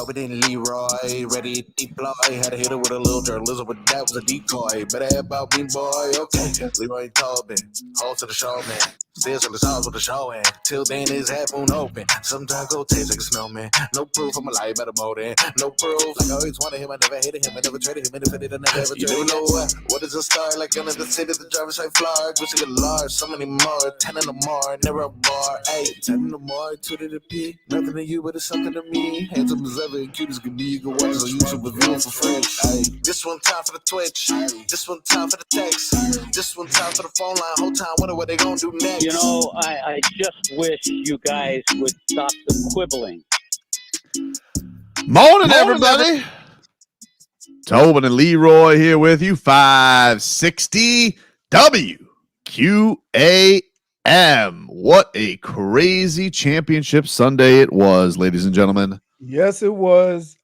Tobin and Leroy, ready to deploy. Had to hit it with a little journalism, but that was a decoy. Better have about me, boy. Okay, Leroy and Tobin, hold to the show, man. Still to the stars with the show, and till then his half moon open. Sometimes go taste like a snowman. No proof of my life better more than no proof. Like I always wanted him, I never hated him, I never traded him, and if I did, I never ever traded him. You know what is a star? Like under the city, the driver's like Florida, Gucci get large, so many more. 10 in the more, never a bar. Hey, 10 in the more, 2 to the P. Nothing to you, but it's something to me. Handsome as ever and cute as can be. You can watch it on YouTube with viewing for free. Hey, this one time for the Twitch. This one time for the text. This one time for the phone line. Whole time wondering what they gonna do next. You know, I just wish you guys would stop the quibbling. Morning, everybody. Tobin and Leroy here with you. 560 WQAM. What a crazy championship Sunday it was, ladies and gentlemen. Yes, it was.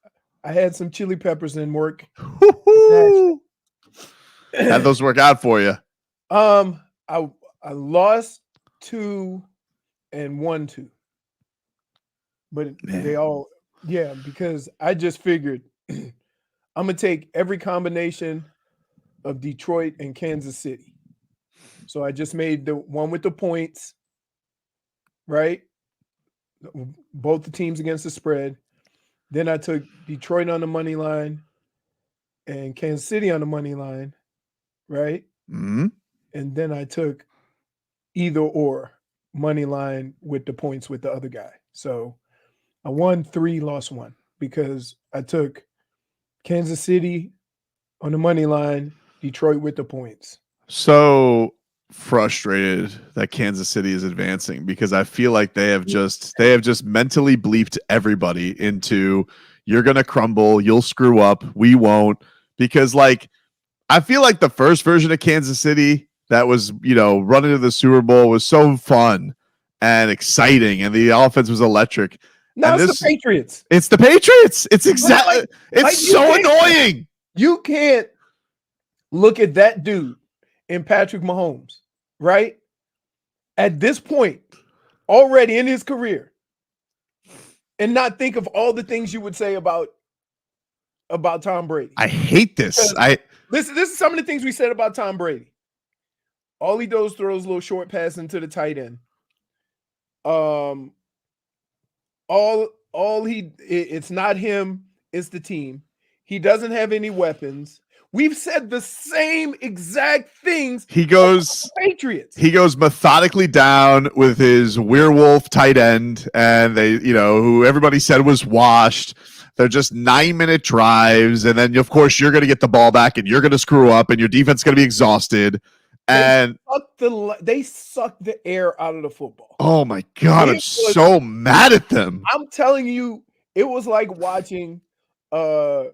I had some chili peppers in work. How'd those work out for you? I lost 2 and won 2. But they all, because I just figured I'm going to take every combination of Detroit and Kansas City. So I just made the one with the points, right? Both the teams against the spread. Then I took Detroit on the money line and Kansas City on the money line, right? Mm-hmm. And then I took either or money line with the points with the other guy. So I won 3, lost 1 because I took Kansas City on the money line, Detroit with the points. So frustrated that Kansas City is advancing because I feel like they have just mentally bleeped everybody into you're going to crumble, you'll screw up, we won't, because like I feel like the first version of Kansas City that was, running to the Super Bowl was so fun and exciting and the offense was electric. No, it's the Patriots. It's the Patriots. It's exactly so annoying. You can't look at that dude in Patrick Mahomes, right? At this point, already in his career, and not think of all the things you would say about Tom Brady. I hate this. This is some of the things we said about Tom Brady. All he does throws a little short pass into the tight end. It's not him, it's the team. He doesn't have any weapons. We've said the same exact things. He goes Patriots. He goes methodically down with his werewolf tight end, and they, who everybody said was washed. They're just 9-minute drives, and then of course you're going to get the ball back, and you're going to screw up, and your defense is going to be exhausted. And they sucked the air out of the football. Oh my God, I'm so mad at them. I'm telling you, it was like watching Sperano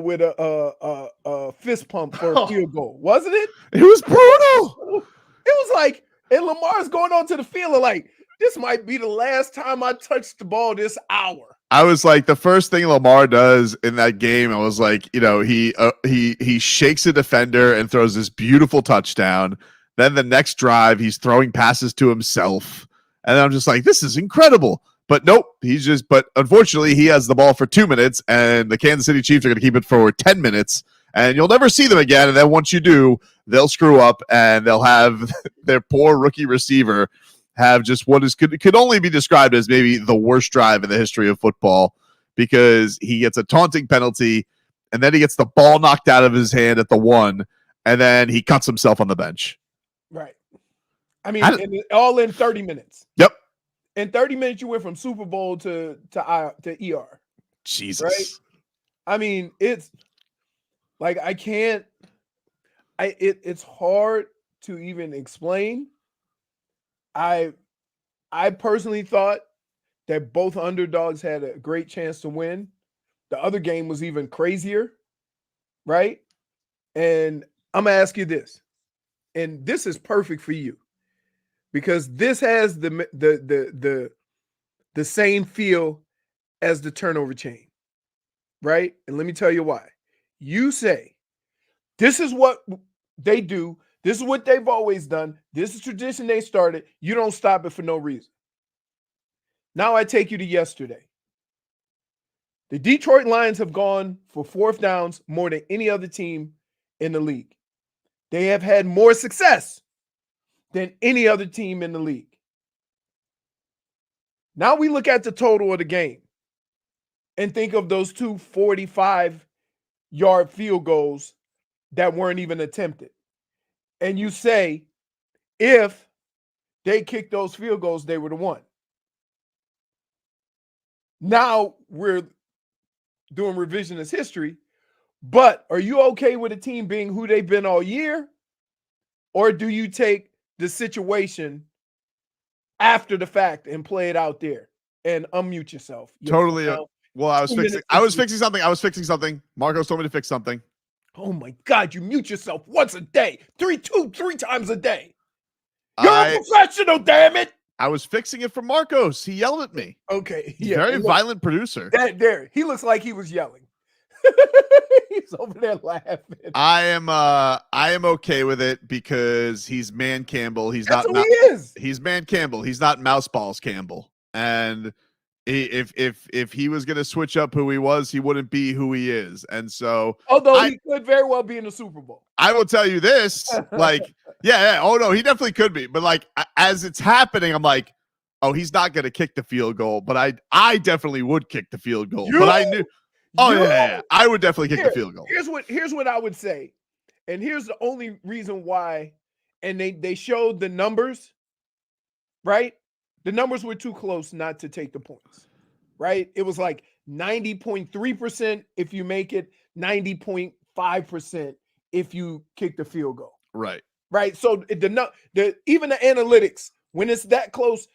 with a fist pump for a field goal, wasn't it? It was brutal. It was like, and Lamar's going onto the field and like, this might be the last time I touch the ball this hour. I was like, the first thing Lamar does in that game, I was like, he shakes a defender and throws this beautiful touchdown. Then the next drive, he's throwing passes to himself. And I'm just like, this is incredible. But nope, but unfortunately, he has the ball for 2 minutes, and the Kansas City Chiefs are going to keep it for 10 minutes, and you'll never see them again. And then once you do, they'll screw up, and they'll have their poor rookie receiver have just what could only be described as maybe the worst drive in the history of football, because he gets a taunting penalty, and then he gets the ball knocked out of his hand at the 1, and then he cuts himself on the bench. Right. I mean, all in 30 minutes. Yep. In 30 minutes, you went from Super Bowl to ER. Jesus. Right? I mean, it's like it's hard to even explain. I personally thought that both underdogs had a great chance to win. The other game was even crazier, right? And I'm going to ask you this, and this is perfect for you, because this has the same feel as the turnover chain, right? And let me tell you why. You say, this is what they do. This is what they've always done. This is tradition they started. You don't stop it for no reason. Now I take you to yesterday. The Detroit Lions have gone for fourth downs more than any other team in the league. They have had more success than any other team in the league. Now we look at the total of the game and think of those two 45-yard field goals that weren't even attempted. And you say, if they kicked those field goals, they would have won. Now we're doing revisionist history, but are you okay with a team being who they've been all year? Or do you take the situation after the fact and play it out there and unmute yourself? Totally. Well, I was fixing something. Marcos told me to fix something. Oh my God, you mute yourself once a day, three times a day. You're a professional, damn it. I was fixing it for Marcos. He yelled at me. Okay. Yeah. Very violent producer. There. He looks like he was yelling. He's over there laughing. I am okay with it because he's Man Campbell. He's That's not who he is. He's Man Campbell. He's not Mouseballs Campbell. And if he was going to switch up who he was, he wouldn't be who he is. And so, although he could very well be in the Super Bowl. I will tell you this, like, yeah. Oh no, he definitely could be. But like, as it's happening, I'm like, oh, he's not going to kick the field goal. But I definitely would kick the field goal. But I knew. Oh yeah, I would definitely kick the field goal. Here's what I would say, and here's the only reason why. And they showed the numbers, right? The numbers were too close not to take the points, right? It was like 90.3% if you make it, 90.5% if you kick the field goal. Right. Right. So even the analytics, when it's that close,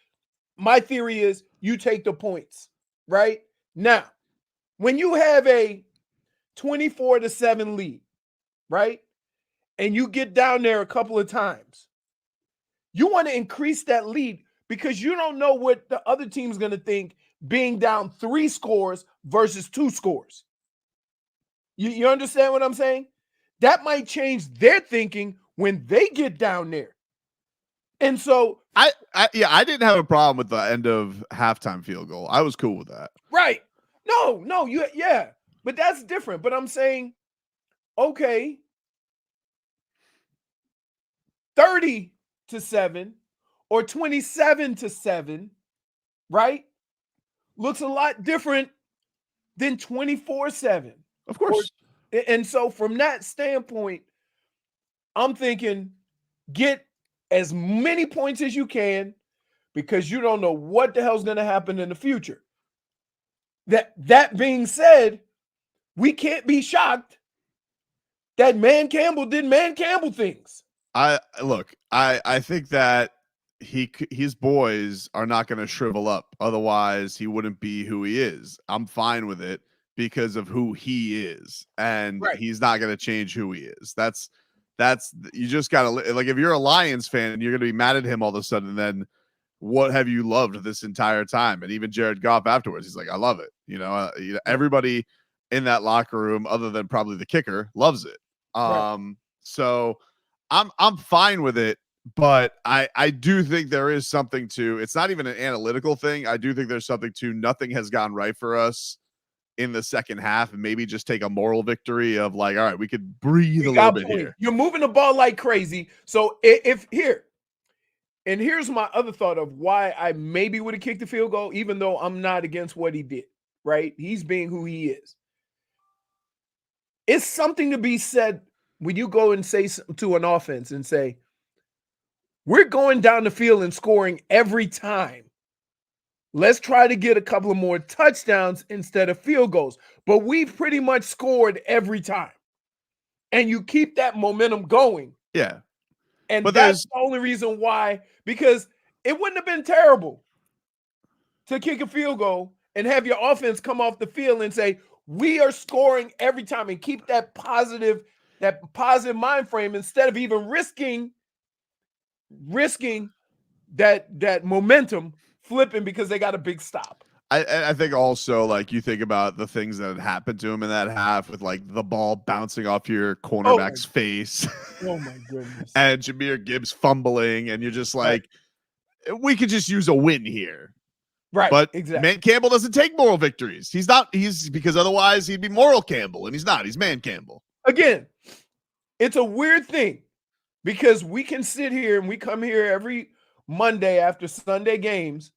my theory is you take the points. Right now. When you have a 24-7 lead, right, and you get down there a couple of times, you want to increase that lead because you don't know what the other team's going to think being down 3 scores versus 2 scores. You understand what I'm saying? That might change their thinking when they get down there. And so I didn't have a problem with the end of halftime field goal. I was cool with that. Right. No, but that's different. But I'm saying, okay, 30-7 or 27-7, right? Looks a lot different than 24-7. Of course. And so from that standpoint, I'm thinking get as many points as you can because you don't know what the hell's going to happen in the future. That being said, we can't be shocked that Man Campbell did Man Campbell things. I think that his boys are not going to shrivel up. Otherwise, he wouldn't be who he is. I'm fine with it because of who he is, and he's not going to change who he is. That's you just got to like if you're a Lions fan and you're going to be mad at him all of a sudden, then what have you loved this entire time? And even Jared Goff afterwards, he's like, I love it. Everybody in that locker room, other than probably the kicker, loves it. So I'm fine with it, but I do think there is something to, it's not even an analytical thing. I do think there's something to nothing has gone right for us in the second half, and maybe just take a moral victory of like, all right, we could breathe a little bit here. You're moving the ball like crazy. So if here, and here's my other thought of why I maybe would have kicked the field goal, even though I'm not against what he did, right? He's being who he is. It's something to be said when you go and say to an offense and say, we're going down the field and scoring every time. Let's try to get a couple of more touchdowns instead of field goals. But we've pretty much scored every time. And you keep that momentum going. Yeah. And but that's the only reason why, because it wouldn't have been terrible to kick a field goal and have your offense come off the field and say, we are scoring every time, and keep that positive mind frame instead of even risking that momentum flipping because they got a big stop. I think also, like, you think about the things that had happened to him in that half with like the ball bouncing off your cornerback's face. Oh my goodness. And Jahmyr Gibbs fumbling, and you're just like, we could just use a win here. Right. But exactly. Man Campbell doesn't take moral victories. He's because otherwise he'd be Moral Campbell, and he's not. He's Man Campbell. Again, it's a weird thing because we can sit here and we come here every Monday after Sunday games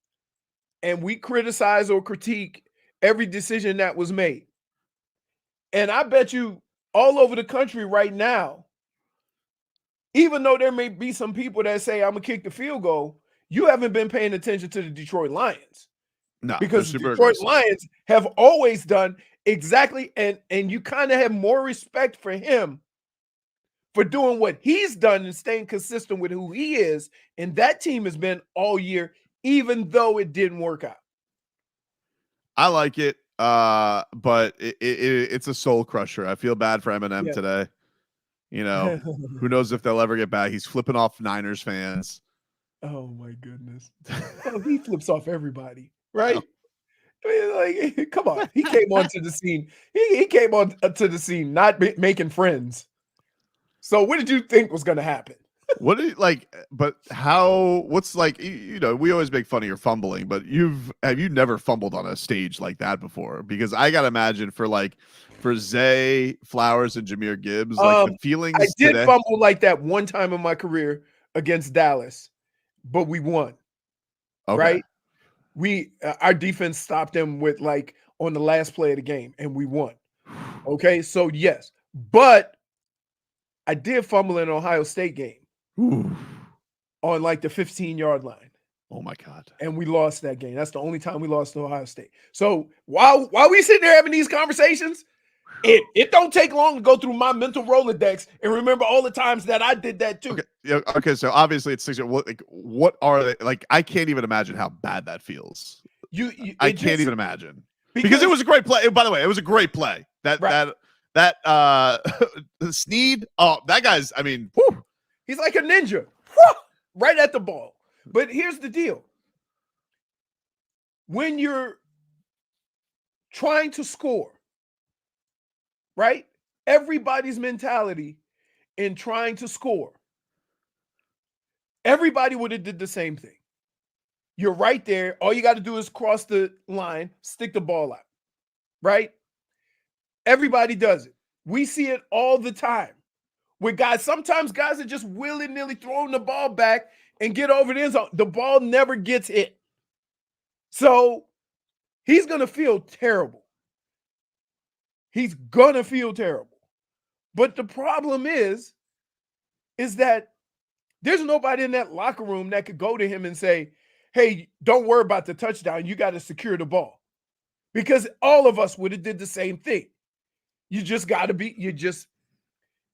and we criticize or critique every decision that was made. And I bet you all over the country right now, even though there may be some people that say, I'm going to kick the field goal, you haven't been paying attention to the Detroit Lions. No, Because the super Detroit aggressive. Lions have always done exactly, and you kind of have more respect for him for doing what he's done and staying consistent with who he is. And that team has been all year, even though it didn't work out. I like it, but it's a soul crusher. I feel bad for Eminem today. You know, who knows if they'll ever get back. He's flipping off Niners fans. Oh my goodness. Well, he flips off everybody, right? I mean, like, come on. He came onto the scene. He came on to the scene not making friends. So what did you think was going to happen? What do you like? But how? What's like? You know, we always make fun of your fumbling, but have you never fumbled on a stage like that before? Because I gotta imagine for Zay Flowers and Jahmyr Gibbs, like the feelings. I did today, fumble like that one time in my career against Dallas, but we won. okay. Right? Our defense stopped them with like on the last play of the game, and we won. Okay, so yes, but I did fumble in an Ohio State game. Ooh. On like the 15-yard line. Oh my God. And we lost that game. That's the only time we lost to Ohio State. So while we sitting there having these conversations, it don't take long to go through my mental Rolodex and remember all the times that I did that too. Okay. Yeah, okay. So obviously it's 6. What are they like? I can't even imagine how bad that feels. I can't even imagine because it was a great play. By the way, it was a great play. That Snead. Oh, that guy's. I mean, whew. He's like a ninja, right at the ball. But here's the deal. When you're trying to score, right? Everybody's mentality in trying to score, everybody would have did the same thing. You're right there. All you got to do is cross the line, stick the ball out, right? Everybody does it. We see it all the time. With guys, sometimes guys are just willy-nilly throwing the ball back and get over the end zone. The ball never gets hit. So he's going to feel terrible. He's going to feel terrible. But the problem is that there's nobody in that locker room that could go to him and say, hey, don't worry about the touchdown. You got to secure the ball. Because all of us would have did the same thing. You just got to be,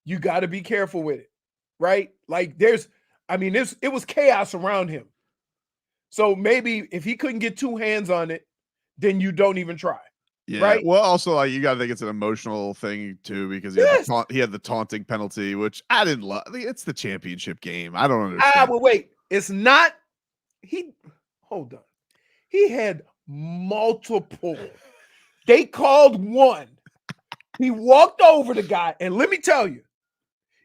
you got to be careful with it, right? Like it was chaos around him. So maybe if he couldn't get two hands on it, then you don't even try. Yeah. Right? Well, also like you got to think it's an emotional thing too because he had the taunting penalty, which I didn't love. It's the championship game. I don't understand. Well, wait. It's not. Hold on. He had multiple. They called one. He walked over the guy, and let me tell you.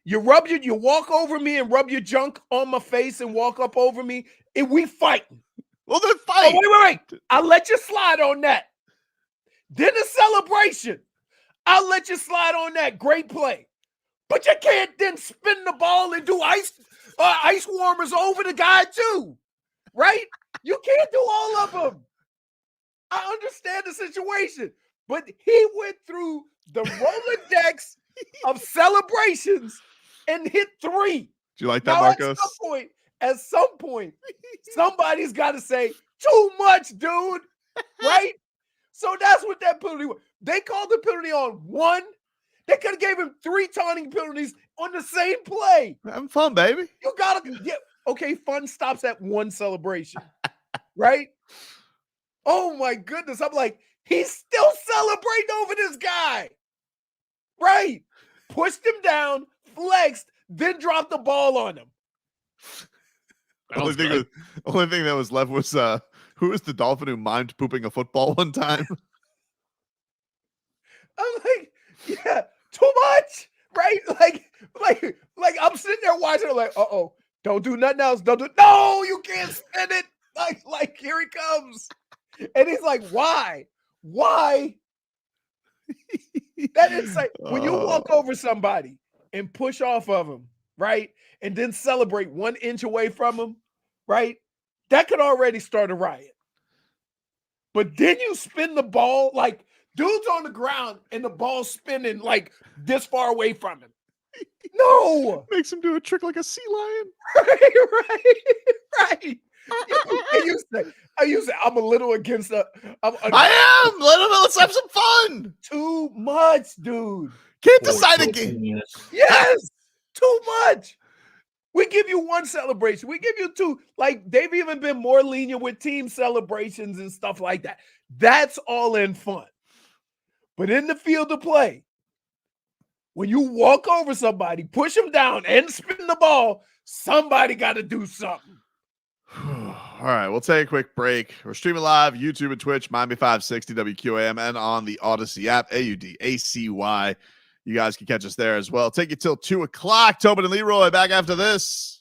You walk over me and rub your junk on my face and walk up over me, and we fighting. Well, then fight. Oh, wait. I'll let you slide on that. Then a celebration. I'll let you slide on that. Great play. But you can't then spin the ball and do ice warmers over the guy too, right? You can't do all of them. I understand the situation, but he went through the Rolodex of celebrations and hit 3. Do you like that, now, Marcos? At some point, somebody's got to say, too much, dude. Right? So that's what that penalty was. They called the penalty on 1. They could have gave him 3 taunting penalties on the same play. Having fun, baby. You got to get, okay, fun stops at 1 celebration. Right? Oh, my goodness. I'm like, he's still celebrating over this guy. Right? Pushed him down, flexed, then dropped the ball on him. Only thing that was left was who was the Dolphin who mimed pooping a football one time? I'm like, yeah, too much, right? Like I'm sitting there watching, like, don't do nothing else. No, you can't spin it. Like here he comes. And he's like, why? Why? That is like when you walk over somebody and push off of them, right? And then celebrate 1 inch away from them, right? That could already start a riot. But then you spin the ball, like dude's on the ground and the ball's spinning like this far away from him. No. Makes him do a trick like a sea lion. Right. I used to say, I'm a little against the. I am. Let's have some fun. Too much, dude. Can't decide again. Yes, too much. We give you 1 celebration. We give you 2. Like they've even been more lenient with team celebrations and stuff like that. That's all in fun. But in the field of play, when you walk over somebody, push them down, and spin the ball, somebody got to do something. All right, we'll take a quick break. We're streaming live, YouTube and Twitch, Miami 560 WQAM, and on the Odyssey app, AUDACY. You guys can catch us there as well. Take you till 2 o'clock. Tobin and Leroy back after this.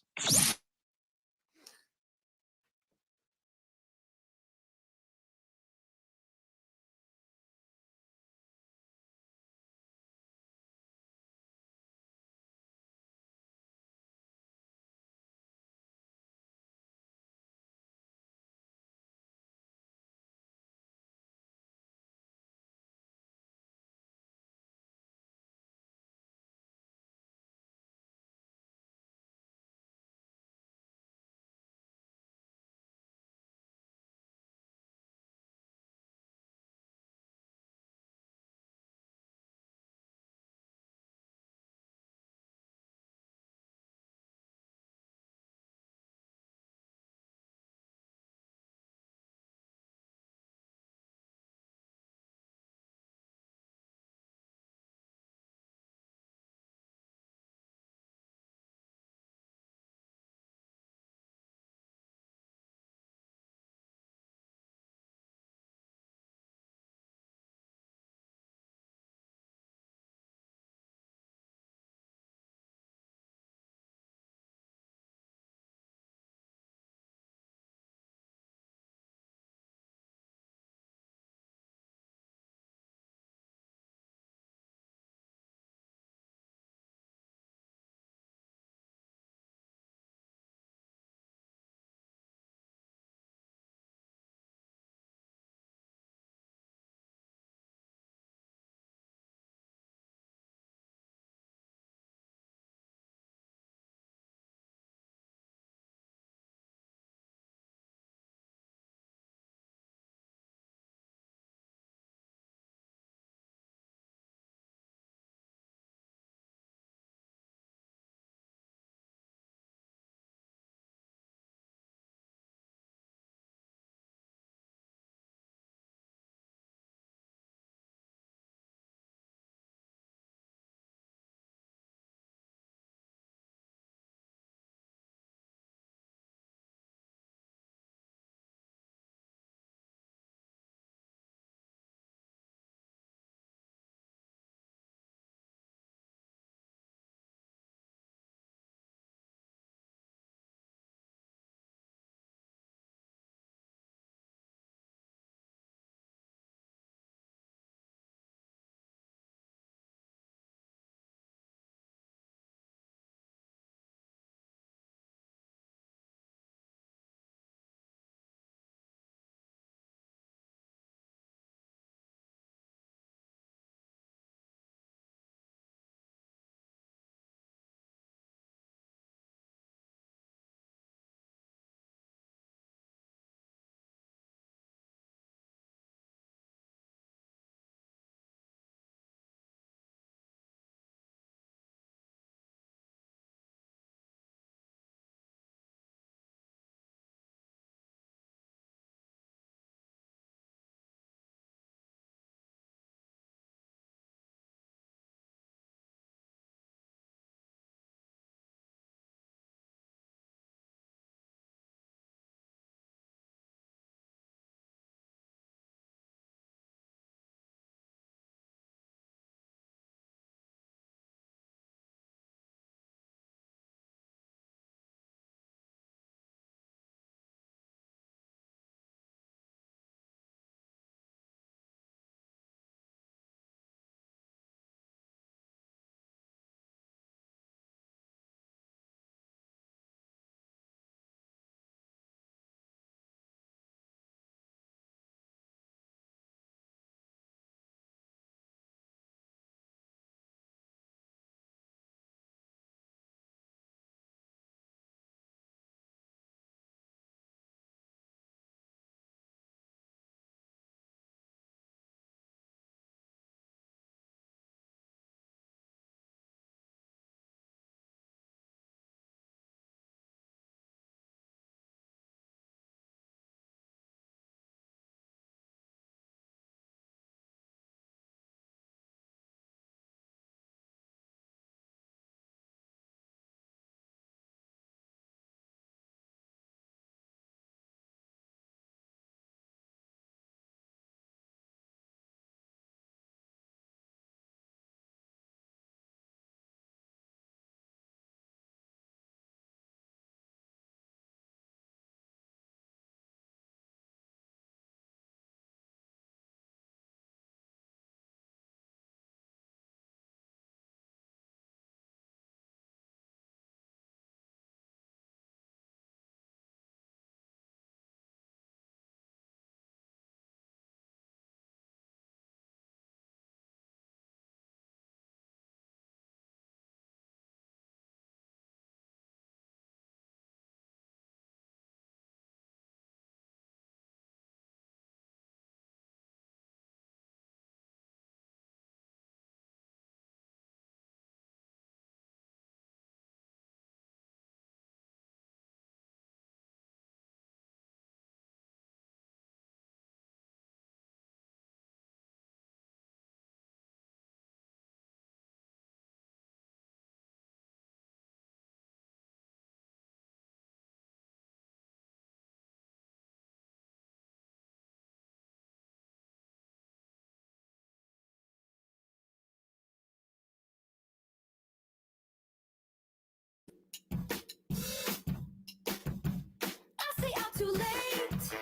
say I'm too late.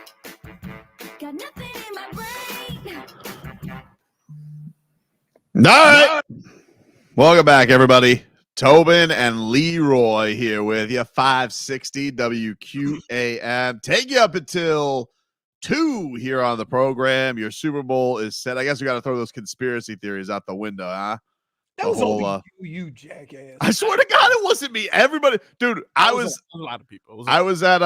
Got nothing in my brain. All right. Welcome back, everybody. Tobin and Leroy here with you. 560 WQAM. Take you up until 2 here on the program. Your Super Bowl is set. I guess we got to throw those conspiracy theories out the window, huh? That was only you, jackass. I swear to God, it wasn't me. Everybody, dude, I was a lot of people. I was at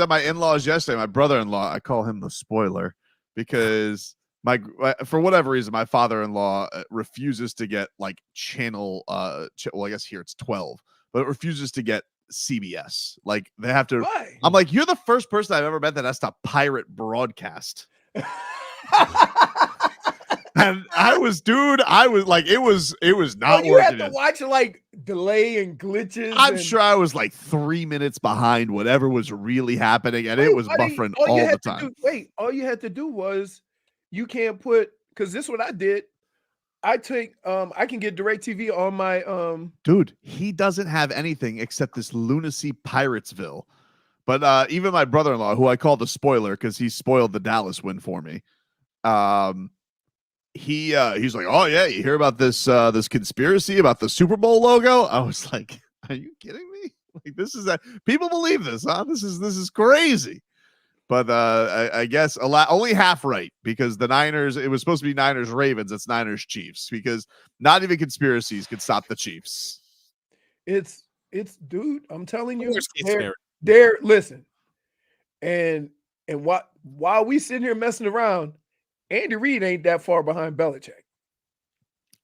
my in-laws yesterday. My brother-in-law, I call him the spoiler because for whatever reason, my father-in-law refuses to get like channel. Well, I guess here it's 12, but it refuses to get CBS. Like they have to. Why? I'm like, you're the first person I've ever met that has to pirate broadcast. And I was like, it was not you working. had to watch like delay and glitches. I'm sure I was like 3 minutes behind whatever was really happening, and it was buffering all the time. All you had to do was you can't put, because this is what I did. I can get DirecTV on my Dude, he doesn't have anything except this lunacy Piratesville. But even my brother-in-law, who I call the spoiler because he spoiled the Dallas win for me. He's like, oh yeah, you hear about this conspiracy about the Super Bowl logo? I was like, are you kidding me? Like this is that people believe this, huh? This is crazy. But I guess only half right because the Niners, it was supposed to be Niners Ravens, it's Niners Chiefs because not even conspiracies could stop the Chiefs. It's dude, I'm telling you, It's they're listen. And while we sitting here messing around, Andy Reid ain't that far behind Belichick.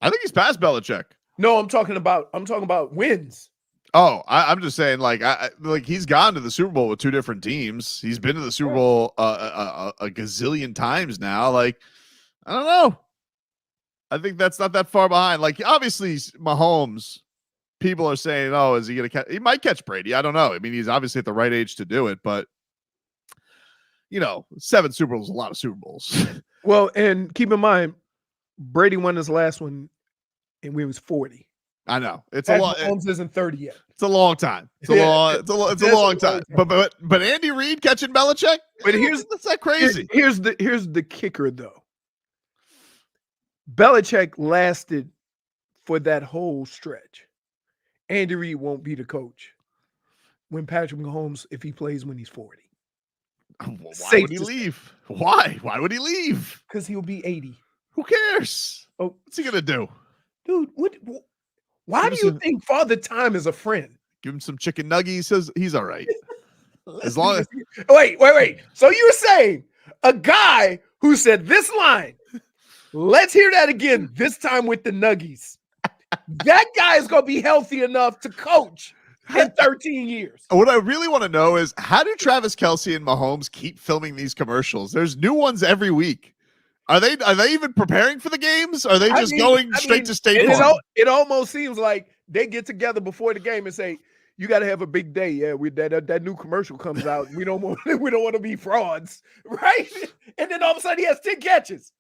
I think he's past Belichick. No, I'm talking about wins. Oh, I'm just saying, like, like he's gone to the Super Bowl with 2 different teams. He's been to the Super Bowl a gazillion times now. Like, I don't know. I think that's not that far behind. Like, obviously, Mahomes. People are saying, "Oh, is he going to catch? He might catch Brady." I don't know. I mean, he's obviously at the right age to do it, but 7 Super Bowls is a lot of Super Bowls. Well, and keep in mind, Brady won his last one, and we was 40. I know it's Patrick a long. Mahomes isn't 30 yet. It's a long time. It's a long time. But Andy Reid catching Belichick. But that's not crazy. Here's the kicker though. Belichick lasted for that whole stretch. Andy Reid won't be the coach when Patrick Mahomes, if he plays when he's 40. Why would he leave? Why? Why would he leave? Because he'll be 80. Who cares? Oh, what's he gonna do? Dude, why do you think Father Time is a friend? Give him some chicken nuggies. Says he's all right. As long as wait. So you're saying a guy who said this line, let's hear that again, this time with the nuggies. That guy is going to be healthy enough to coach in 13 years. What I really want to know is how do Travis Kelce and Mahomes keep filming these commercials? There's new ones every week. Are they even preparing for the games? Are they just going straight to State Farm? It almost seems like they get together before the game and say, "You got to have a big day." Yeah, that new commercial comes out. We don't want to be frauds, right? And then all of a sudden he has 10 catches.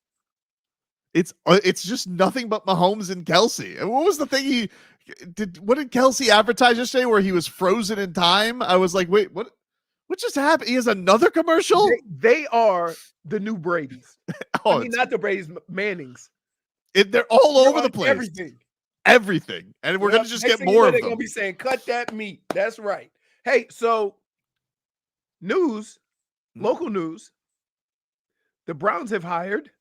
It's just nothing but Mahomes and Kelce. And what was the thing he did? What did Kelce advertise yesterday where he was frozen in time? I was like, wait, what just happened? He has another commercial? They are the new Brady's. I mean, not the Brady's, Mannings. They're all over the place. Everything. And we're going to just get more of them. They're going to be saying, cut that meat. That's right. Hey, so local news. The Browns have hired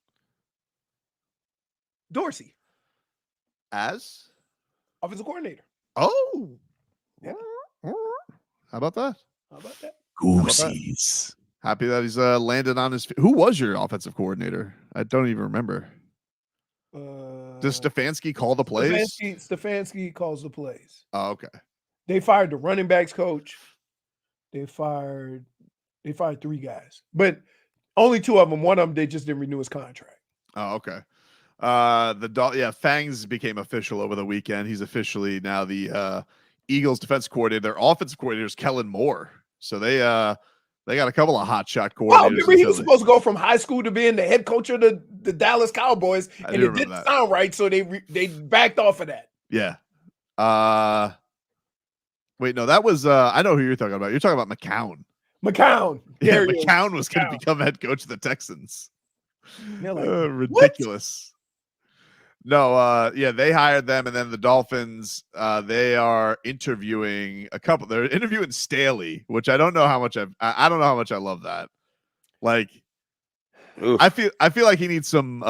Dorsey as offensive coordinator. Oh. Yeah. How about that? Goosies. Happy that he's landed on his feet. Who was your offensive coordinator? I don't even remember. Does Stefanski call the plays? Stefanski calls the plays. Oh, okay. They fired the running backs coach. They fired 3 guys, but only 2 of them. One of them, they just didn't renew his contract. Oh, okay. Fangs became official over the weekend. He's officially now the Eagles defense coordinator. Their offensive coordinator is Kellen Moore. So they got a couple of hot shot coordinators. Well, remember he was supposed to go from high school to being the head coach of the Dallas Cowboys, and it didn't sound right, so they backed off of that. Yeah. Wait, no, that was I know who you're talking about. You're talking about McCown. McCown. Yeah, There he is. McCown was going to McCown. become head coach of the Texans. They're like, Ridiculous. No, yeah, they hired them, and then the Dolphins, they are interviewing a couple. They're interviewing Staley, which I don't know how much I don't know how much I love that. Like, Oof. I feel like he needs some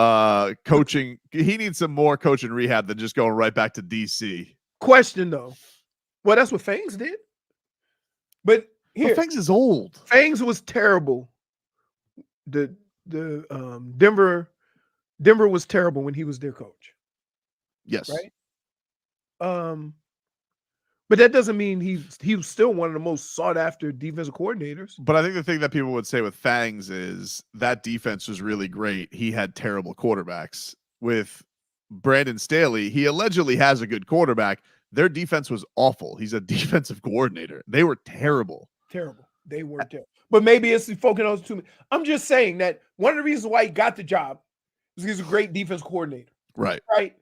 coaching. He needs some more coaching rehab than just going right back to DC. Question though. Well, that's what Fangs did. But here, Fangs is old. Fangs was terrible. The Denver was terrible when he was their coach. Yes. Right. But that doesn't mean he was still one of the most sought after defensive coordinators. But I think the thing that people would say with Fangs is that defense was really great. He had terrible quarterbacks. With Brandon Staley, he allegedly has a good quarterback. Their defense was awful. He's a defensive coordinator. They were terrible. Terrible. They were terrible. But maybe it's focusing on those two. I'm just saying that one of the reasons why he got the job is he's a great defense coordinator. Right. Right.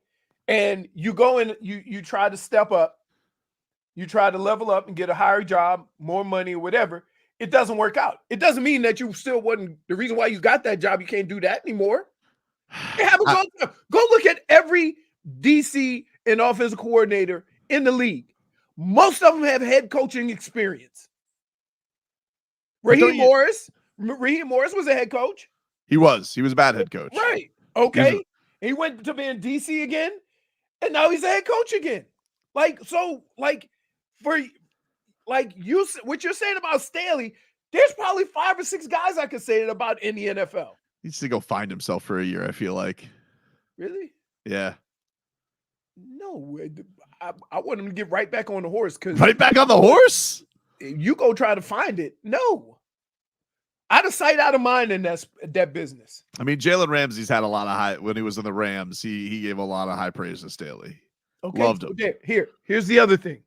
And you go in, you try to step up, you try to level up and get a higher job, more money, or whatever. It doesn't work out. It doesn't mean that you still wasn't the reason why you got that job. You can't do that anymore. Go look at every DC and offensive coordinator in the league. Most of them have head coaching experience. Raheem Morris was a head coach. He was a bad head coach. Right. Okay. He went to being DC again, and now he's a head coach again. What you're saying about Staley, there's probably 5 or 6 guys I could say it about in the NFL. He needs to go find himself for a year, I feel like. Really? Yeah. No, I want him to get right back on the horse. Right back on the horse? You go try to find it. No. Out of sight, out of mind in that business. I mean, Jalen Ramsey's had a lot of high when he was in the Rams. He gave a lot of high praise to Staley. Okay. Loved him. Here's the other thing.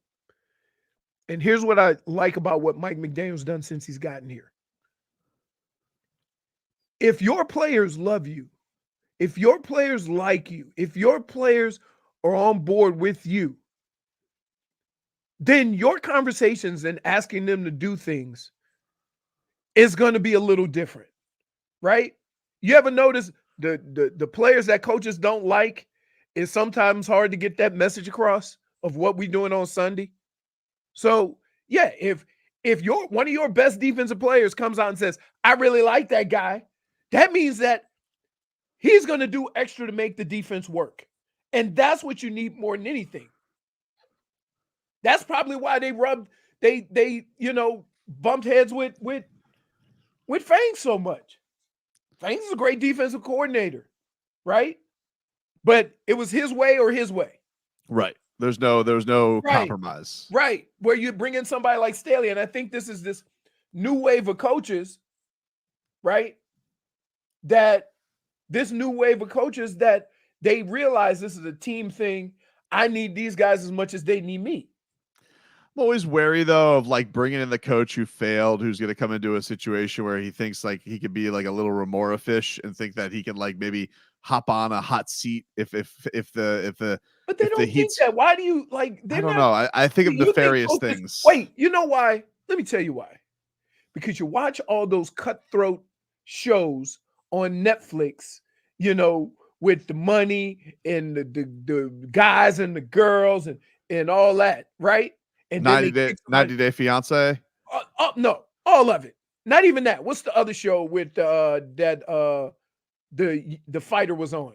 And here's what I like about what Mike McDaniel's done since he's gotten here. If your players love you, if your players like you, if your players are on board with you, then your conversations and asking them to do things is going to be a little different, right? You ever notice the players that coaches don't like, it's sometimes hard to get that message across of what we're doing on Sunday. So, yeah, if one of your best defensive players comes out and says, I really like that guy, that means that he's going to do extra to make the defense work. And that's what you need more than anything. That's probably why they bumped heads with Fangs so much. Fangs is a great defensive coordinator, right? But it was his way or his way. Right. There was no Right. compromise. Right. Where you bring in somebody like Staley, and I think this is this new wave of coaches, right? That they realize this is a team thing. I need these guys as much as they need me. I'm always wary though of like bringing in the coach who failed, who's going to come into a situation where he thinks like he could be like a little remora fish and think that he can like maybe hop on a hot seat if the But they don't think that. Why do you like? I don't know. I think of nefarious things. Wait, you know why? Let me tell you why. Because you watch all those cutthroat shows on Netflix, with the money and the guys and the girls and all that, right? And 90 Day Fiance. No, all of it. Not even that. What's the other show with the fighter was on?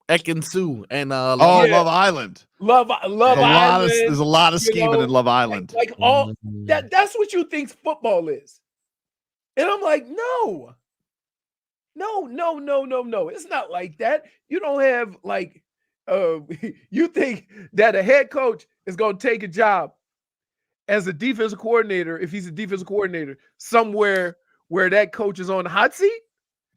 Ekin Sue and Love Island. Love Island. There's a lot of scheming in Love Island. Like all that's what you think football is. And I'm like, no. It's not like that. You don't have like you think that a head coach is going to take a job as a defensive coordinator, if he's a defensive coordinator, somewhere where that coach is on the hot seat?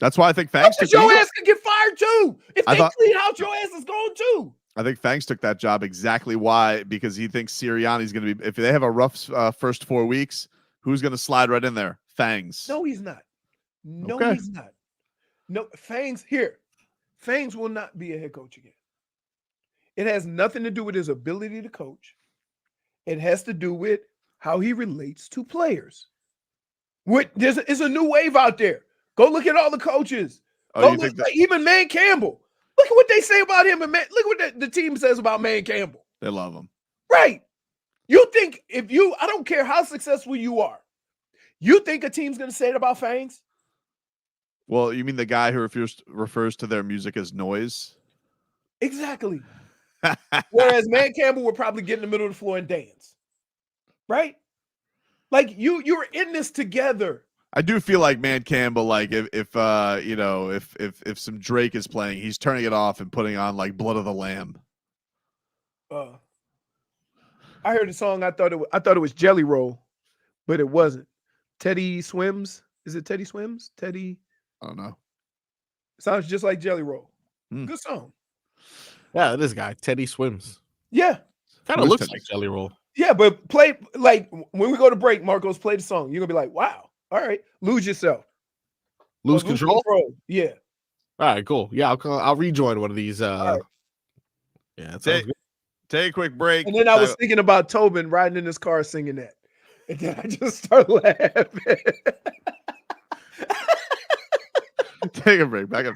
That's why I think Fangs took your ass could get fired too. If they clean out, your ass is going too. I think Fangs took that job exactly why, because he thinks Sirianni's going to be, if they have a rough first 4 weeks, who's going to slide right in there? Fangs. No, he's not. He's not. No, Fangs will not be a head coach again. It has nothing to do with his ability to coach. It has to do with how he relates to players. There's a new wave out there. Go look at all the coaches. Oh, Go you look, think that like, even Man Campbell. Look at what they say about him. And look what the team says about Man Campbell. they love him? Right. You think I don't care how successful you are, you think a team's going to say it about Fangs? Well, you mean the guy who refers to their music as noise? Exactly. Whereas Man Campbell would probably get in the middle of the floor and dance. Right? Like you're in this together. I do feel like Man Campbell, like if some Drake is playing, he's turning it off and putting on like Blood of the Lamb. I heard the song. I thought it was Jelly Roll, but it wasn't. Teddy Swims. Is it Teddy Swims? Teddy. I don't know. Sounds just like Jelly Roll. Hmm. Good song. Yeah, this guy, Teddy Swims. Yeah. Kind Who of is looks Teddy? like Jelly Roll. Yeah, but play like when we go to break, Marcos, play the song. You're gonna be like, wow, all right, lose yourself. Lose Or control? Yeah. All right, cool. Yeah, I'll rejoin one of these. right. Yeah, that sounds good. Take a quick break. And then I was thinking about Tobin riding in his car singing that. And then I just started laughing. Take a break. Back up.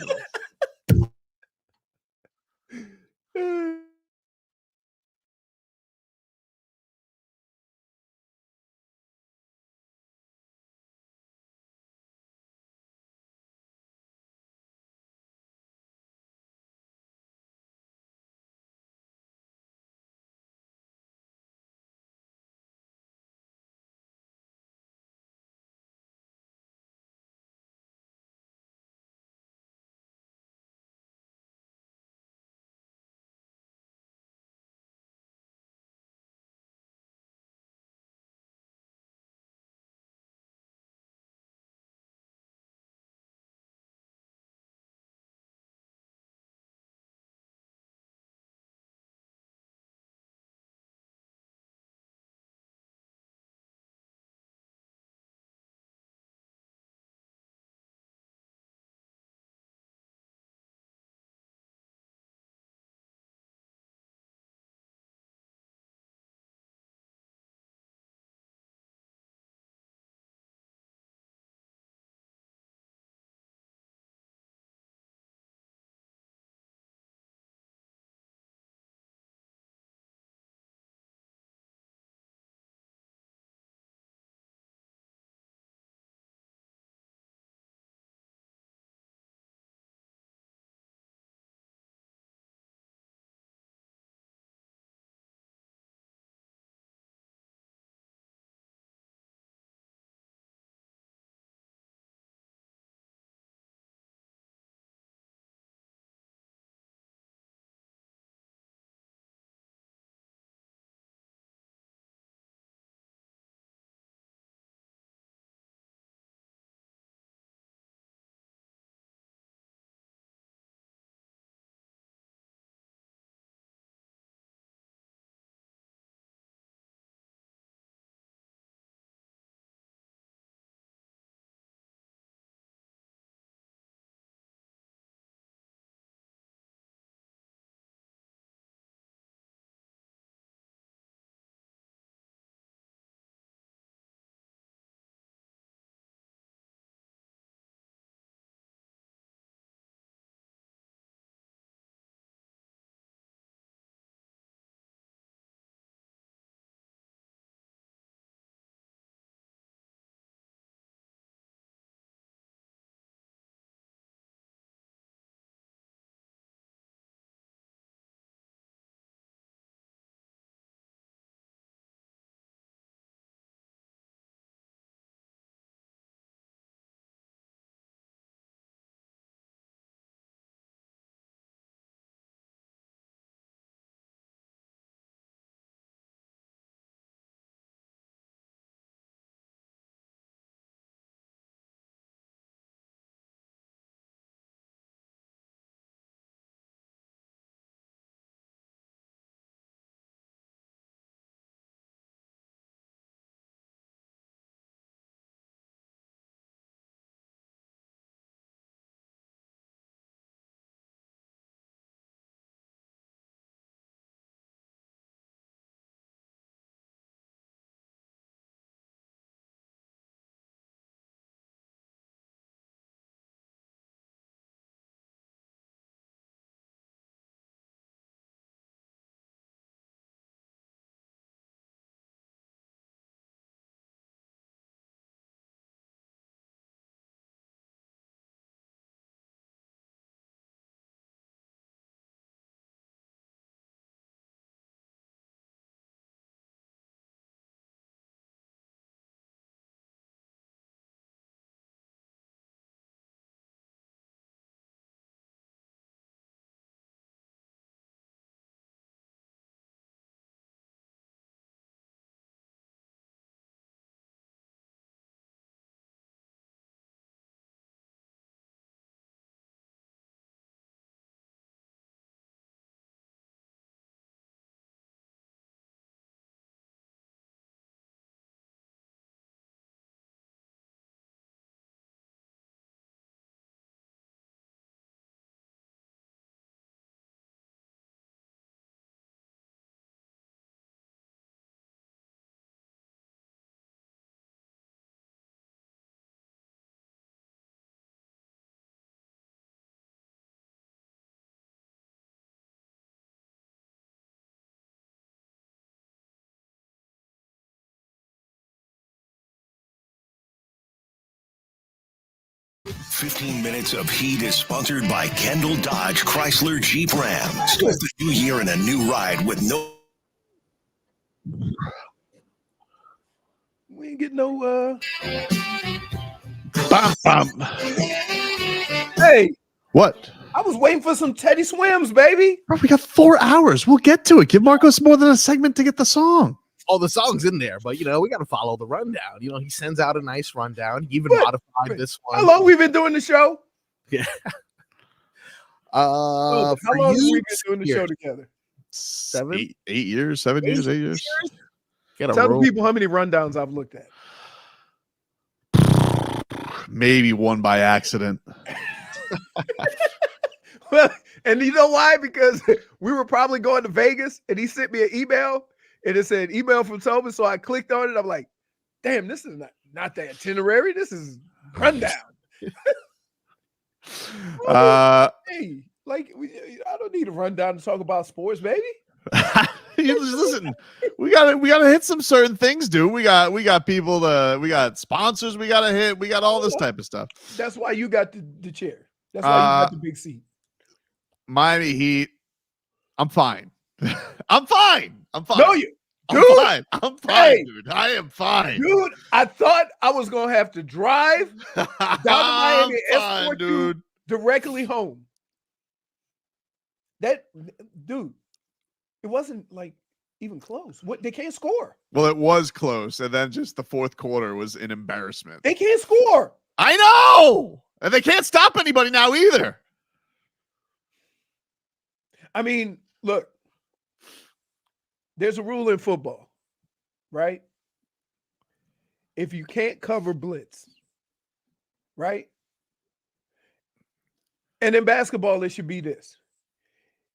15 minutes of heat is sponsored by Kendall Dodge Chrysler Jeep Ram. Start the new year in a new ride with no. We ain't get no. Bum, bum. Hey, What? I was waiting for some Teddy Swims, baby. Bro, we got 4 hours. We'll get to it. Give Marcos more than a segment to get the song. Oh, the song's in there, but we got to follow the rundown. He sends out a nice rundown. He even What? modified this one. How long we been doing the show? Yeah. How For long have you, we been doing the show years. together? 8 years, 7 years, 8 years. Gotta Tell the roll. people how many rundowns I've looked at. Maybe one by accident. Well, and you know why? Because we were probably going to Vegas, and he sent me an email, and it said email from Tobin. So I clicked on it. I'm like, damn, this is not the itinerary. This is rundown. Hey, like I don't need a rundown to talk about sports, baby. Listen, we gotta hit some certain things, dude. We got people we got sponsors we gotta hit. We got all this type of stuff. That's why you got the chair. That's why you got the big seat. Miami Heat. I'm fine. I'm fine. No, you, I'm dude. fine. I'm fine, Hey. dude. I am fine. Dude, I thought I was gonna have to drive down to Miami and I'm escort fine, you dude. directly home. That dude, it wasn't like even close. What they can't score. Well, it was close, and then just the fourth quarter was an embarrassment. They can't score. I know, and they can't stop anybody now either. I mean, look, there's a rule in football, right? If you can't cover blitz, right? And in basketball, it should be this.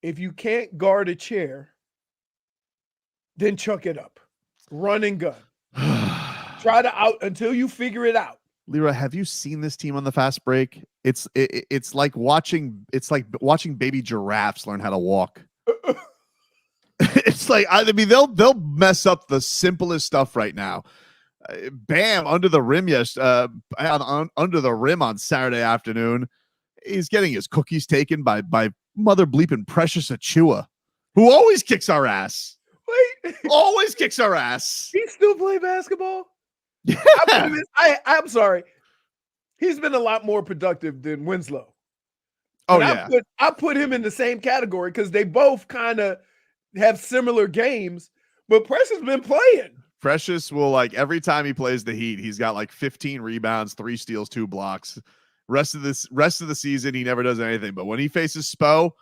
If you can't guard a chair, then chuck it up. Run and gun. Try to out until you figure it out. Leroy, have you seen this team on the fast break? It's like watching baby giraffes learn how to walk. It's like I mean they'll mess up the simplest stuff right now. Bam under the rim under the rim on Saturday afternoon. He's getting his cookies taken by mother bleeping Precious Achua, who always kicks our ass. Wait, Always kicks our ass. he still play basketball? Yeah. I'm sorry. He's been a lot more productive than Winslow. Oh But yeah. I put him in the same category because they both kind of have similar games, but Precious been playing. Precious will, like, every time he plays the Heat, he's got like 15 rebounds, 3 steals, 2 blocks. Rest of the season, he never does anything. But when he faces Spo,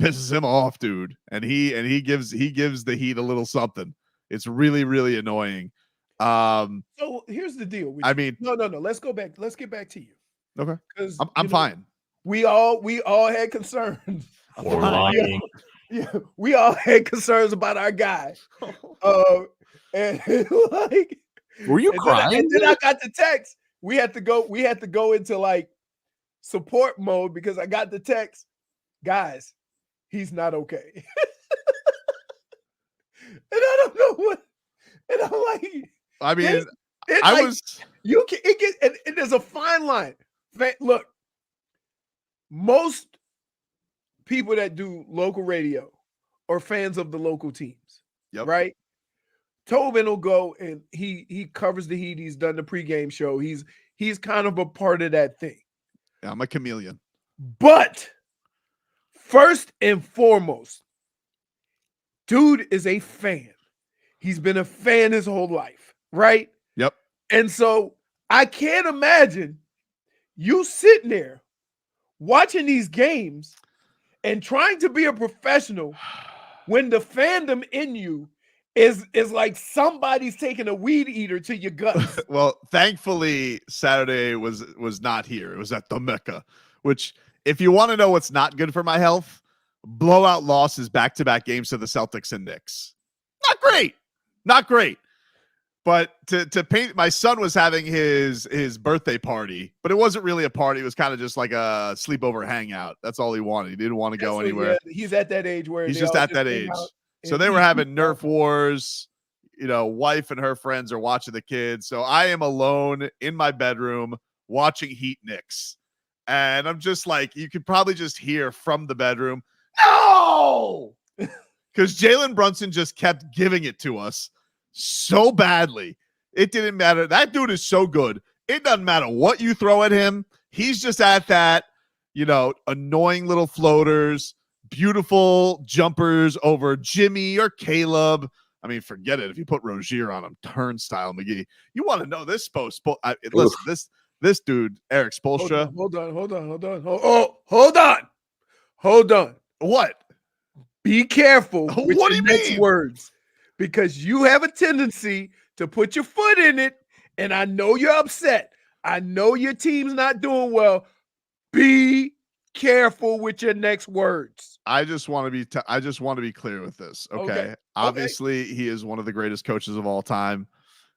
pisses him off, dude. And he gives the Heat a little something. It's really, really annoying. So here's the deal. I mean, no. Let's go back. Let's get back to you. okay. Because I'm fine. We all had concerns. For lying. Yeah, we all had concerns about our guy. And like, Were you crying? And then I got the text. We had to go into like support mode because I got the text, guys, he's not okay. And I don't know what. And I'm like, I mean, there's a fine line. Look, most people that do local radio are fans of the local teams. Yep. Right? Tobin will go and he covers the Heat. He's done the pregame show. He's kind of a part of that thing. Yeah, I'm a chameleon. But first and foremost, dude is a fan. He's been a fan his whole life, right? Yep. And so I can't imagine you sitting there watching these games and trying to be a professional when the fandom in you is like somebody's taking a weed eater to your guts. Well, thankfully, Saturday was not here. It was at the Mecca, which, if you want to know what's not good for my health, blowout losses back-to-back games to the Celtics and Knicks. Not great. But to paint, my son was having his birthday party, but it wasn't really a party. It was kind of just like a sleepover hangout. That's all he wanted. He didn't want to go anywhere. Yeah, he's at that age where he's just at that age. So they were having Nerf wars. Wife and her friends are watching the kids. So I am alone in my bedroom watching Heat Knicks. And I'm just like, you could probably just hear from the bedroom, no! Because Jalen Brunson just kept giving it to us so badly. It didn't matter. That dude is so good. It doesn't matter what you throw at him. He's just at that, annoying little floaters, beautiful jumpers over Jimmy or Caleb. I mean, forget it. If you put Rozier on him, turnstile McGee. You want to know this listen, this dude, Eric Spoelstra. Hold on. What? Be careful with What do your you next mean? words, because you have a tendency to put your foot in it, and I know you're upset. I know your team's not doing well. Be careful with your next words. I just want to be clear with this. Okay. Obviously, he is one of the greatest coaches of all time.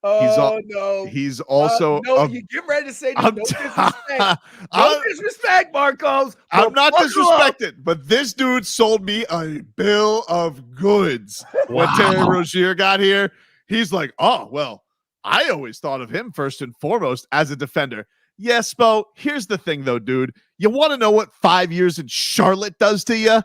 No. He's also no. You get ready to say no disrespect. No disrespect, Marcos. I'm not disrespected, but this dude sold me a bill of goods when Terry Rozier got here. He's like, oh, well, I always thought of him first and foremost as a defender. Yes, Spo, here's the thing, though, dude. You want to know what 5 years in Charlotte does to you?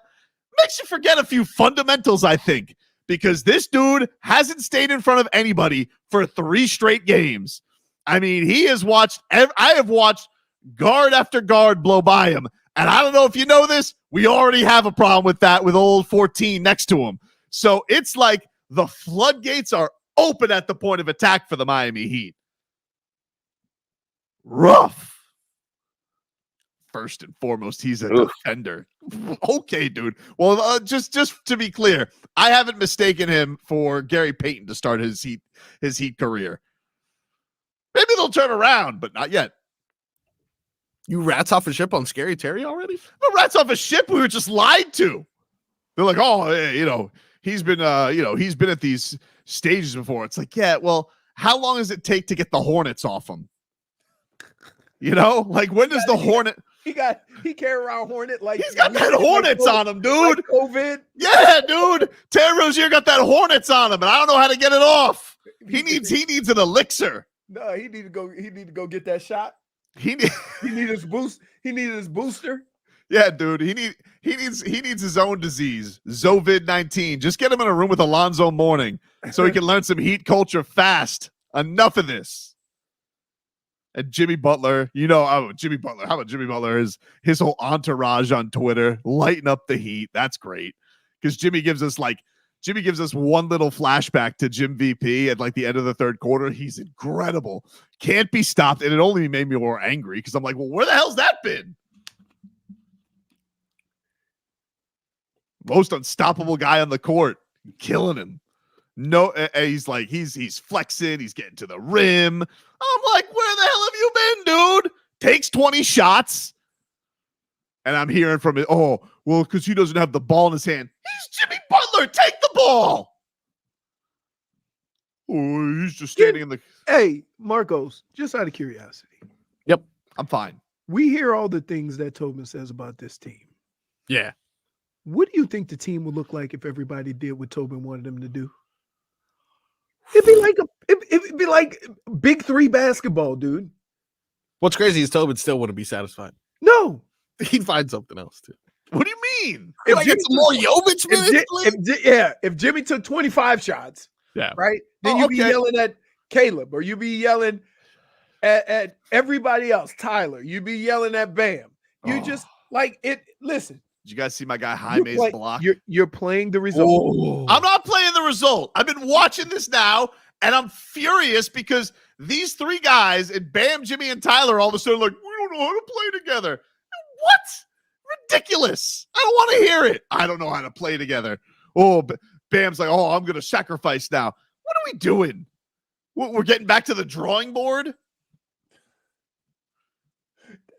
Makes you forget a few fundamentals, I think, because this dude hasn't stayed in front of anybody for 3 straight games. I mean, I have watched guard after guard blow by him, and I don't know if you know this, we already have a problem with that with old 14 next to him. So it's like the floodgates are open at the point of attack for the Miami Heat. Rough. First and foremost, he's a defender. Okay, dude. Well, just to be clear, I haven't mistaken him for Gary Payton to start his Heat career. Maybe they'll turn around, but not yet. You rats off a ship on Scary Terry already? The rats off a ship we were just lied to. They're like, oh, hey, he's been at these stages before. It's like, yeah, well, how long does it take to get the Hornets off him? Like when does the Hornet? He carry around Hornet like he's got that Hornets on him, dude. Like COVID. Yeah, dude. Terry Rozier got that Hornets on him, and I don't know how to get it off. He needs an elixir. No, he need to go get that shot. He need his boost. He needed his booster. Yeah, dude. He needs his own disease, Zovid-19. Just get him in a room with Alonzo Mourning so he can learn some Heat culture fast. Enough of this. And Jimmy Butler, Jimmy Butler. How about Jimmy Butler? His whole entourage on Twitter lighting up the Heat. That's great because Jimmy gives us one little flashback to Jim VP at like the end of the third quarter. He's incredible, can't be stopped, and it only made me more angry because I'm like, well, where the hell's that been? Most unstoppable guy on the court, killing him. No, he's flexing, he's getting to the rim. I'm like, where the hell have you been, dude? Takes 20 shots. And I'm hearing from it, oh, well, because he doesn't have the ball in his hand. He's Jimmy Butler. Take the ball. Oh, he's just standing in the. Hey, Marcos, just out of curiosity. Yep. I'm fine. We hear all the things that Tobin says about this team. Yeah. What do you think the team would look like if everybody did what Tobin wanted them to do? It'd be like Big 3 basketball, dude. What's crazy is Tobin still wouldn't be satisfied. No. He'd find something else too. What do you mean? If I get some more Jovic minutes, if Jimmy took 25 shots, yeah, right, then you'd be yelling at Caleb, or you'd be yelling at everybody else, Tyler. You'd be yelling at Bam. You just like it. Listen. Did you guys see my guy Jaime's block? You're playing the result. Oh. I'm not playing the result. I've been watching this now, and I'm furious because these 3 guys, and Bam, Jimmy, and Tyler, all of a sudden like, we don't know how to play together. What? Ridiculous. I don't want to hear it. I don't know how to play together. Oh, Bam's like, oh, I'm going to sacrifice now. What are we doing? We're getting back to the drawing board? That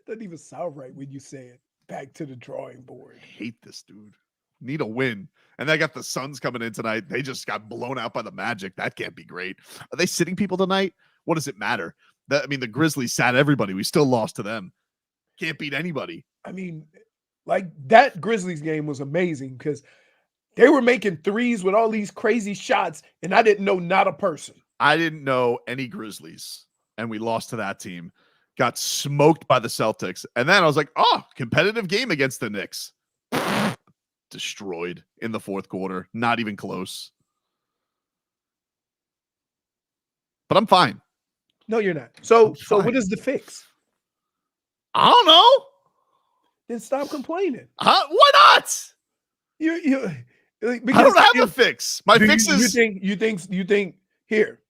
doesn't even sound right when you say it. Back to the drawing board. I hate this, dude. Need a win. And they got the Suns coming in tonight. They just got blown out by the Magic. That can't be great. Are they sitting people tonight? What does it matter? The Grizzlies sat everybody. We still lost to them. Can't beat anybody. I mean, like that Grizzlies game was amazing because they were making threes with all these crazy shots, and I didn't know not a person. I didn't know any Grizzlies, and we lost to that team. got smoked by the Celtics. And then I was like, oh, competitive game against the Knicks. Destroyed in the fourth quarter. Not even close. But I'm fine. No, you're not. So what is the fix? I don't know. Then stop complaining. Why not? You I don't have a fix. My fix is you think here.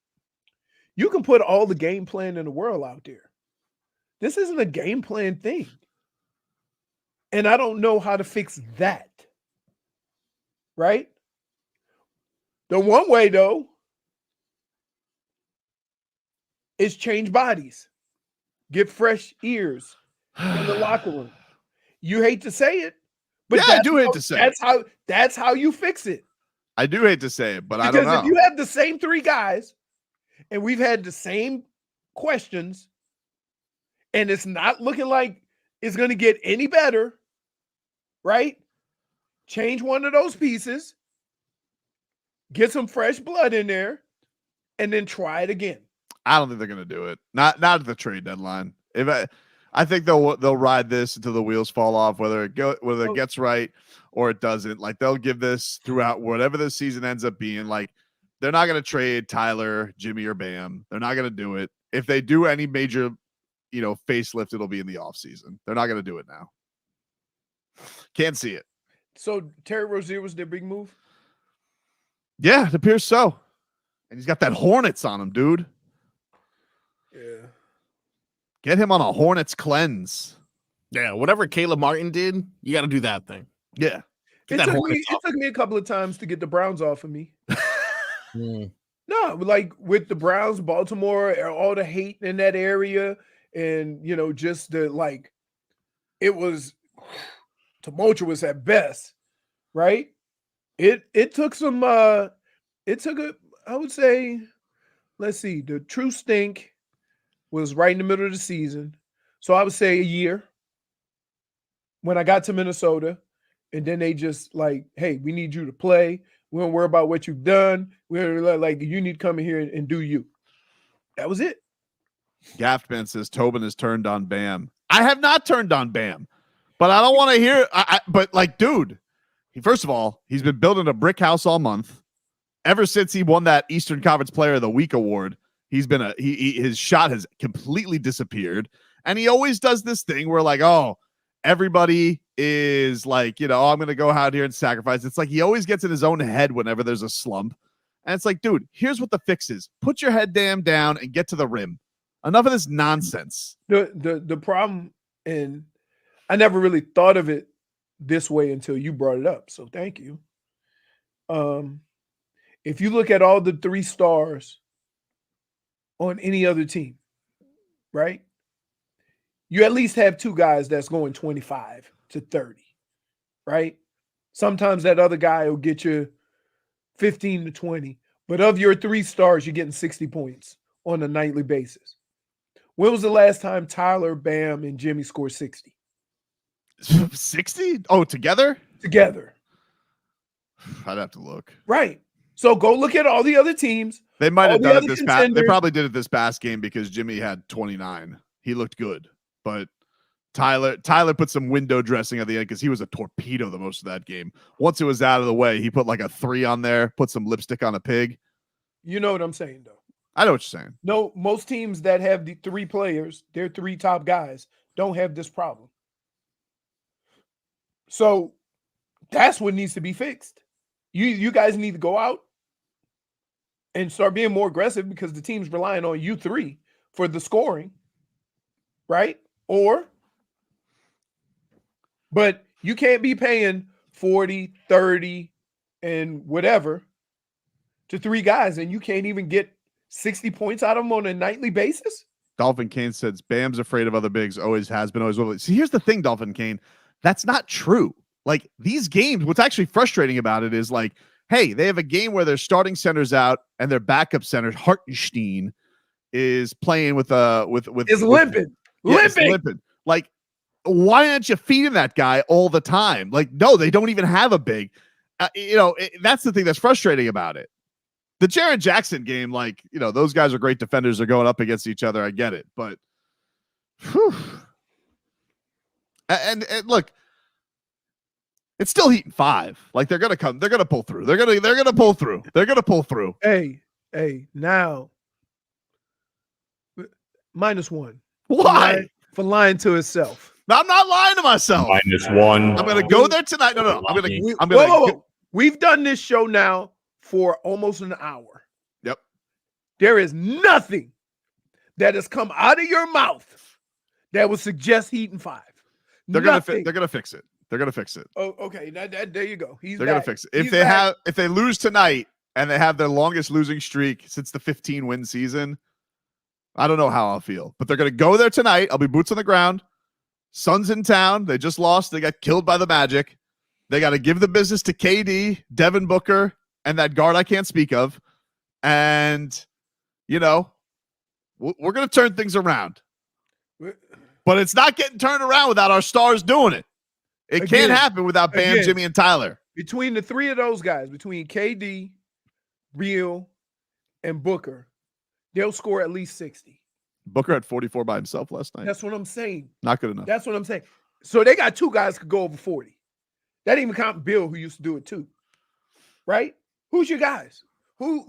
You can put all the game plan in the world out there. This isn't a game plan thing. And I don't know how to fix that. Right? The one way though is change bodies. Get fresh ears in the locker room. You hate to say it, but I do hate to say that's how you fix it. I do hate to say it, but because I don't know. If you have the same three guys and we've had the same questions and it's not looking like it's going to get any better, right? Change one of those pieces, get some fresh blood in there, and then try it again. I don't think they're going to do it. Not at the trade deadline. I think they'll ride this until the wheels fall off, whether it gets right or it doesn't. Like they'll give this throughout whatever the season ends up being. Like they're not going to trade Tyler, Jimmy, or Bam. They're not going to do it. If they do any major, facelift, it'll be in the offseason. They're not going to do it now. Can't see it. So Terry Rozier was their big move? Yeah, it appears so. And he's got that Hornets on him, dude. Yeah. Get him on a Hornets cleanse. Yeah, whatever Caleb Martin did, you got to do that thing. Yeah. It took me a couple of times to get the Browns off of me. No, like with the Browns, Baltimore, all the hate in that area, and just the it was tumultuous at best, right? It took some I would say, let's see, the true stink was right in the middle of the season. So I would say a year when I got to Minnesota, and then they just hey, we need you to play. We don't worry about what you've done. We're you need to come in here and do you. That was it. Gaffman says Tobin has turned on Bam. I have not turned on Bam, but I don't want to hear. But dude, first of all, he's been building a brick house all month. Ever since he won that Eastern Conference Player of the Week award, he's been his shot has completely disappeared, and he always does this thing where everybody is I'm going to go out here and sacrifice. It's like he always gets in his own head whenever there's a slump. And it's like, dude, here's what the fix is. Put your head down and get to the rim. Enough of this nonsense. The problem, and I never really thought of it this way until you brought it up. So thank you. If you look at all the 3 stars on any other team, right? You at least have 2 guys that's going 25 to 30, right? Sometimes that other guy will get you 15 to 20, but of your 3 stars, you're getting 60 points on a nightly basis. When was the last time Tyler, Bam, and Jimmy scored 60? 60? Oh, together? Together. I'd have to look. Right. So go look at all the other teams. They might have done it this past. They probably did it this past game because Jimmy had 29. He looked good, but Tyler put some window dressing at the end because he was a torpedo the most of that game. Once it was out of the way, he put a 3 on there, put some lipstick on a pig. You know what I'm saying, though. I know what you're saying. No, most teams that have the 3 players, their 3 top guys, don't have this problem. So that's what needs to be fixed. You guys need to go out and start being more aggressive because the team's relying on you 3 for the scoring, right? But you can't be paying 40, 30, and whatever to 3 guys, and you can't even get 60 points out of them on a nightly basis. Dolphin Kane says Bam's afraid of other bigs, always has been, always will be. See, here's the thing, Dolphin Kane. That's not true. These games, what's actually frustrating about it is hey, they have a game where their starting center's out and their backup center, Hartenstein, is playing with limping. Limping. Why aren't you feeding that guy all the time? No, they don't even have a big. That's the thing that's frustrating about it. The Jaren Jackson game, those guys are great defenders. They're going up against each other. I get it, but Whew. And look, it's still Heat in 5. Like they're gonna come. They're gonna pull through. They're gonna pull through. They're gonna pull through. Hey, now -1. Why? For lying to itself. No, I'm not lying to myself. -1. I'm gonna go there tonight. No. I'm gonna. Whoa. We've done this show now for almost an hour. Yep. There is nothing that has come out of your mouth that would suggest Heat in 5. They're gonna fix it. They're gonna fix it. Oh, okay. There you go. They're gonna fix it. If they lose tonight and they have their longest losing streak since the 15-win season, I don't know how I'll feel. But they're gonna go there tonight. I'll be boots on the ground. Suns in town. They just lost. They got killed by the Magic. They got to give the business to KD, Devin Booker, and that guard I can't speak of. And, you know, we're going to turn things around. But it's not getting turned around without our stars doing it. It can't happen without Bam, Jimmy, and Tyler. Between the three of those guys, between KD, Beal, and Booker, they'll score at least 60. Booker had 44 by himself last night. That's what I'm saying. Not good enough. That's what I'm saying. So they got two guys could go over 40. That didn't even count Bill, who used to do it too. Right? Who's your guys? Who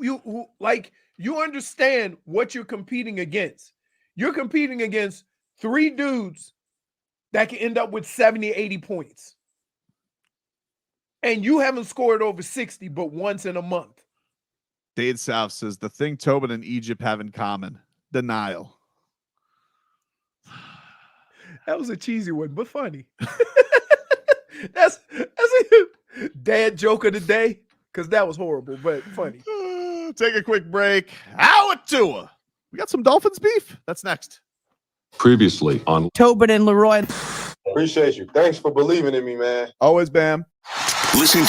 you understand what you're competing against. You're competing against three dudes that can end up with 70, 80 points. And you haven't scored over 60 but once in a month. Dade South says the thing Tobin and Egypt have in common: denial. That was a cheesy one, but funny. that's a dad joke of the day, because that was horrible, but funny. Take a quick break. Howard Tua. We got some Dolphins beef. That's next. Previously on Tobin and Leroy. Appreciate you. Thanks for believing in me, man. Always, Bam. Listen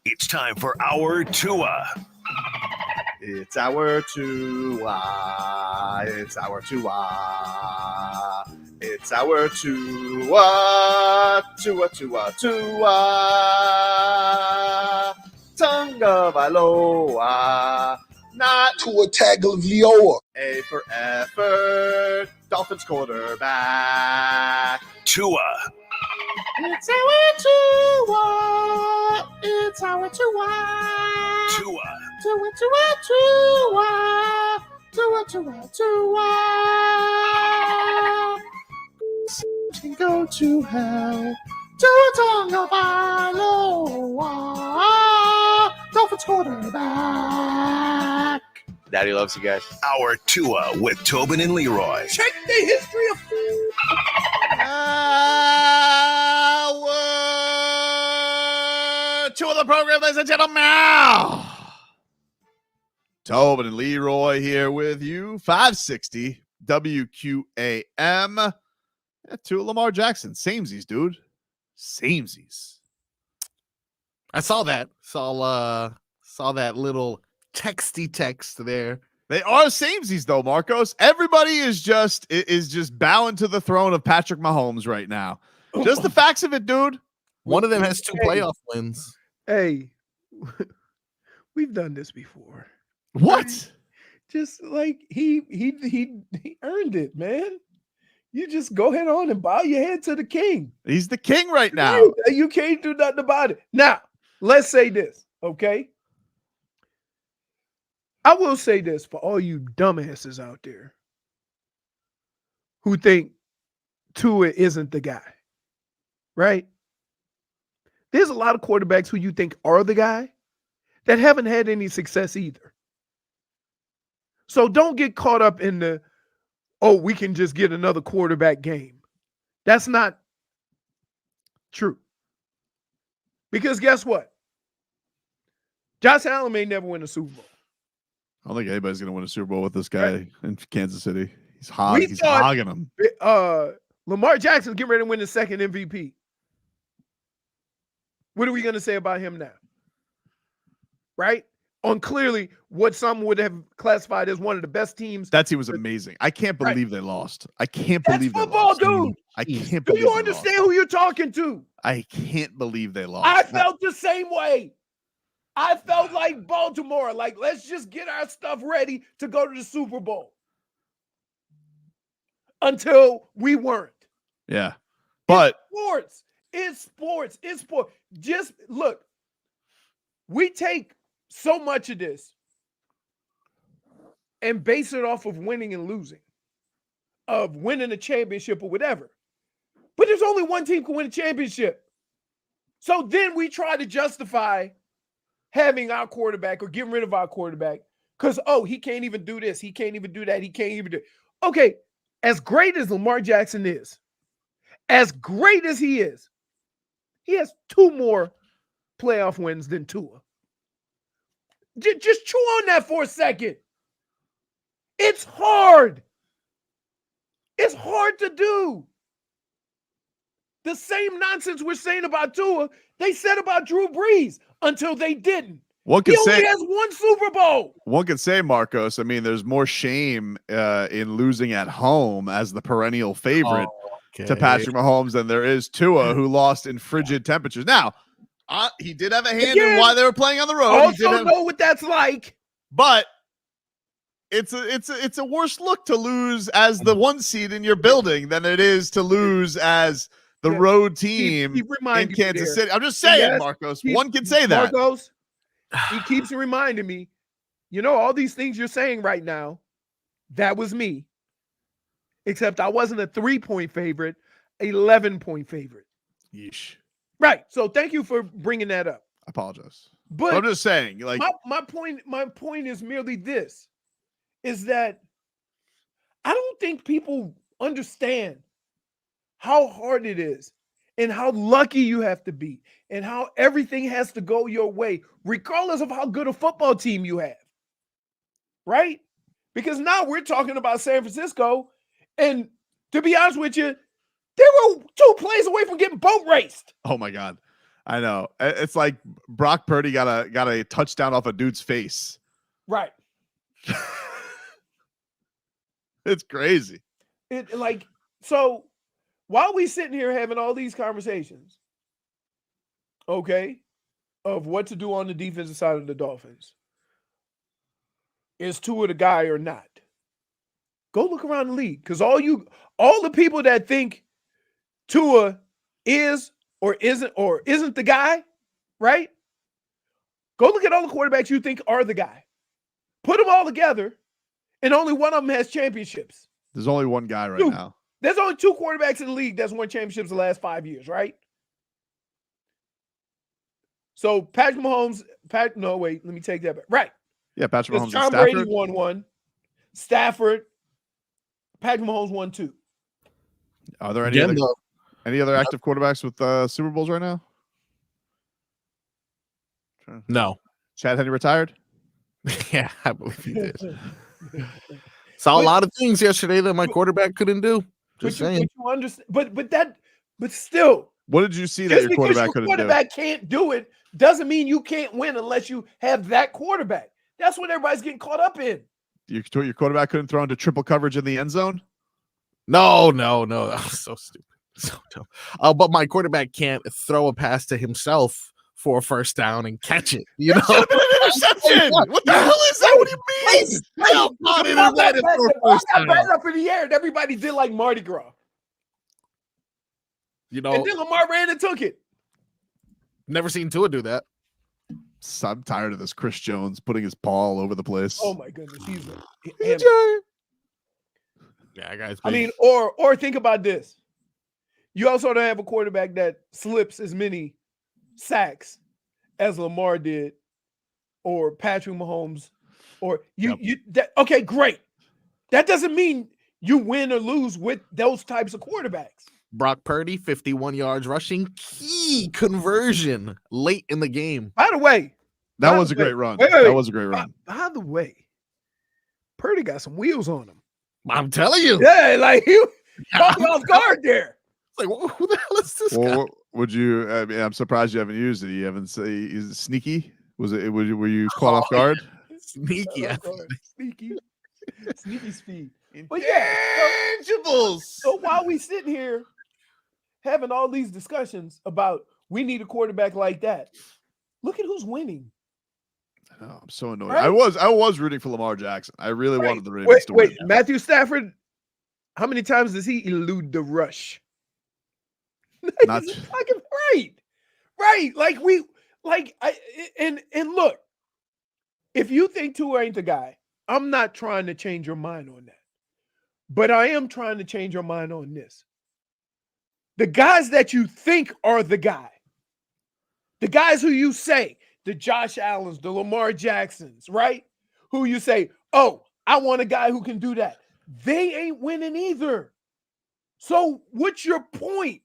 It's time for our Tua. It's our Tua. It's our Tua. It's our Tua. Tua, Tua, Tua. Tongue of Iloa. Not Tua Tagovailoa. A for effort. Dolphins quarterback. Tua. It's our Tua. It's our Tua. Tua. Tua, Tua, Tua. Tua, Tua, Tua. Can go to hell. Tua Tagovailoa. Dolphins quarterback. Daddy loves you guys. Our Tua with Tobin and Leroy. Check the history of food. Hour two of the program, ladies and gentlemen. Tobin and Leroy here with you. 560 WQAM. To Lamar Jackson. Samesies, dude. Samesies. I saw that. Saw that little texty text there. They are samesies, though, Marcos. Everybody is just bowing to the throne of Patrick Mahomes right now. Just the facts of it, dude. One of them has 2 playoff wins. Hey, we've done this before. What? Just like he earned it, man. You just go ahead on and bow your head to the king. He's the king right now. You can't do nothing about it. Now, let's say this, okay? I will say this for all you dumbasses out there who think Tua isn't the guy, right? There's a lot of quarterbacks who you think are the guy that haven't had any success either. So don't get caught up in the, oh, we can just get another quarterback game. That's not true. Because guess what? Josh Allen may never win a Super Bowl. I don't think anybody's going to win a Super Bowl with this guy in Kansas City. He's hogging them. Lamar Jackson getting ready to win the second MVP. What are we going to say about him now? Right? On clearly what some would have classified as one of the best teams. That team was amazing. I can't believe they lost. I can't That's believe football, they lost. dude. I can't Do believe you they understand lost. who you're talking to? I can't believe they lost. I felt the same way. I felt like Baltimore. Like, let's just get our stuff ready to go to the Super Bowl. Until we weren't. Yeah. But It's sports. Just look, we take so much of this and base it off of winning and losing, of winning a championship or whatever. But there's only one team can win a championship. So then we try to justify having our quarterback or getting rid of our quarterback because, oh, he can't even do this. He can't even do that. He can't even do it. Okay, as great as Lamar Jackson is, as great as he is, he has 2 more playoff wins than Tua. Just chew on that for a second. It's hard. It's hard to do. The same nonsense we're saying about Tua, they said about Drew Brees until they didn't. One He could only say has 1 Super Bowl. One could say, Marcos, I mean, there's more shame in losing at home as the perennial favorite to Patrick Mahomes than there is Tua, who lost in frigid temperatures. Now, he did have a hand in why they were playing on the road. Also know what that's like. But it's a worse look to lose as the 1 seed in your building than it is to lose as the road team in Kansas City. I'm just saying, Marcos. One can say that. Marcos, he keeps reminding me, you know, all these things you're saying right now, that was me. Except I wasn't a 3-point favorite, 11-point favorite. Yeesh. Right. So thank you for bringing that up. I apologize. But I'm just saying, like, my point is merely this, is that I don't think people understand how hard it is and how lucky you have to be and how everything has to go your way, regardless of how good a football team you have. Right? Because now we're talking about San Francisco, and to be honest with you, they were 2 plays away from getting boat raced. oh my God. I know. It's like Brock Purdy got a touchdown off a dude's face. Right. It's crazy. So while we sitting here having all these conversations, okay, of what to do on the defensive side of the Dolphins, is Tua the guy or not? Go look around the league, because all the people that think Tua is or isn't the guy, right? Go look at all the quarterbacks you think are the guy. Put them all together, and only one of them has championships. There's only one guy right now. There's only 2 quarterbacks in the league that's won championships the last 5 years, right? So Patrick Mahomes, no, wait, let me take that back. Right. Yeah, Patrick Mahomes and Tom Stafford. Brady won 1. Stafford, Patrick Mahomes won 2. Are there any other active quarterbacks with Super Bowls right now? No. Chad Henne retired? Yeah, I believe he did. Saw a lot of things yesterday that my quarterback couldn't do. Just saying. You understand, but still. What did you see that your quarterback couldn't do? Quarterback can't do it doesn't mean you can't win unless you have that quarterback. That's what everybody's getting caught up in. Your quarterback couldn't throw into triple coverage in the end zone? No. That was so stupid. So dumb. But my quarterback can't throw a pass to himself for a first down and catch it. You know, interception. What the hell is that? What do you mean? Right up in the air, and everybody did like Mardi Gras. You know, and then Lamar ran and took it. Never seen Tua do that. I'm tired of this Chris Jones putting his paw all over the place. Oh my goodness, he's yeah, guys. I mean, or think about this. You also don't have a quarterback that slips as many sacks as Lamar did, or Patrick Mahomes, or okay, great. That doesn't mean you win or lose with those types of quarterbacks. Brock Purdy, 51 yards rushing, key conversion late in the game. By the way, that was a great run. Wait. That was a great run. By the way, Purdy got some wheels on him. I'm telling you. Yeah, like he caught off guard there. Like, who the hell is this guy? Would you? I mean, I'm surprised you haven't used it. You haven't say is it sneaky? Was it? Were you caught off guard? Sneaky, sneaky speed. But intangibles. So while we sitting here having all these discussions about we need a quarterback like that, look at who's winning. Oh, I'm so annoyed. Right? I was rooting for Lamar Jackson. I really wanted the Ravens to win. Matthew Stafford, how many times does he elude the rush? Not right. And look, if you think Tua ain't the guy, I'm not trying to change your mind on that. But I am trying to change your mind on this. The guys that you think are the guy, the guys who you say, the Josh Allens, the Lamar Jacksons, right? Who you say, oh, I want a guy who can do that. They ain't winning either. So what's your point?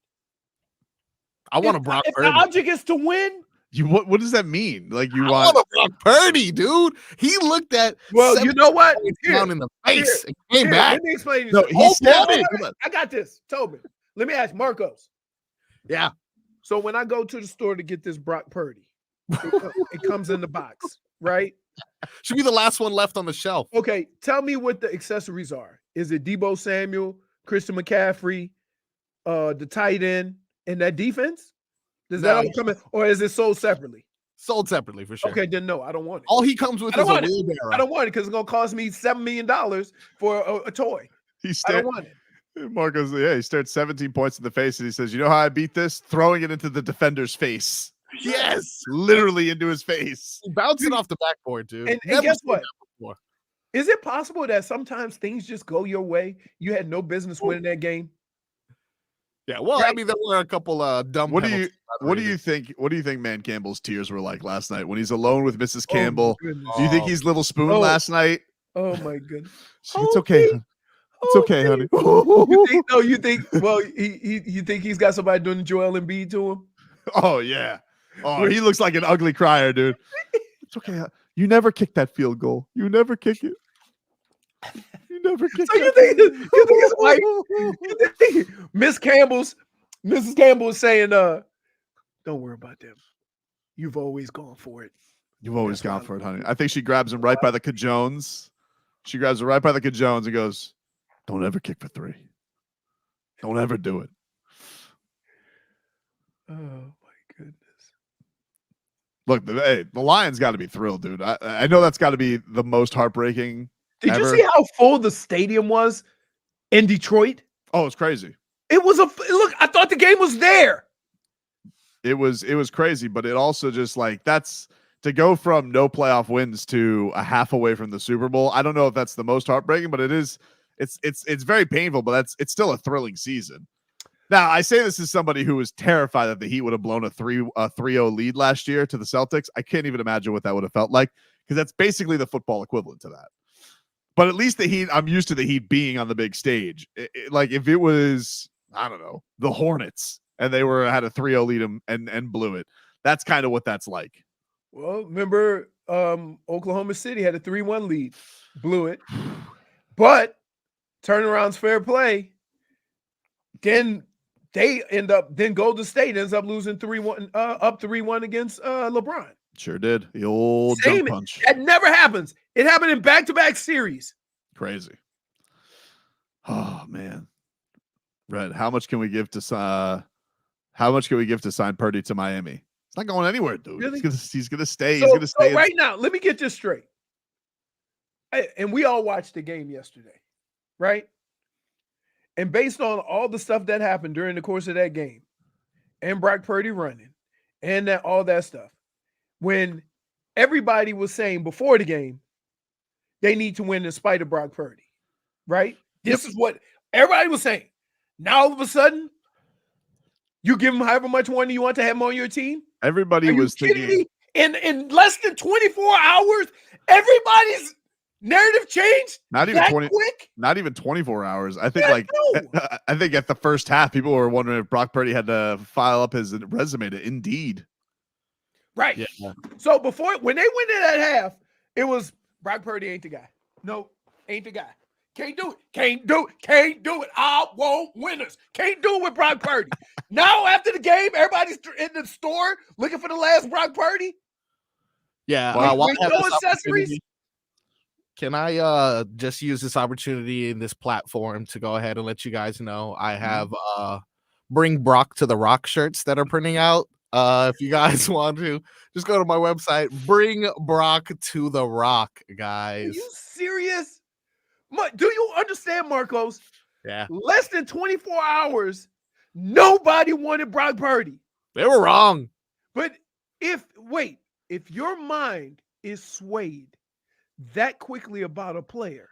I want a Brock Purdy. The object is to win. What does that mean? Like I want a Brock Purdy, dude. He looked at you know what? Down in the face and came back. Let me explain this. No, he said it. I got this, Tobin. Let me ask Marcos. Yeah. So when I go to the store to get this Brock Purdy, it comes in the box, right? Should be the last one left on the shelf. Okay, tell me what the accessories are. Is it Deebo Samuel, Christian McCaffrey, the tight end, and that defense? Does that all come in, or is it sold separately? Sold separately for sure. Okay, then no, I don't want it. All he comes with is a wheelbarrow. I don't want it because it's gonna cost me $7 million for a toy. I don't want it. Marcos, he stared 17 points in the face, and he says, "You know how I beat this? Throwing it into the defender's face." Yes, literally into his face. Bounce it off the backboard, dude. And guess what? Is it possible that sometimes things just go your way? You had no business winning that game. Yeah, well, right? I mean, there were a couple dumb. What do you think? What do you think Man Campbell's tears were like last night when he's alone with Mrs. Campbell? Do you think he's little spoon last night? Oh my goodness! It's okay. It's okay, honey. You think? Well, you think he's got somebody doing the Joel Embiid to him? Oh yeah. Oh, he looks like an ugly crier, dude. It's okay. You never kick that field goal. You never kick it. You never kick so you think it's like Mrs. Campbell is saying, Don't worry about them. You've always gone for it. You've always That's why gone I for it, love honey. you. I think she grabs him right by the cajones. She grabs him right by the cajones and goes, "Don't ever kick for 3. Don't ever do it." Oh my goodness. Look, the Lions got to be thrilled, dude. I know that's got to be the most heartbreaking Did ever. you see how full the stadium was in Detroit? Oh, it's crazy. It was look. I thought the game was there. It was crazy, but it also just like that's to go from no playoff wins to a half away from the Super Bowl. I don't know if that's the most heartbreaking, but it is. It's very painful, but it's still a thrilling season. Now, I say this as somebody who was terrified that the Heat would have blown a 3-0 lead last year to the Celtics. I can't even imagine what that would have felt like because that's basically the football equivalent to that. But at least the Heat, I'm used to the Heat being on the big stage. Like if it was, I don't know, the Hornets and they had a 3-0 lead and blew it. That's kind of what that's like. Well, remember Oklahoma City had a 3-1 lead, blew it, but turnaround's fair play. Then Golden State ends up losing 3-1, up 3-1 against LeBron. Sure did. The old Same, jump punch. that never happens. It happened in back-to-back series. Crazy. Oh man. Red, how much can we give to sign Purdy to Miami? It's not going anywhere, dude. Really? He's gonna stay. So, He's gonna stay. right now, let me get this straight. And we all watched the game yesterday, right? And based on all the stuff that happened during the course of that game, and Brock Purdy running, and all that stuff, when everybody was saying before the game, they need to win in spite of Brock Purdy, right? This is what everybody was saying. Now all of a sudden, you give him however much money you want to have him on your team. Everybody was thinking me? In less than 24 hours, everybody's narrative changed. not even that 20 quick. not even 24 hours. I think No. I think at the first half, people were wondering if Brock Purdy had to file up his resume to Indeed. Right. Yeah. So when they went in that half, it was Brock Purdy ain't the guy. No, ain't the guy. Can't do it. Can't do it. Can't do it. I want winners. Can't do it with Brock Purdy. Now after the game, everybody's in the store looking for the last Brock Purdy. Yeah. Wow. With no accessories. Can I just use this opportunity in this platform to go ahead and let you guys know I have Bring Brock to the Rock shirts that are printing out. If you guys want to, just go to my website. Bring Brock to the Rock, guys. Are you serious? Do you understand, Marcos? Yeah. Less than 24 hours, nobody wanted Brock Purdy. They were wrong. But if your mind is swayed that quickly about a player,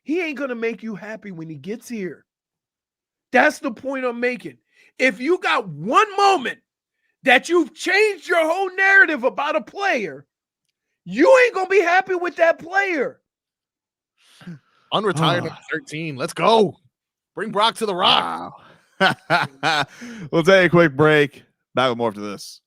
he ain't going to make you happy when he gets here. That's the point I'm making. If you got one moment that you've changed your whole narrative about a player, you ain't going to be happy with that player. Unretired at 13. Let's go. Bring Brock to the Rock. Wow. We'll take a quick break. Back with more after this.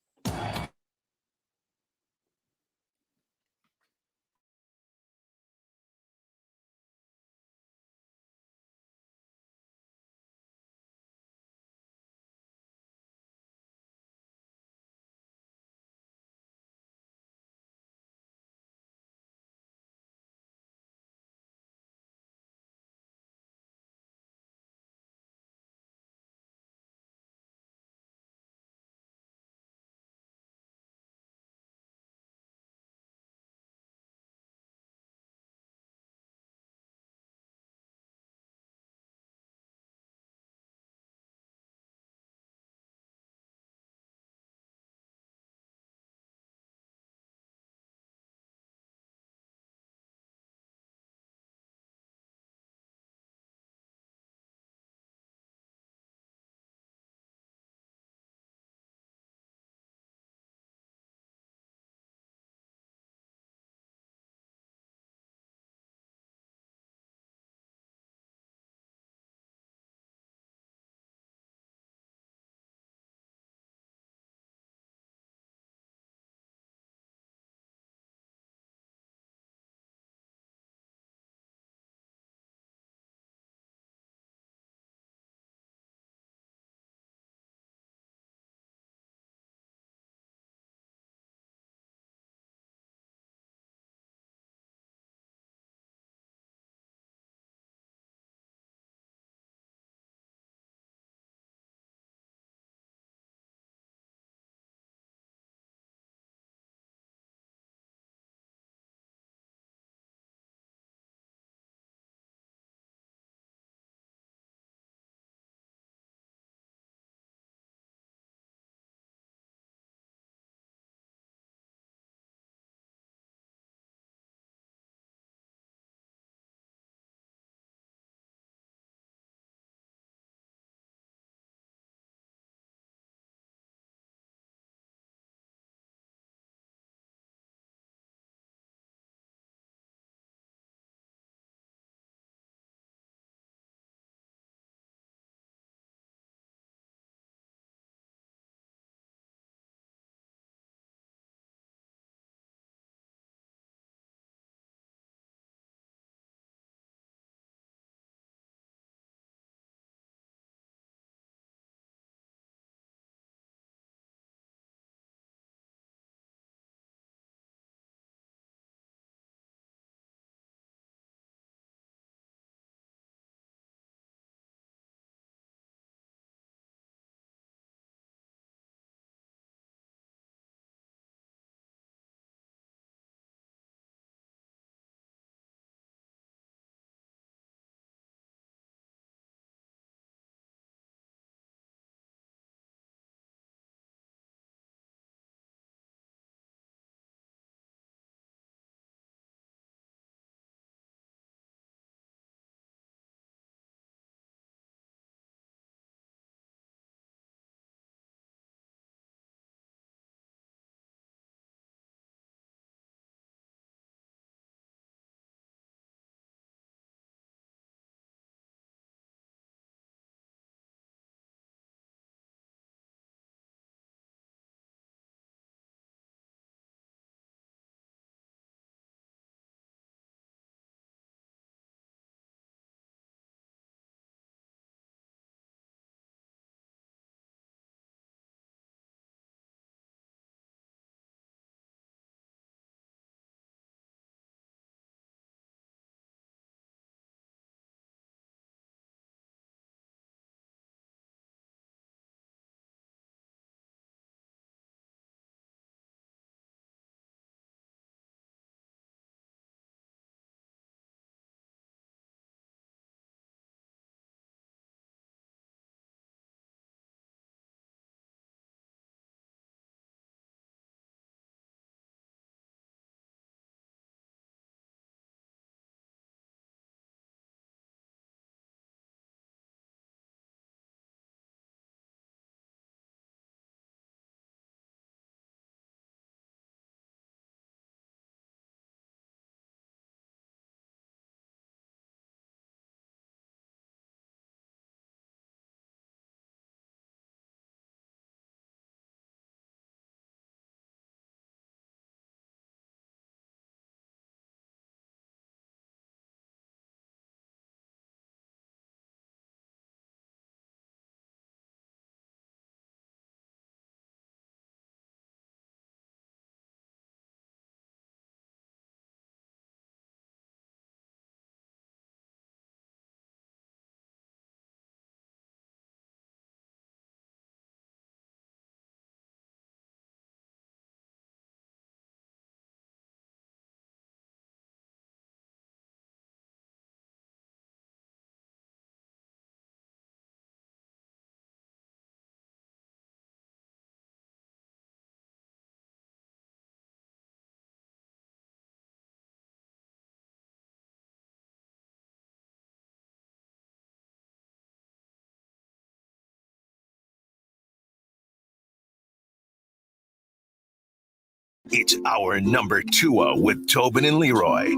It's our number 2 with Tobin and Leroy.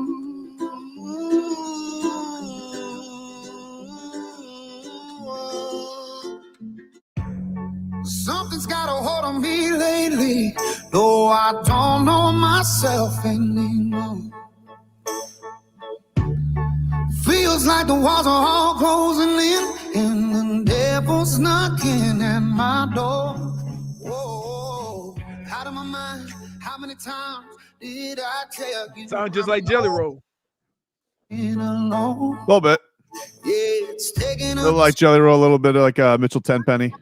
Something's got a hold on me lately, though I don't know myself anymore. Feels like the walls are all closing in, and the devil's knocking at my door. Whoa, out of my mind, how many times did I tell you? Sound just like Jelly Roll. A little bit. Yeah, it's taking A little like Jelly Roll, a little bit like Mitchell Tenpenny.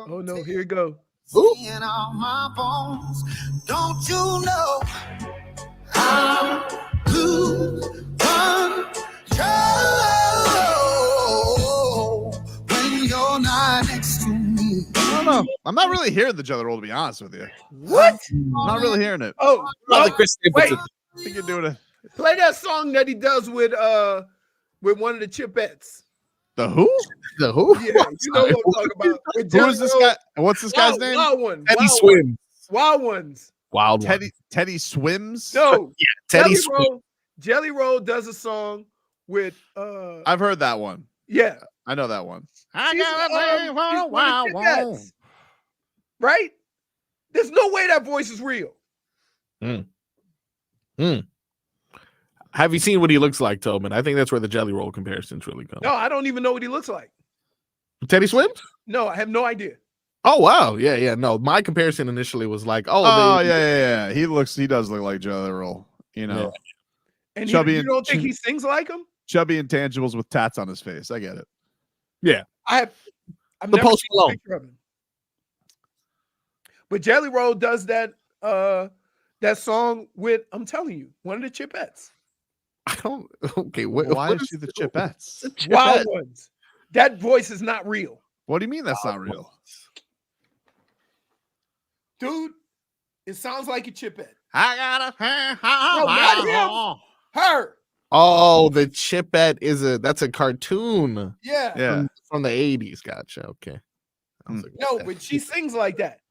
Oh no, here we go. All my bones. Don't you know how to control when you're not next to me? I don't know. I'm not really hearing the Jelly Roll, to be honest with you. What? I'm not really hearing it. Oh, Probably Chris wait. Stapleton. I think you're doing it. Play that song that he does with one of the Chipettes. The who? The who? Yeah, you know what I'm talking about. With Who is this Jelly Roll. guy? What's this guy's name? Wild one. Teddy Wild Swims. Wild ones. Wild one. Teddy Swims? No. Yeah, Teddy Jelly Swims. Roll. Jelly Roll does a song with I've heard that one. yeah. I know that one. She's one of the Chipettes. Right? There's no way that voice is real. Have you seen what he looks like, Tobin? I think that's where the Jelly Roll comparisons really come. No, I don't even know what he looks like. Teddy Swims? No, I have no idea. Oh wow, yeah. No, my comparison initially was like, yeah. He does look like Jelly Roll. You know, And Chubby you and- don't think he sings like him? chubby intangibles with tats on his face. I get it. yeah. I've The never Post seen a Malone. picture of him. But Jelly Roll does that song with, I'm telling you, one of the Chipettes. I don't. Okay, Why is she the Chipettes? Wild ones. That voice is not real. What do you mean that's not real? Dude, it sounds like a Chipette. I got a not Her. Oh, the Chipette that's a cartoon. Yeah. Yeah. From the 80s. Gotcha. Okay. I was like, No, but she sings like that.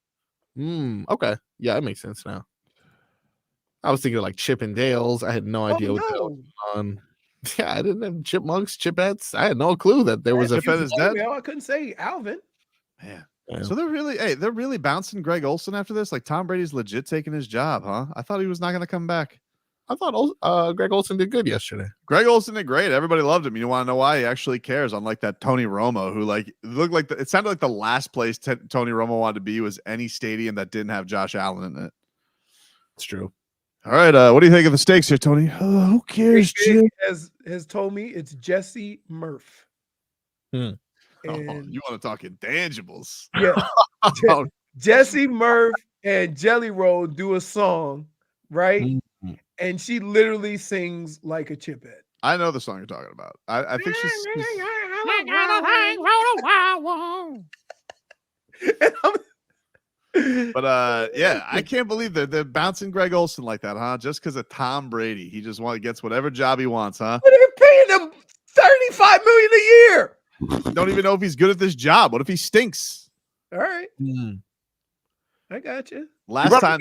Okay. Yeah, that makes sense now. I was thinking like Chip and Dales. I had no idea what the hell was going on. Yeah, I didn't have chipmunks, chipettes. I had no clue that there was a Chipette is dead. I couldn't say Alvin. Man. Yeah. So they're really bouncing Greg Olsen after this. Like Tom Brady's legit taking his job, huh? I thought he was not going to come back. I thought Greg Olsen did good yesterday. Greg Olsen did great. Everybody loved him. You want to know why? He actually cares. Unlike that Tony Romo, who like looked like it sounded like the last place Tony Romo wanted to be was any stadium that didn't have Josh Allen in it. It's true. All right, what do you think of the stakes here, Tony? Who cares, Jim? Has told me it's Jesse Murph. And You want to talk intangibles? Yeah, Jesse Murph and Jelly Roll do a song, right? Mm-hmm. And she literally sings like a Chipette. I know the song you're talking about. I think she's but yeah, I can't believe they're bouncing Greg Olsen like that, huh? Just because of Tom Brady. He just gets whatever job he wants, huh? But they're paying him $35 million a year. Don't even know if he's good at this job. What if he stinks? All right. I got you. Last time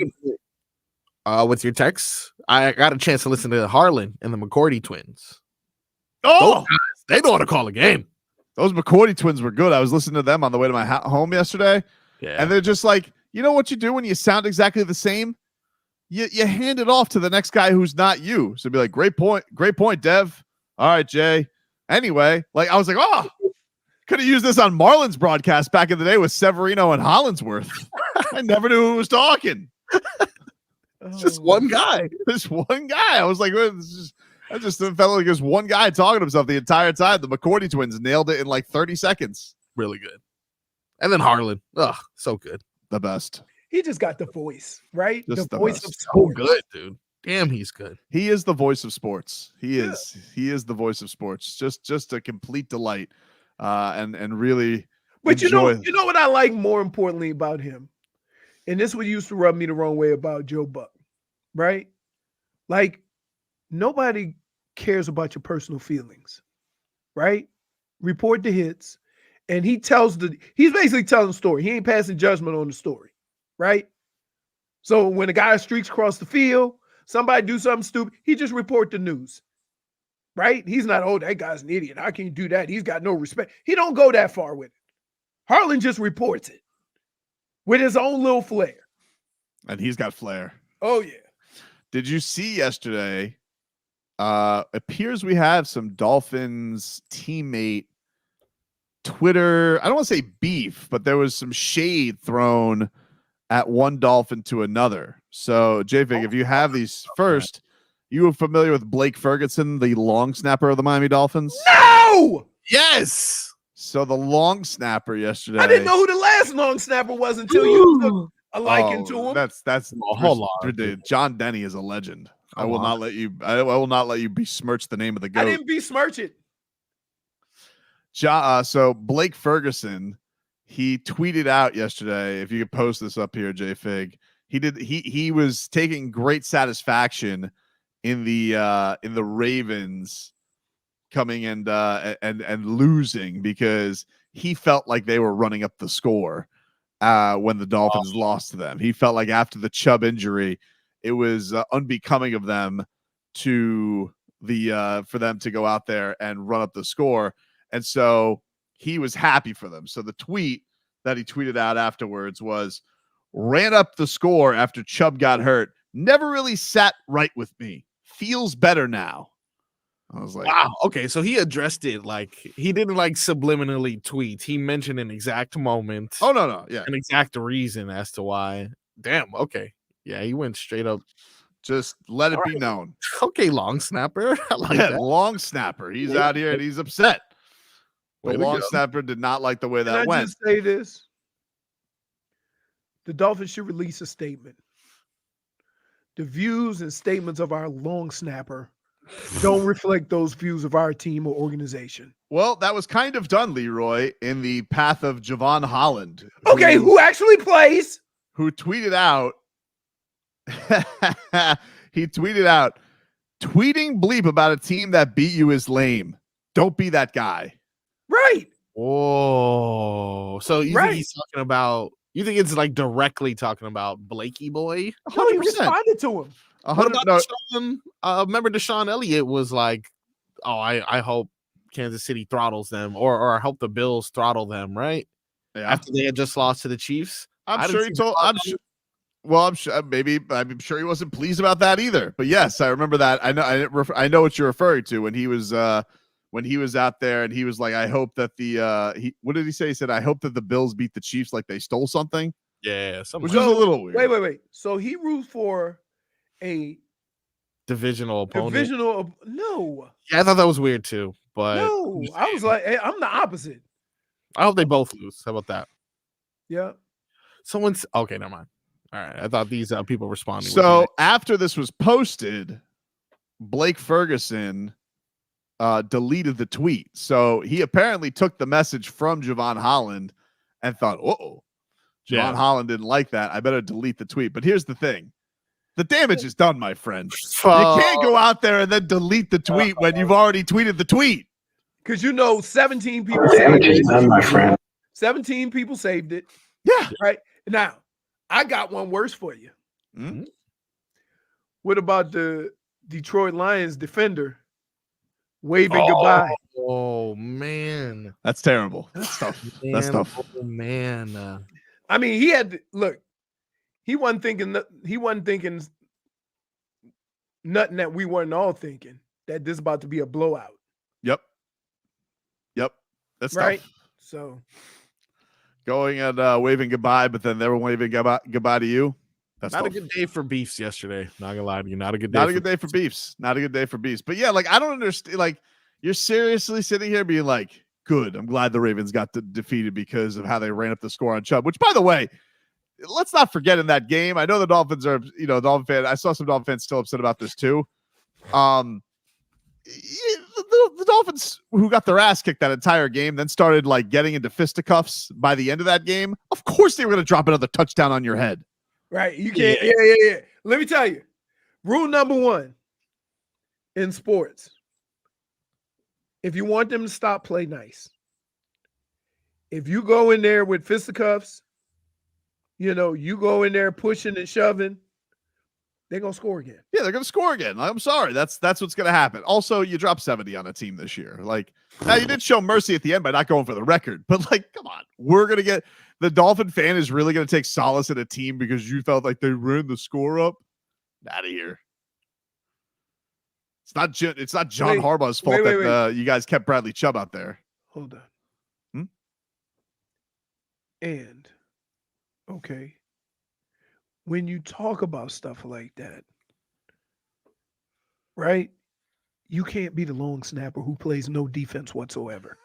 with your texts, I got a chance to listen to Harlan and the McCourty twins. Oh, Those guys, they know how to call a game. Those McCourty twins were good. I was listening to them on the way to my home yesterday. Yeah. And they're just like, you know what you do when you sound exactly the same? You hand it off to the next guy who's not you. So be like, great point, Dev. All right, Jay. Anyway, like I was like, oh, could have used this on Marlins broadcast back in the day with Severino and Hollingsworth. I never knew who was talking. Just one guy. This one guy. I was like, I just felt like there's one guy talking to himself the entire time. The McCourty twins nailed it in like 30 seconds. Really good. And then Harlan. Ugh, so good. The best. He just got the voice, right? Just the the voice best. of So sports. good, dude. Damn, he's good. He is the voice of sports. He is the voice of sports. Just a complete delight. And really But enjoy. you know what I like more importantly about him? And this what used to rub me the wrong way about Joe Buck, right? Like nobody cares about your personal feelings, right? Report the hits. And he's basically telling the story. He ain't passing judgment on the story, right? So when a guy streaks across the field, somebody do something stupid, he just report the news. Right? He's not, oh, that guy's an idiot. How can you do that? He's got no respect. He don't go that far with it. Harlan just reports it with his own little flair. And he's got flair. Oh, yeah. Did you see yesterday? Appears we have some Dolphins teammate Twitter. I don't want to say beef, but there was some shade thrown at one Dolphin to another. So, JFig, if you have these first, you were familiar with Blake Ferguson, the long snapper of the Miami Dolphins? No! Yes. So the long snapper yesterday. I didn't know who the last long snapper was until you took a liking to him. That's hold on. John Denny is a legend. I will not let you besmirch the name of the GOAT. I didn't besmirch it. So Blake Ferguson, he tweeted out yesterday. If you could post this up here, JFig, he was taking great satisfaction in the Ravens coming and losing because he felt like they were running up the score when the Dolphins lost to them. He felt like after the Chubb injury, it was unbecoming of them to for them to go out there and run up the score. And so he was happy for them. So the tweet that he tweeted out afterwards was, ran up the score after Chubb got hurt. Never really sat right with me. Feels better now. I was like, wow. Okay, so he addressed it like he didn't like subliminally tweet. He mentioned an exact moment. Oh no, yeah, an exact reason as to why. Damn. Okay, yeah, he went straight up. Just let it be known. Okay, long snapper. I like that. Long snapper. He's out here and he's upset. The long snapper did not like the way that went. I just say this? The Dolphins should release a statement. The views and statements of our long snapper don't reflect those views of our team or organization. Well, that was kind of done, Leroy, in the path of Jevon Holland. Okay, who actually plays? Who tweeted out, he tweeted out, tweeting bleep about a team that beat you is lame. Don't be that guy. Right. Whoa. So you think he's talking about, you think it's like directly talking about Blakey boy? 100%. He responded to him. 100%. Remember Deshaun Elliott was like, oh, I hope Kansas City throttles them or I hope the Bills throttle them, right? Yeah. After they had just lost to the Chiefs. I'm sure he wasn't pleased about that either. But yes, I remember that. I know what you're referring to when he was out there and he was like, I hope that what did he say? He said, I hope that the Bills beat the Chiefs like they stole something. Yeah, which is a little weird. Wait. So he roots for a divisional opponent. No. Yeah, I thought that was weird too. But no, I was like, hey, I'm the opposite. I hope they both lose. How about that? Yeah. Someone's okay. Never mind. All right. I thought these people responding. So after this was posted, Blake Ferguson deleted the tweet. So he apparently took the message from Jevon Holland and thought, Jevon Holland didn't like that. I better delete the tweet. But here's the thing. The damage is done, my friend. You can't go out there and then delete the tweet when you've already tweeted the tweet. Because 17 people saved it. Done, my friend. 17 people saved it. Yeah. Right. Now, I got one worse for you. Mm-hmm. What about the Detroit Lions defender waving goodbye? Oh, man. That's terrible. That's tough. Man, that's tough. Oh, man. I mean, he had look. He wasn't thinking nothing that we weren't all thinking, that this is about to be a blowout. Yep. That's right. Tough. So going and waving goodbye, but then they were waving goodbye to you. That's not tough. a good day for beefs yesterday. Not gonna lie to you. Not a good day. Not a good day for beefs. Not a good day for beefs. But yeah, like I don't understand. Like you're seriously sitting here being like, good. I'm glad the Ravens got defeated because of how they ran up the score on Chubb, which by the way, let's not forget in that game. I know the Dolphins are, Dolphin fan. I saw some Dolphin fans still upset about this too. The Dolphins, who got their ass kicked that entire game, then started like getting into fisticuffs by the end of that game. Of course, they were going to drop another touchdown on your head. Right? You can't. Yeah. Let me tell you, rule number 1 in sports: if you want them to stop, play nice. If you go in there with fisticuffs, you go in there pushing and shoving, they're gonna score again. Yeah, they're gonna score again. I'm sorry. That's what's gonna happen. Also, you dropped 70 on a team this year. Like, now you did show mercy at the end by not going for the record, but like, come on, we're gonna get the Dolphin fan is really gonna take solace in a team because you felt like they ran the score up. Out of here. It's not John Harbaugh's fault that you guys kept Bradley Chubb out there. Hold on. And okay, when you talk about stuff like that, right? You can't be the long snapper who plays no defense whatsoever.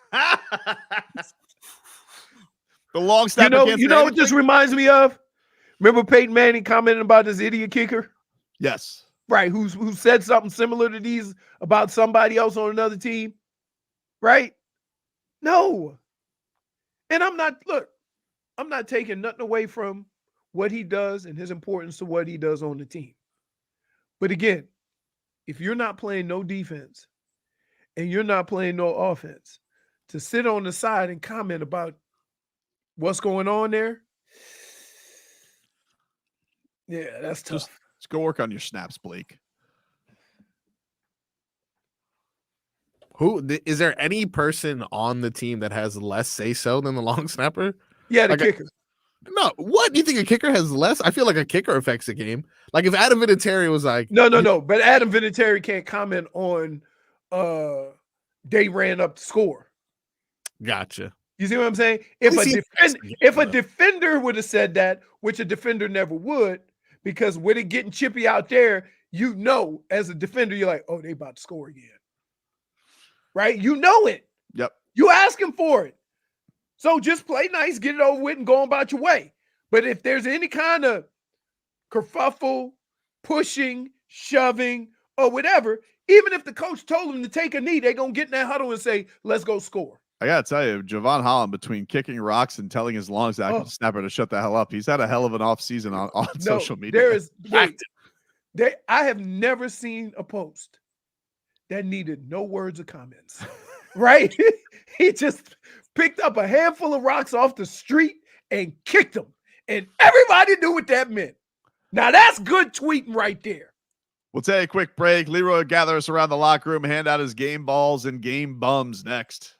The long snapper. You know what this reminds me of? Remember Peyton Manning commenting about this idiot kicker? Yes. Right, who said something similar to these about somebody else on another team? Right? No. And I'm not taking nothing away from what he does and his importance to what he does on the team. But again, if you're not playing no defense and you're not playing no offense, to sit on the side and comment about what's going on there, yeah, that's tough. Just go work on your snaps, Blake. Who is there any person on the team that has less say so than the long snapper? Yeah, the kicker. No, what? You think a kicker has less? I feel like a kicker affects the game. Like if Adam Vinatieri was like, no, but Adam Vinatieri can't comment on they ran up the score. Gotcha. You see what I'm saying? If a defender would have said that, which a defender never would, because with it getting chippy out there, as a defender, you're like, oh, they about to score again. Right? You know it. Yep. You asking for it. So just play nice, get it over with, and go about your way. But if there's any kind of kerfuffle, pushing, shoving, or whatever, even if the coach told them to take a knee, they're going to get in that huddle and say, let's go score. I got to tell you, Jevon Holland, between kicking rocks and telling his long snapper to shut the hell up, he's had a hell of an offseason on social media. I have never seen a post that needed no words or comments, right? He just picked up a handful of rocks off the street and kicked them. And everybody knew what that meant. Now that's good tweeting right there. We'll take a quick break. Leroy will gather us around the locker room, hand out his game balls and game bums next.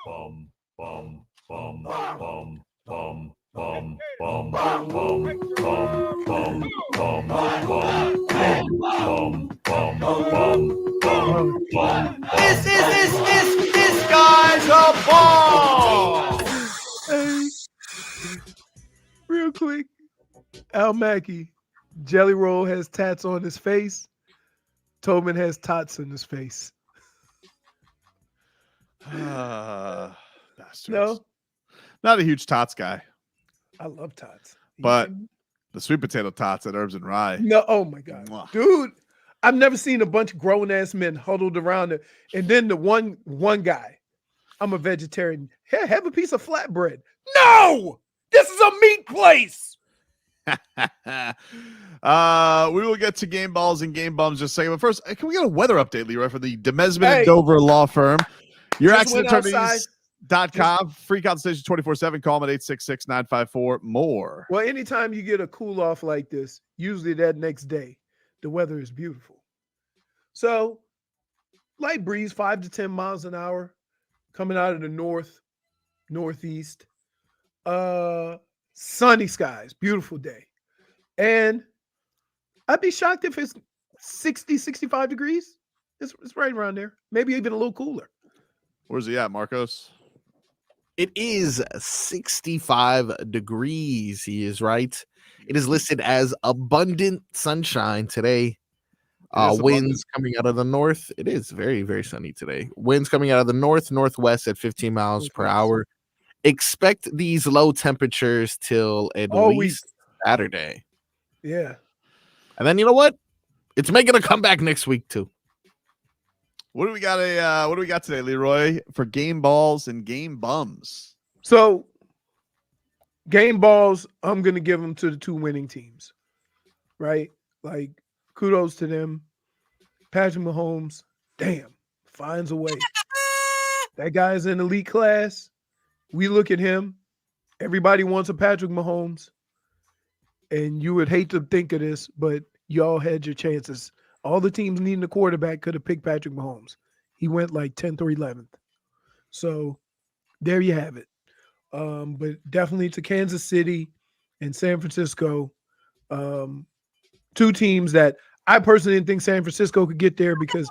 This guy's a ball. Hey, real quick, Al Mackey, Jelly Roll has tats on his face. Tobin has tots in his face. Bastards. No, Not a huge tots guy, I love tots. but the sweet potato tots at Herbs and Rye. No, oh my God. Mwah. Dude, I've never seen a bunch of grown-ass men huddled around it. And then the one guy, I'm a vegetarian. Here, have a piece of flatbread. No! This is a meat place. We will get to game balls and game bums just a second. But first, can we get a weather update, Leroy, for the Demesman and Dover law firm? Your Just went accidentattorneys.com. Free consultation 24/7. Call them at 866-954-MORE. Well, anytime you get a cool off like this, usually that next day, the weather is beautiful. So, light breeze, 5 to 10 miles an hour, coming out of the northeast. Sunny skies, beautiful day. And I'd be shocked if it's 60, 65 degrees. It's right around there. Maybe even a little cooler. Where's he at, Marcos? It is 65 degrees. He is right. It is listed as abundant sunshine today. Winds coming out of the north. It is very, very sunny today. Winds coming out of the northwest at 15 miles per hour. Expect these low temperatures till at least Saturday. Yeah. And then you know what? It's making a comeback next week too. What do we got? What do we got today, Leroy, for game balls and game bums? So, game balls, I'm going to give them to the two winning teams, right? Like, kudos to them. Patrick Mahomes, damn, finds a way. That guy's in elite class. We look at him. Everybody wants a Patrick Mahomes. And you would hate to think of this, but y'all had your chances. All the teams needing a quarterback could have picked Patrick Mahomes. He went like 10th or 11th. So there you have it. But definitely to Kansas City and San Francisco, two teams that I personally didn't think San Francisco could get there because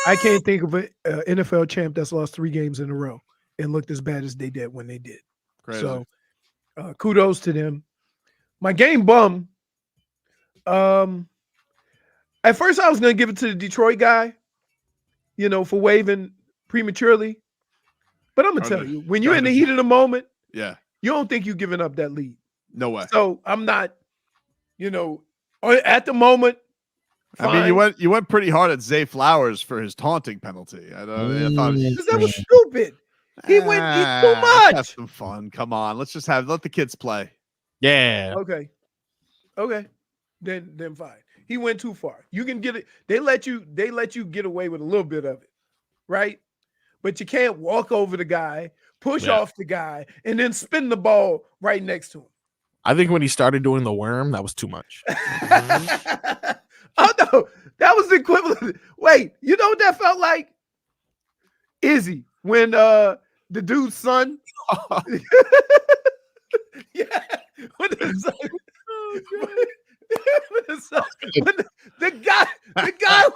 I can't think of an NFL champ that's lost 3 games in a row and looked as bad as they did when they did. Crazy. So kudos to them. My game bum, at first I was going to give it to the Detroit guy, for waving prematurely. But I'm going to tell you, when you're in the heat of the moment, yeah, you don't think you're giving up that lead. No way. So I'm not, at the moment. Fine. I mean, you went pretty hard at Zay Flowers for his taunting penalty. I thought because that was stupid. He went too much. Have some fun. Come on, let's just let the kids play. Yeah. Okay. Then fine. He went too far. You can get it. They let you get away with a little bit of it, right? But you can't walk over the guy, push off the guy, and then spin the ball right next to him. I think when he started doing the worm, that was too much. Oh no, that was the equivalent. Wait, you know what that felt like? Izzy, when the dude's son. Yeah. When the guy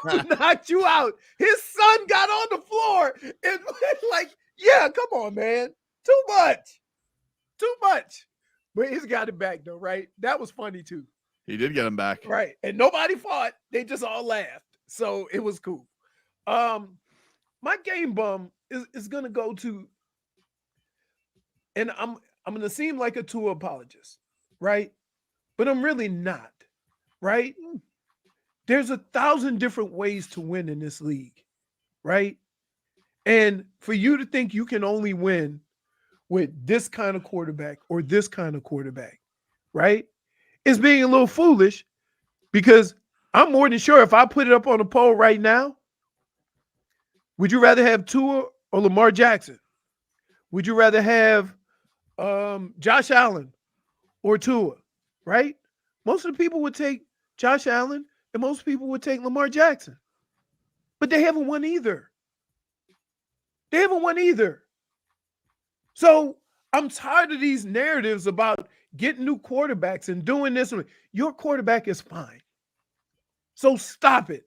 who knocked you out, his son got on the floor and like, yeah, come on, man. Too much. But he's got it back though, right? That was funny too. He did get him back. Right. And nobody fought. They just all laughed. So it was cool. My game bum is gonna go to, and I'm gonna seem like a Tua apologist, right? But I'm really not, right? There's 1,000 different ways to win in this league, right? And for you to think you can only win with this kind of quarterback or this kind of quarterback, right? Is being a little foolish, because I'm more than sure if I put it up on a poll right now, would you rather have Tua or Lamar Jackson? Would you rather have Josh Allen or Tua, right? Most of the people would take Josh Allen and most people would take Lamar Jackson. But they haven't won either. So I'm tired of these narratives about getting new quarterbacks and doing this. Your quarterback is fine. So stop it.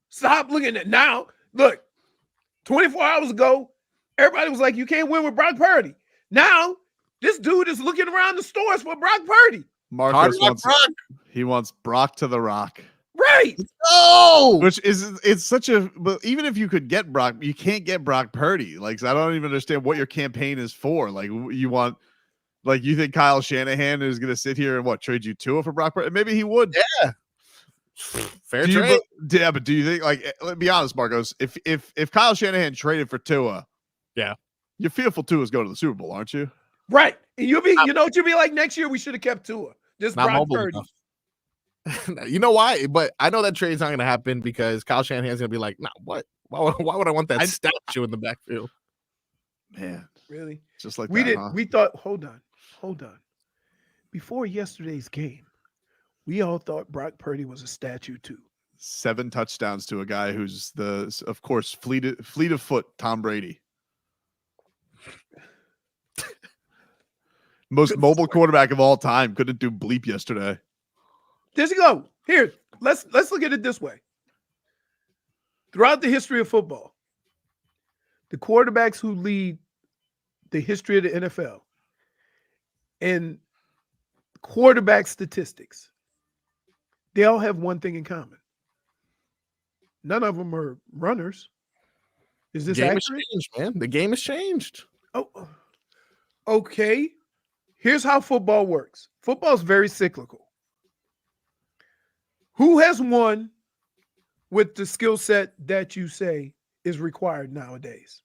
Stop looking at now. Look, 24 hours ago, everybody was like, you can't win with Brock Purdy. Now, this dude is looking around the stores for Brock Purdy. Marcos wants Brock to the Rock. Right. Oh, Which is, it's such a, but even if you could get Brock, you can't get Brock Purdy. Like, I don't even understand what your campaign is for. Like, you want, like, you think Kyle Shanahan is going to sit here and trade you Tua for Brock Purdy? Maybe he would. Yeah. Fair trade. But do you think, like, let's be honest, Marcos, if Kyle Shanahan traded for Tua, yeah, you're fearful Tua's going to the Super Bowl, aren't you? Right. And you know what you'll be like next year? We should have kept Tua. Just Brock Purdy. You know why? But I know that trade's not going to happen because Kyle Shanahan's going to be like, "No, what? Why would I want that statue in the backfield?" Man, really? Just like we that, did. huh? We thought. Hold on. Before yesterday's game, we all thought Brock Purdy was a statue too. 7 touchdowns to a guy who's of course, fleet of foot, Tom Brady. Most mobile quarterback of all time. Couldn't do bleep yesterday. There you go. Here, let's look at it this way. Throughout the history of football, the quarterbacks who lead the history of the NFL and quarterback statistics, they all have one thing in common. None of them are runners. Is this accurate? Has changed, man. The game has changed. Oh, okay. Here's how football works. Football is very cyclical. Who has won with the skill set that you say is required nowadays?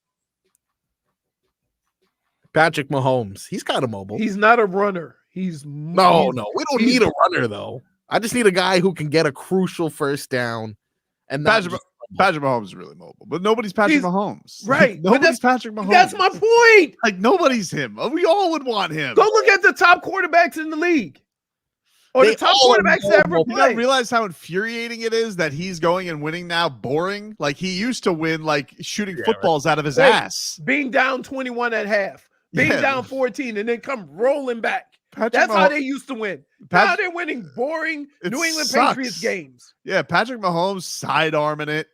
Patrick Mahomes. He's kind of mobile. He's not a runner. No. We don't need a runner though. I just need a guy who can get a crucial first down. And Patrick Mahomes is really mobile, but nobody's Patrick Mahomes. Right. Nobody's Patrick Mahomes. That's my point. Like, nobody's him. We all would want him. Go look at the top quarterbacks in the league. Or the top quarterbacks that ever You played. don't realize how infuriating it is that he's going and winning now boring? Like, he used to win, like, shooting footballs out of his ass. Being down 21 at half. Being down 14 and then come rolling back. That's how they used to win. Now they're winning boring New England Patriots games. Yeah, Patrick Mahomes sidearming it.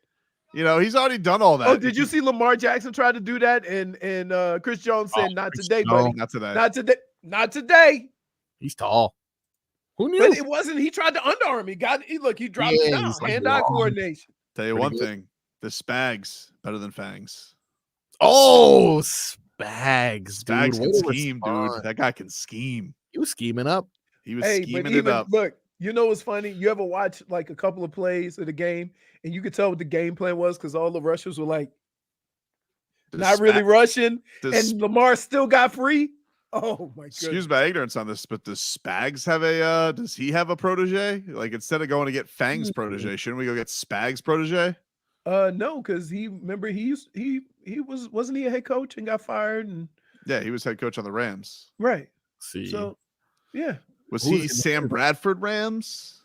You know, he's already done all that. Oh, did you see Lamar Jackson try to do that? And Chris Jones said, "Not today, buddy. Not today. Not today. Not today." He's tall. Who knew? But it wasn't. He tried to underarm. He dropped it down. Like Hand-eye coordination. Tell you one thing: the Spags better than Fangs. Oh, Spags, Spags dude. can scheme, dude. That guy can scheme. He was scheming up. He was scheming it up. Look, you know what's funny? You ever watch like a couple of plays of the game, and you could tell what the game plan was because all the rushers were like not really rushing, and Lamar still got free. Oh my god! Excuse my ignorance on this, but does Spags have a? Does he have a protege? Like, instead of going to get Fangs protege, shouldn't we go get Spags protege? No, because wasn't he a head coach and got fired? And yeah, he was head coach on the Rams. Right. See, so yeah, was he Sam Bradford Rams?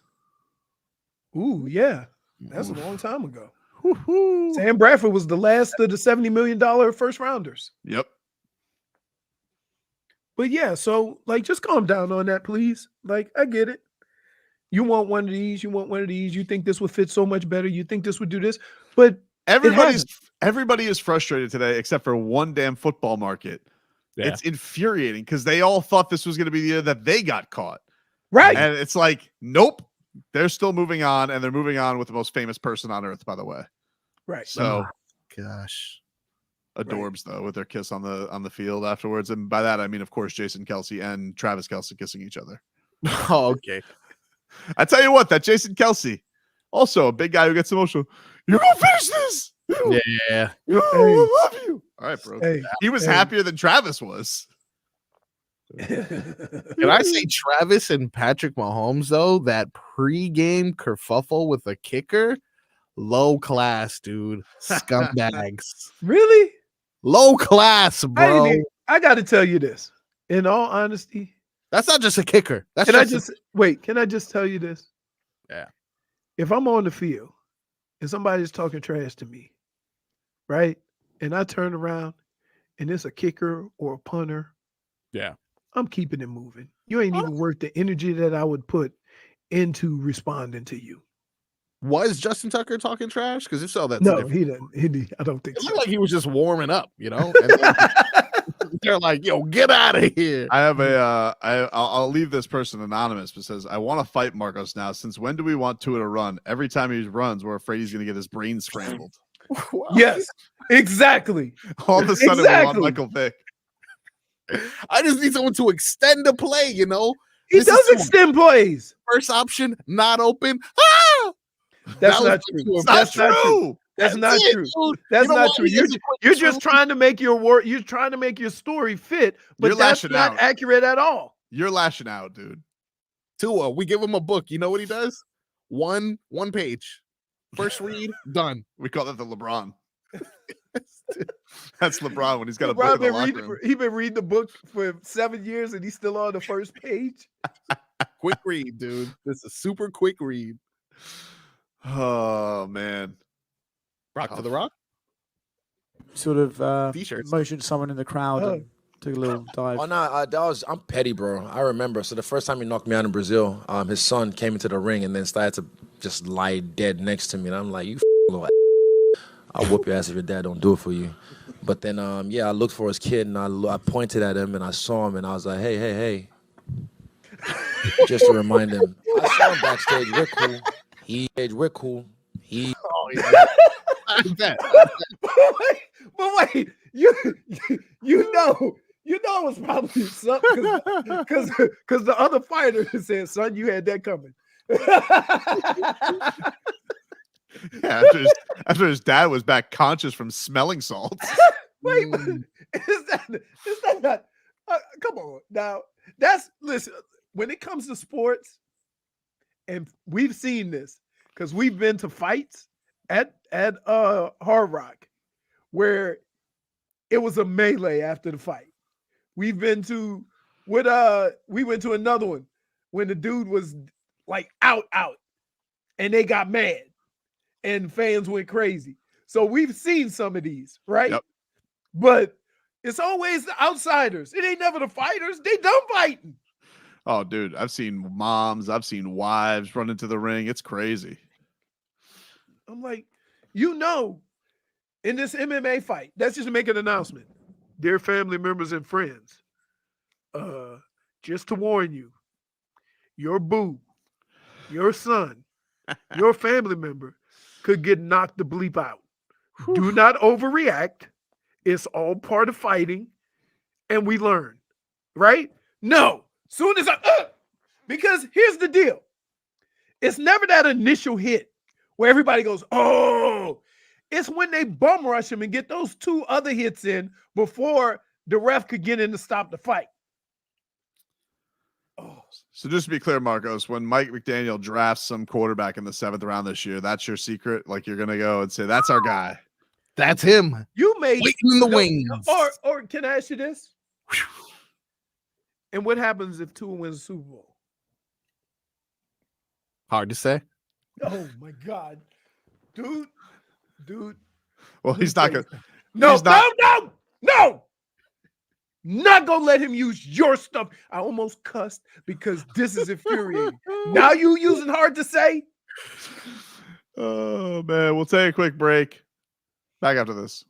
Ooh, yeah, that's a long time ago. Woo-hoo. Sam Bradford was the last of the $70 million first rounders. Yep. But yeah, so like, just calm down on that, please. Like, I get it. You want one of these. You want one of these. You think this would fit so much better. You think this would do this, but everybody is frustrated today, except for one damn football market. Yeah. It's infuriating because they all thought this was going to be the year that they got caught. Right. And it's like, nope, they're still moving on, and they're moving on with the most famous person on earth, by the way. Right. So, gosh. Adorbs though, with their kiss on the field afterwards, and by that I mean, of course, Jason Kelce and Travis Kelce kissing each other. Oh, okay. I tell you what, that Jason Kelce, also a big guy who gets emotional. You're gonna finish this. Yeah. I love you. All right, bro. He was happier than Travis was. Can I say Travis and Patrick Mahomes though? That pregame kerfuffle with a kicker, low class, dude. Scumbags. Really? Low class, bro. I got to tell you this. In all honesty, that's not just a kicker. Can I just tell you this? Yeah. If I'm on the field and somebody's talking trash to me, right? And I turn around and it's a kicker or a punter, Yeah. I'm keeping it moving. You ain't even worth the energy that I would put into responding to you. Was Justin Tucker talking trash? Because if so, that's No, different. he didn't. I don't think It so. looked like he was just warming up, you know. And then they're like, "Yo, get out of here." I have a. I'll leave this person anonymous, but says, "I want to fight Marcos now. Since when do we want Tua to run? Every time he runs, we're afraid he's going to get his brain scrambled." Yes, exactly. All of a sudden, we want Michael Vick. I just need someone to extend the play, you know. He does extend plays. First option, not open. Ah! That's not true. That's not true. That's not true. That's not true. You're just trying to make your work. You're trying to make your story fit, but that's not accurate at all. You're lashing out, dude. Tua, we give him a book. You know what he does? One page. First read, done. We call that the LeBron. That's LeBron when he's got a book in the locker room. He's been reading the book for 7 years and he's still on the first page. Quick read, dude. This is a super quick read. Oh man. Rock to the rock. Sort of T-shirts. motioned someone in the crowd and took a little dive. Oh no, I'm petty, bro. I remember. So the first time he knocked me out in Brazil, his son came into the ring and then started to just lie dead next to me, and I'm like, "You little, I'll whoop your ass if your dad don't do it for you." But then, I looked for his kid and I pointed at him and I saw him and I was like, "Hey," just to remind him. I saw him backstage. We're cool. Oh yeah. But wait, you know it was probably something because the other fighter said, "Son, you had that coming." Yeah, after his dad was back conscious from smelling salts. Wait, is that not? Come on now. Listen. When it comes to sports, and we've seen this because we've been to fights at Hard Rock where it was a melee after the fight. We've been to we went to another one when the dude was like out, and they got mad, and fans went crazy. So we've seen some of these, right? Yep. But it's always the outsiders. It ain't never the fighters. They done fighting. Oh, dude, I've seen moms, I've seen wives run into the ring. It's crazy. I'm like, in this MMA fight, let's just make an announcement. Dear family members and friends, just to warn you, your boo, your son, your family member could get knocked the bleep out. Do not overreact. It's all part of fighting, and we learn, right? No. Soon as because here's the deal. It's never that initial hit where everybody goes, "Oh." It's when they bum rush him and get those 2 other hits in before the ref could get in to stop the fight. Oh. So just to be clear, Marcos, when Mike McDaniel drafts some quarterback in the 7th round this year, that's your secret? Like you're going to go and say, "That's our guy." That's him. You may waiting in the wings. Or can I ask you this? And what happens if Tua wins the Super Bowl? Hard to say. Oh my God, dude. Well, he's not going to. No. Not gonna let him use your stuff. I almost cussed because this is infuriating. Now you using hard to say? Oh man, we'll take a quick break. Back after this.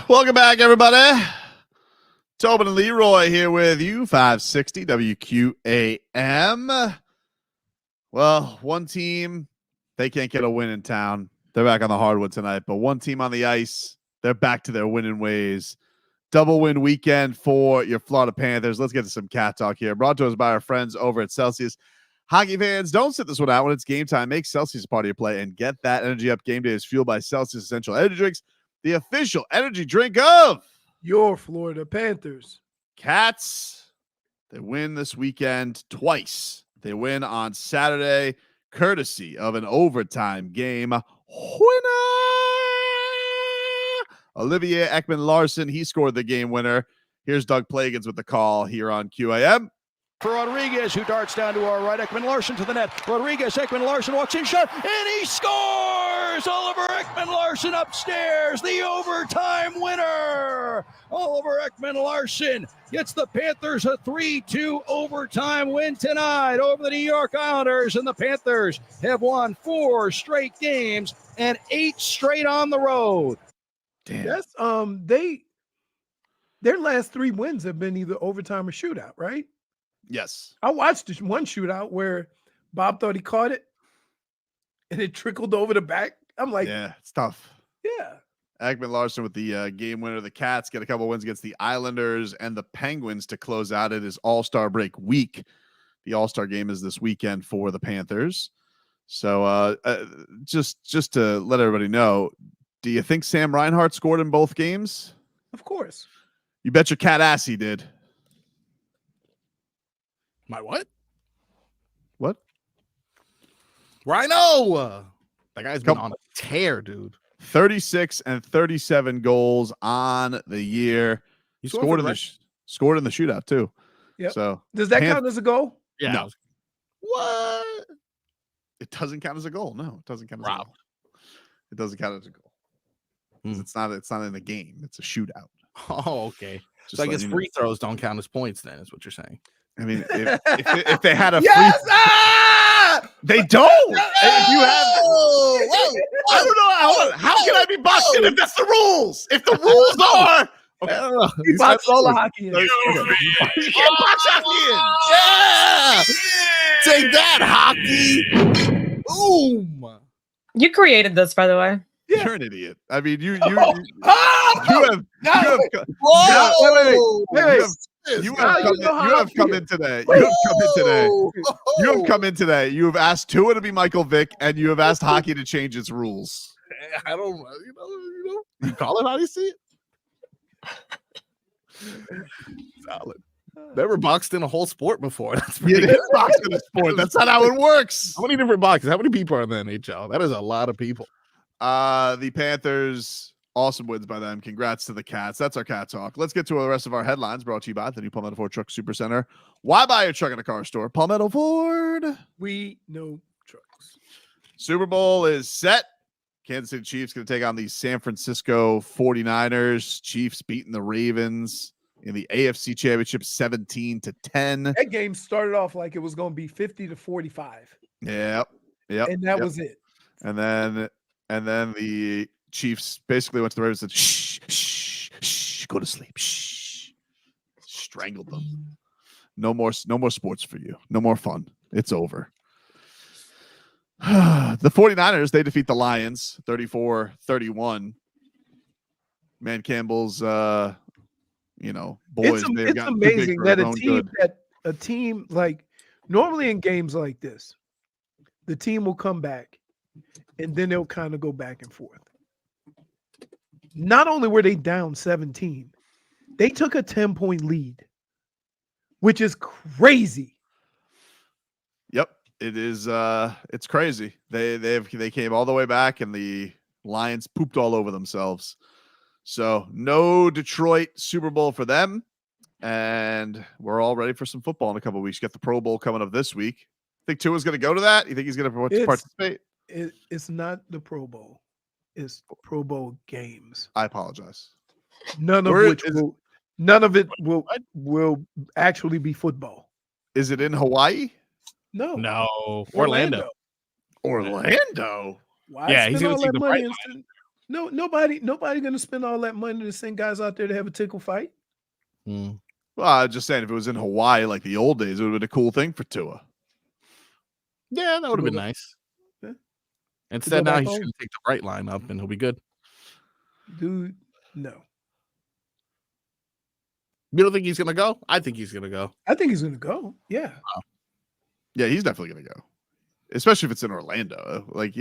Welcome back, everybody. Tobin and Leroy here with you, 560 WQAM. Well, one team, they can't get a win in town. They're back on the hardwood tonight, but one team on the ice, they're back to their winning ways. Double win weekend for your Florida Panthers. Let's get to some cat talk here. Brought to us by our friends over at Celsius. Hockey fans, don't sit this one out when it's game time. Make Celsius a part of your play and get that energy up. Game day is fueled by Celsius Essential Energy Drinks, the official energy drink of your Florida Panthers. Cats. They win this weekend twice. They win on Saturday, courtesy of an overtime game winner. Olivier Ekman-Larsson, he scored the game winner. Here's Doug Plagans with the call here on QAM. For Rodriguez, who darts down to our right. Ekman-Larsson to the net. Rodriguez, Ekman-Larsson walks in, shot, and he scores! Oliver Ekman-Larsson upstairs, the overtime winner! Oliver Ekman-Larsson gets the Panthers a 3-2 overtime win tonight over the New York Islanders, and the Panthers have won 4 straight games and 8 straight on the road. Damn. That's their last 3 wins have been either overtime or shootout, right? Yes. I watched this one shootout where Bob thought he caught it and it trickled over the back. I'm like, yeah, it's tough. Yeah. Ekman-Larsson with the game winner. The Cats get a couple wins against the Islanders and the Penguins to close out. It is All-Star break week. The All-Star game is this weekend for the Panthers. So just to let everybody know, do you think Sam Reinhart scored in both games? Of course. You bet your cat ass he did. My what? What? Rhino. That guy's been on a tear, dude. 36 and 37 goals on the year. He scored in the shootout too. Yeah. So does that count as a goal? Yeah. No. What? It doesn't count as a goal. No, it doesn't count as a goal. It doesn't count as a goal. It's not in the game. It's a shootout. Oh, okay. Just So I guess letting you free throws don't count as points then, is what you're saying. I mean, if they had a yes! they don't. If you have, I don't know. How can I be boxing if that's the rules? If the rules are, okay. You box all the hockey in. You can't box hockey in. Yeah. Take that, hockey. Boom. You created this, by the way. Yeah. You're an idiot. I mean, you wait. You have come in today. You have asked Tua to be Michael Vick, and you have asked hockey to change its rules. I don't, you call it how you see it. Solid. Never boxed in a whole sport before. That's pretty good. Boxed in a sport. That's not how it works. How many different boxes? How many people are in the NHL? That is a lot of people. The Panthers, awesome wins by them. Congrats to the Cats. That's our cat talk. Let's get to the rest of our headlines brought to you by the new Palmetto Ford Truck Super Center. Why buy your truck in a car store? Palmetto Ford. We know trucks. Super Bowl is set. Kansas City Chiefs going to take on the San Francisco 49ers. Chiefs beating the Ravens in the AFC Championship 17-10. That game started off like it was going to be 50-45. Yep. And that was it. And then the Chiefs basically went to the Ravens and said, shh, go to sleep. Shh. Strangled them. No more sports for you. No more fun. It's over. The 49ers, they defeat the Lions 34-31. Man Campbell's boys. It's amazing that a team like normally in games like this, the team will come back and then they'll kind of go back and forth. Not only were they down 17, they took a 10-point lead, which is crazy. Yep, it is. It's crazy. They came all the way back, and the Lions pooped all over themselves. So no Detroit Super Bowl for them, and we're all ready for some football in a couple of weeks. Got the Pro Bowl coming up this week. Think Tua's going to go to that? You think he's going to participate? It's not the Pro Bowl. It's Pro Bowl games. I apologize. None of it will actually be football. Is it in Hawaii? No. Orlando. Orlando. Why Yeah, he's spend going to all take that the money bright instead- Nobody gonna spend all that money to send guys out there to have a tickle fight. Well, I was just saying, if it was in Hawaii like the old days, it would have been a cool thing for Tua. Yeah, that would have been nice. Yeah. Instead, now back he's home. going to take the right line up, and he'll be good. Dude, no. You don't think he's going to go? I think he's going to go. I think he's gonna go. Yeah. Yeah, he's definitely going to go, especially if it's in Orlando. Like,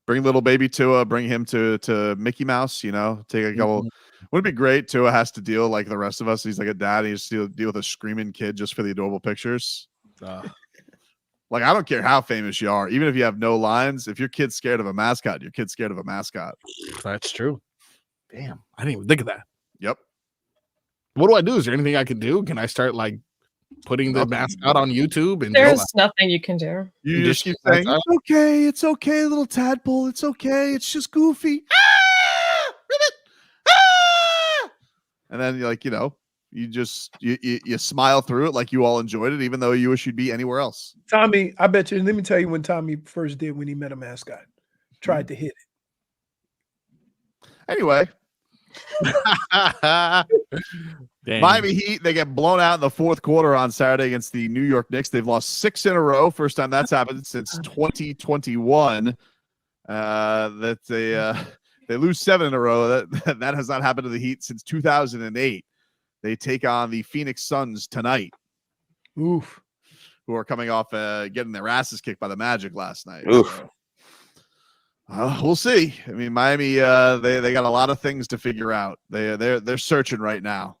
bring little baby Tua, bring him to Mickey Mouse. Take a couple. Wouldn't it be great? Tua has to deal like the rest of us. He's like a dad. He has to deal with a screaming kid just for the adorable pictures. Like, I don't care how famous you are, even if you have no lines. If your kid's scared of a mascot, your kid's scared of a mascot. That's true. Damn, I didn't even think of that. Yep. What do I do? Is there anything I can do? Can I start like putting the mascot on YouTube? And There's nothing you can do. You just keep saying, it's okay, little tadpole. It's okay. It's just goofy. And then you smile through it like you all enjoyed it, even though you wish you'd be anywhere else. Tommy, I bet you. Let me tell you when Tommy first did when he met a mascot, tried to hit it. Anyway, Miami Heat, they get blown out in the fourth quarter on Saturday against the New York Knicks. They've lost 6 in a row. First time that's happened since 2021. They lose 7 in a row. That has not happened to the Heat since 2008. They take on the Phoenix Suns tonight. Oof. Who are coming off getting their asses kicked by the Magic last night. Oof. So, we'll see. I mean, Miami, they got a lot of things to figure out. They're searching right now.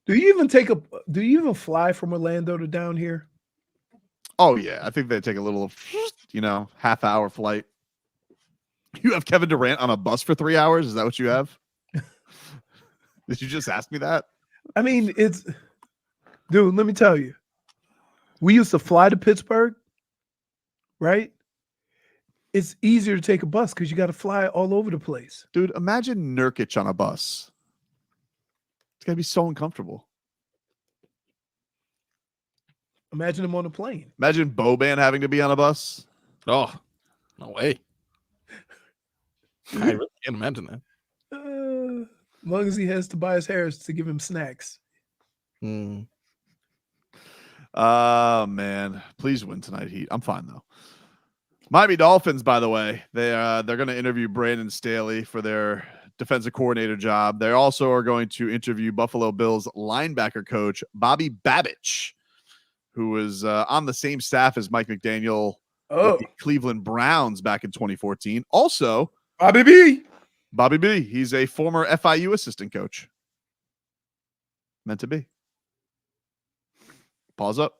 Do you even fly from Orlando to down here? Oh yeah, I think they take a little, half-hour flight. You have Kevin Durant on a bus for 3 hours? Is that what you have? Did you just ask me that? I mean, dude, let me tell you. We used to fly to Pittsburgh, right? It's easier to take a bus because you got to fly all over the place. Dude, imagine Nurkic on a bus. It's got to be so uncomfortable. Imagine him on a plane. Imagine Boban having to be on a bus. Oh, no way. I really can't imagine that. As long as he has Tobias Harris to give him snacks. Man, please win tonight, Heat. I'm fine though. Miami Dolphins, by the way, they're going to interview Brandon Staley for their defensive coordinator job. They also are going to interview Buffalo Bills linebacker coach Bobby Babich, who was on the same staff as Mike McDaniel with the Cleveland Browns back in 2014. Also, Bobby B. He's a former FIU assistant coach. Meant to be. Pause up.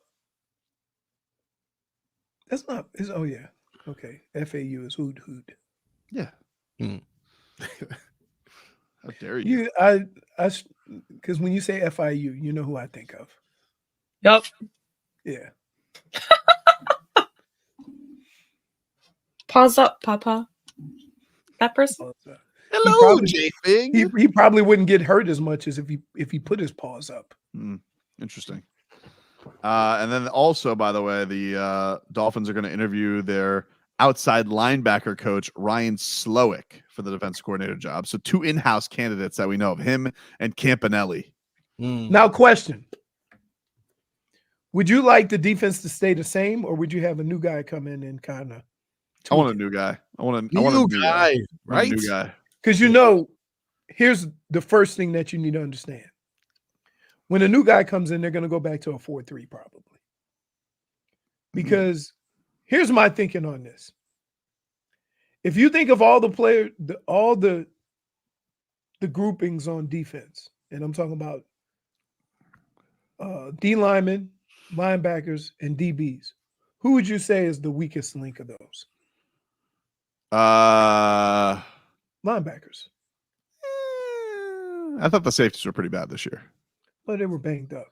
That's not. Oh yeah. Okay. FAU is hoot. Yeah. How dare you? Because when you say FIU, you know who I think of. Yep. Yeah. Pause up, Papa. That person. Hello, J-Fig. He probably wouldn't get hurt as much as if he put his paws up. Interesting. And then also, by the way, the Dolphins are going to interview their outside linebacker coach, Ryan Slowick, for the defense coordinator job. So 2 in-house candidates that we know of, him and Campanelli. Now, question. Would you like the defense to stay the same, or would you have a new guy come in and kind of? I want a new guy. I want a new guy, right? A new guy. Because here's the first thing that you need to understand. When a new guy comes in, they're going to go back to a 4-3 probably. Because here's my thinking on this. If you think of all the players, all the groupings on defense, and I'm talking about D linemen, linebackers, and DBs, who would you say is the weakest link of those? Linebackers. I thought the safeties were pretty bad this year. Well, they were banged up.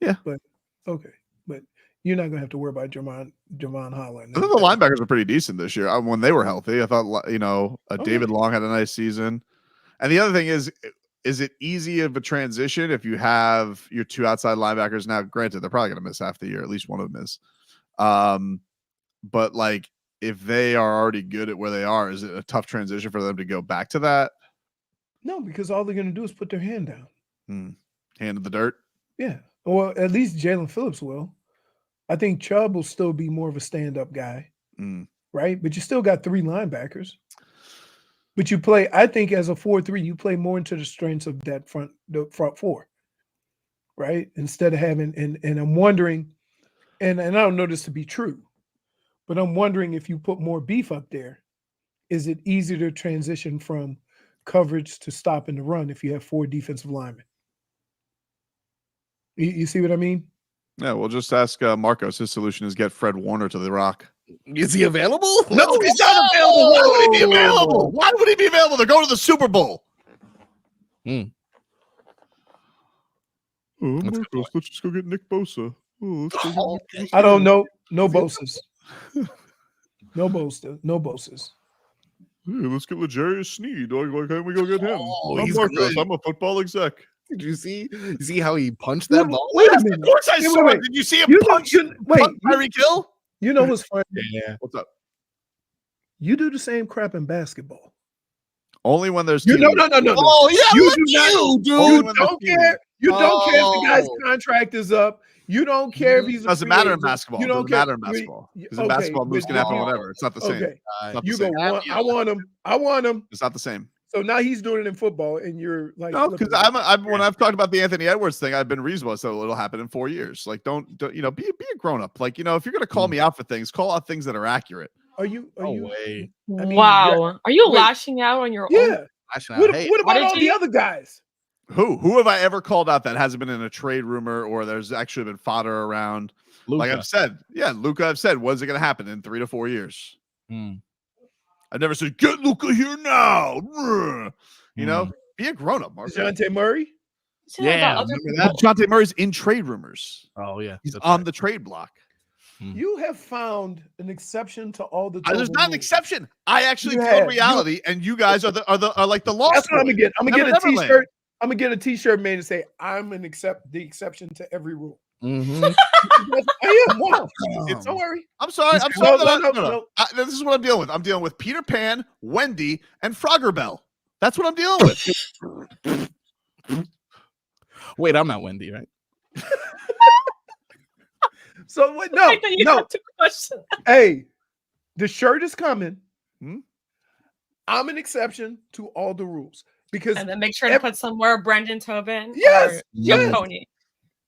Yeah. But okay. But you're not going to have to worry about Jevon Holland. I thought the linebackers were pretty decent this year when they were healthy. I thought, David Long had a nice season. And the other thing is it easy of a transition if you have your 2 outside linebackers? Now, granted, they're probably going to miss half the year. At least one of them is. But if they are already good at where they are, is it a tough transition for them to go back to that? No, because all they're going to do is put their hand down. Hand in the dirt? Yeah. Well, at least Jalen Phillips will. I think Chubb will still be more of a stand-up guy, right? But you still got 3 linebackers. But you play, I think, as a 4-3, you play more into the strengths of that front 4, right? Instead of having, and I'm wondering, and I don't know this to be true, but I'm wondering if you put more beef up there, is it easier to transition from coverage to stopping the run if you have 4 defensive linemen? You see what I mean? Yeah, we'll just ask Marcos. His solution is get Fred Warner to the Rock. Is he available? No, he's not available. Why would he be available? Why would he be available? They're going to the Super Bowl. Marcos, let's just go get Nick Bosa. I don't know. No Bosas. No Bosa. No Bosas. Hey, let's get L'Jarius Sneed. Why can't we go get him? I'm he's Marcos. good. I'm a football exec. Did you see how he punched that ball? Wait a minute. Of course I saw it. Did you see him punch Tyreek Hill? You know what's funny? Yeah. What's up? You do the same crap in basketball. Only when there's No. Oh yeah, You look do not. you, dude. You don't care. You don't care if the guy's contract is up. You don't care if he's. Doesn't matter in basketball. You don't Doesn't care. matter in basketball. Because in basketball, moves can happen whatever. It's not the same. Okay. It's not the You same. go. I want him. I want him. It's not the same. So now he's doing it in football, and you're like, No, because when I've talked about the Anthony Edwards thing, I've been reasonable. So it'll happen in 4 years. Like, don't be a grown up. Like, if you're gonna call me out for things, call out things that are accurate. Are you? Way. I mean, wow. Are you lashing out on your own? Yeah. What Hey, about all the other guys? Who have I ever called out that hasn't been in a trade rumor or there's actually been fodder around? Luka. Like I've said, Luka. I've said, when's it gonna happen in 3 to 4 years? I've never said get Luka here now. Be a grown up, Mark. DeJounte Murray. Yeah, DeJounte Murray's in trade rumors. Oh yeah, he's on the trade block. You have found an exception to all the. There's not an rules. exception. I actually You told have. reality, and you guys are like the lost. That's what I'm gonna get. I'm gonna Never get a Neverland. T-shirt. I'm gonna get a T-shirt made and say I'm the exception to every rule. I am one. Don't worry. I'm sorry. I'm sorry. No. This is what I'm dealing with. I'm dealing with Peter Pan, Wendy, and Frogger Bell. That's what I'm dealing with. Wait, I'm not Wendy, right? So what? No. Hey, the shirt is coming. I'm an exception to all the rules because. And then make sure to put somewhere Brendan Tobin. Yes. Show Pony.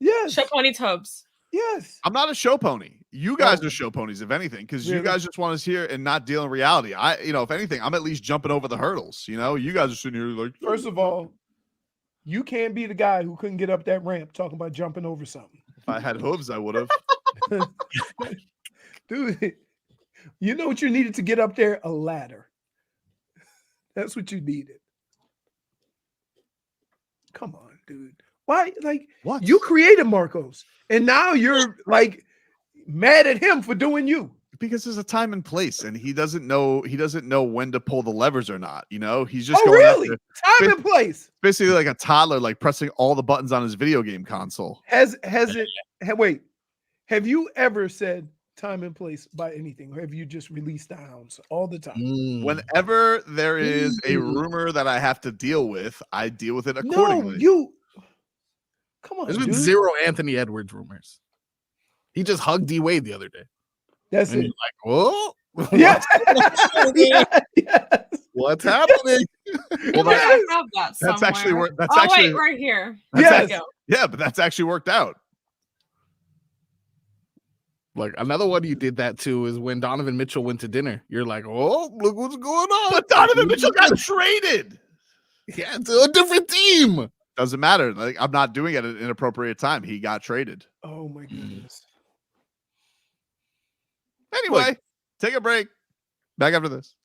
Yes. Show Pony Tobes. Yes. I'm not a show pony. You guys are show ponies, if anything, because you guys just want us here and not deal in reality. If anything, I'm at least jumping over the hurdles. You guys are sitting here like. First of all, you can't be the guy who couldn't get up that ramp talking about jumping over something. If I had hooves, I would have. Dude, you know what you needed to get up there? A ladder. That's what you needed. Come on, dude. Why? Like, what? You created Marcos, and now you're like mad at him for doing you. Because there's a time and place, and he doesn't know when to pull the levers or not. He's just going really time and place. Basically, like a toddler, like pressing all the buttons on his video game console. Wait, have you ever said time and place by anything, or have you just released the hounds all the time? Whenever there is a rumor that I have to deal with, I deal with it accordingly. Come on. There's been 0 Anthony Edwards rumors. He just hugged D Wade the other day. That's and it. You're like, whoa. Yes. What's happening? Well, I have that that's actually somewhere. where. That's oh, actually wait, right here. Yes. Yeah, but that's actually worked out. Like another one you did that to is when Donovan Mitchell went to dinner. You're like, oh, look what's going on. But Donovan Mitchell got traded. Yeah, to a different team. Doesn't matter. Like, I'm not doing it at an inappropriate time. He got traded. Oh my goodness. Anyway, take a break. Back after this.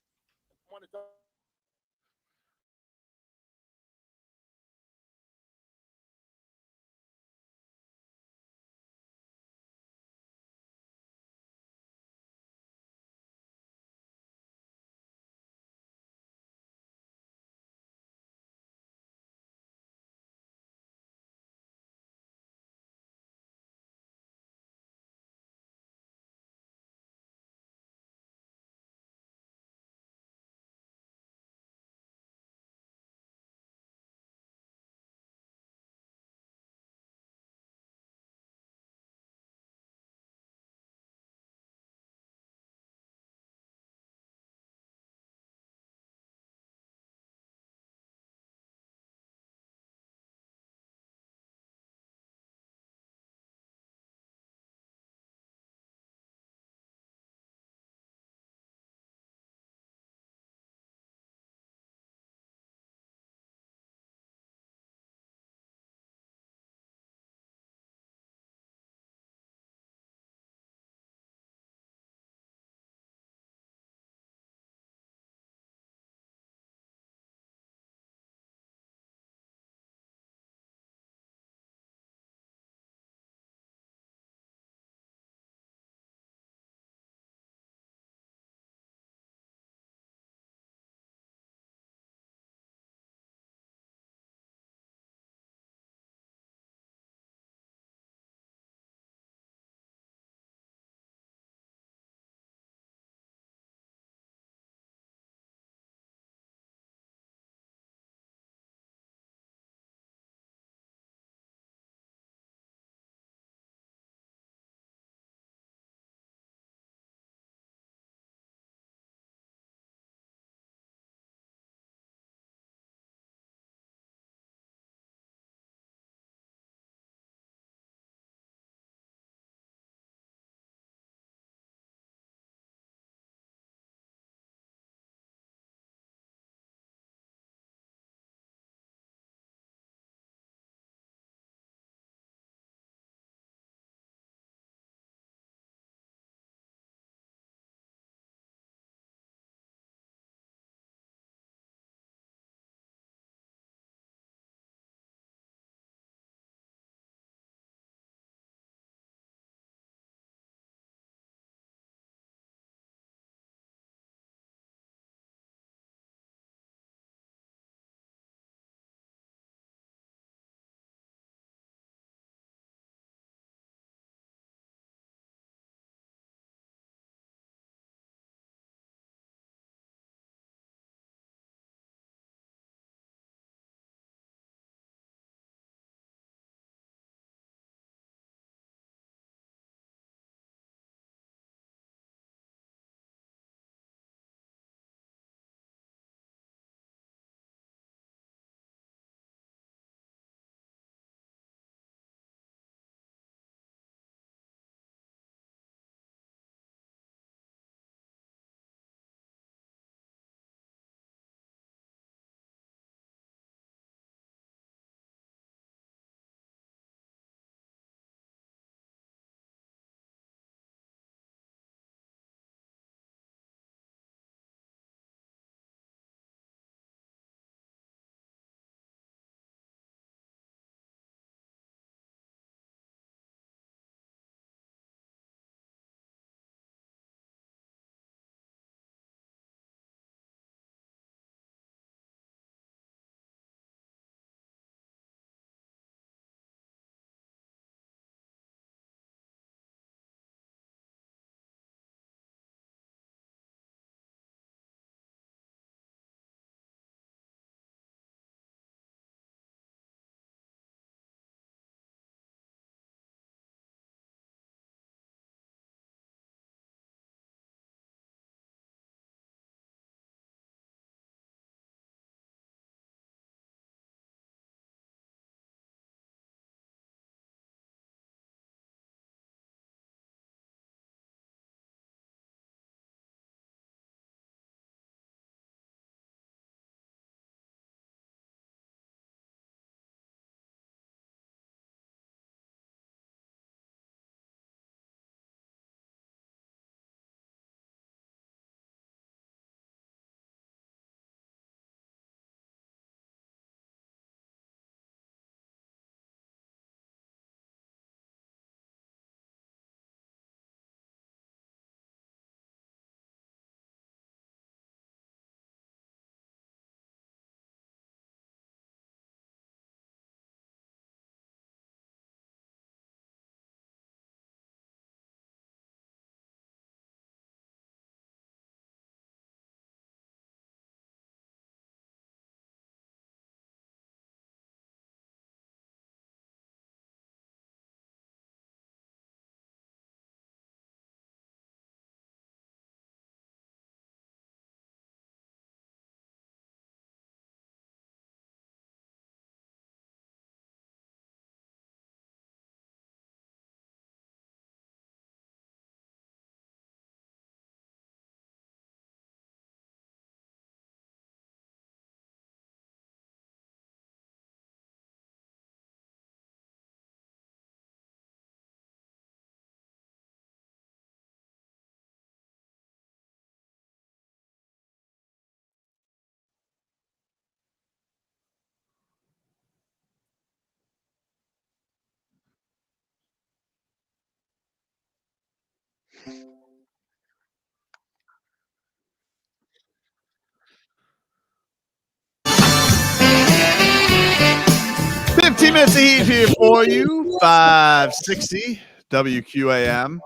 Minutes of heat here for you. 560 WQAM.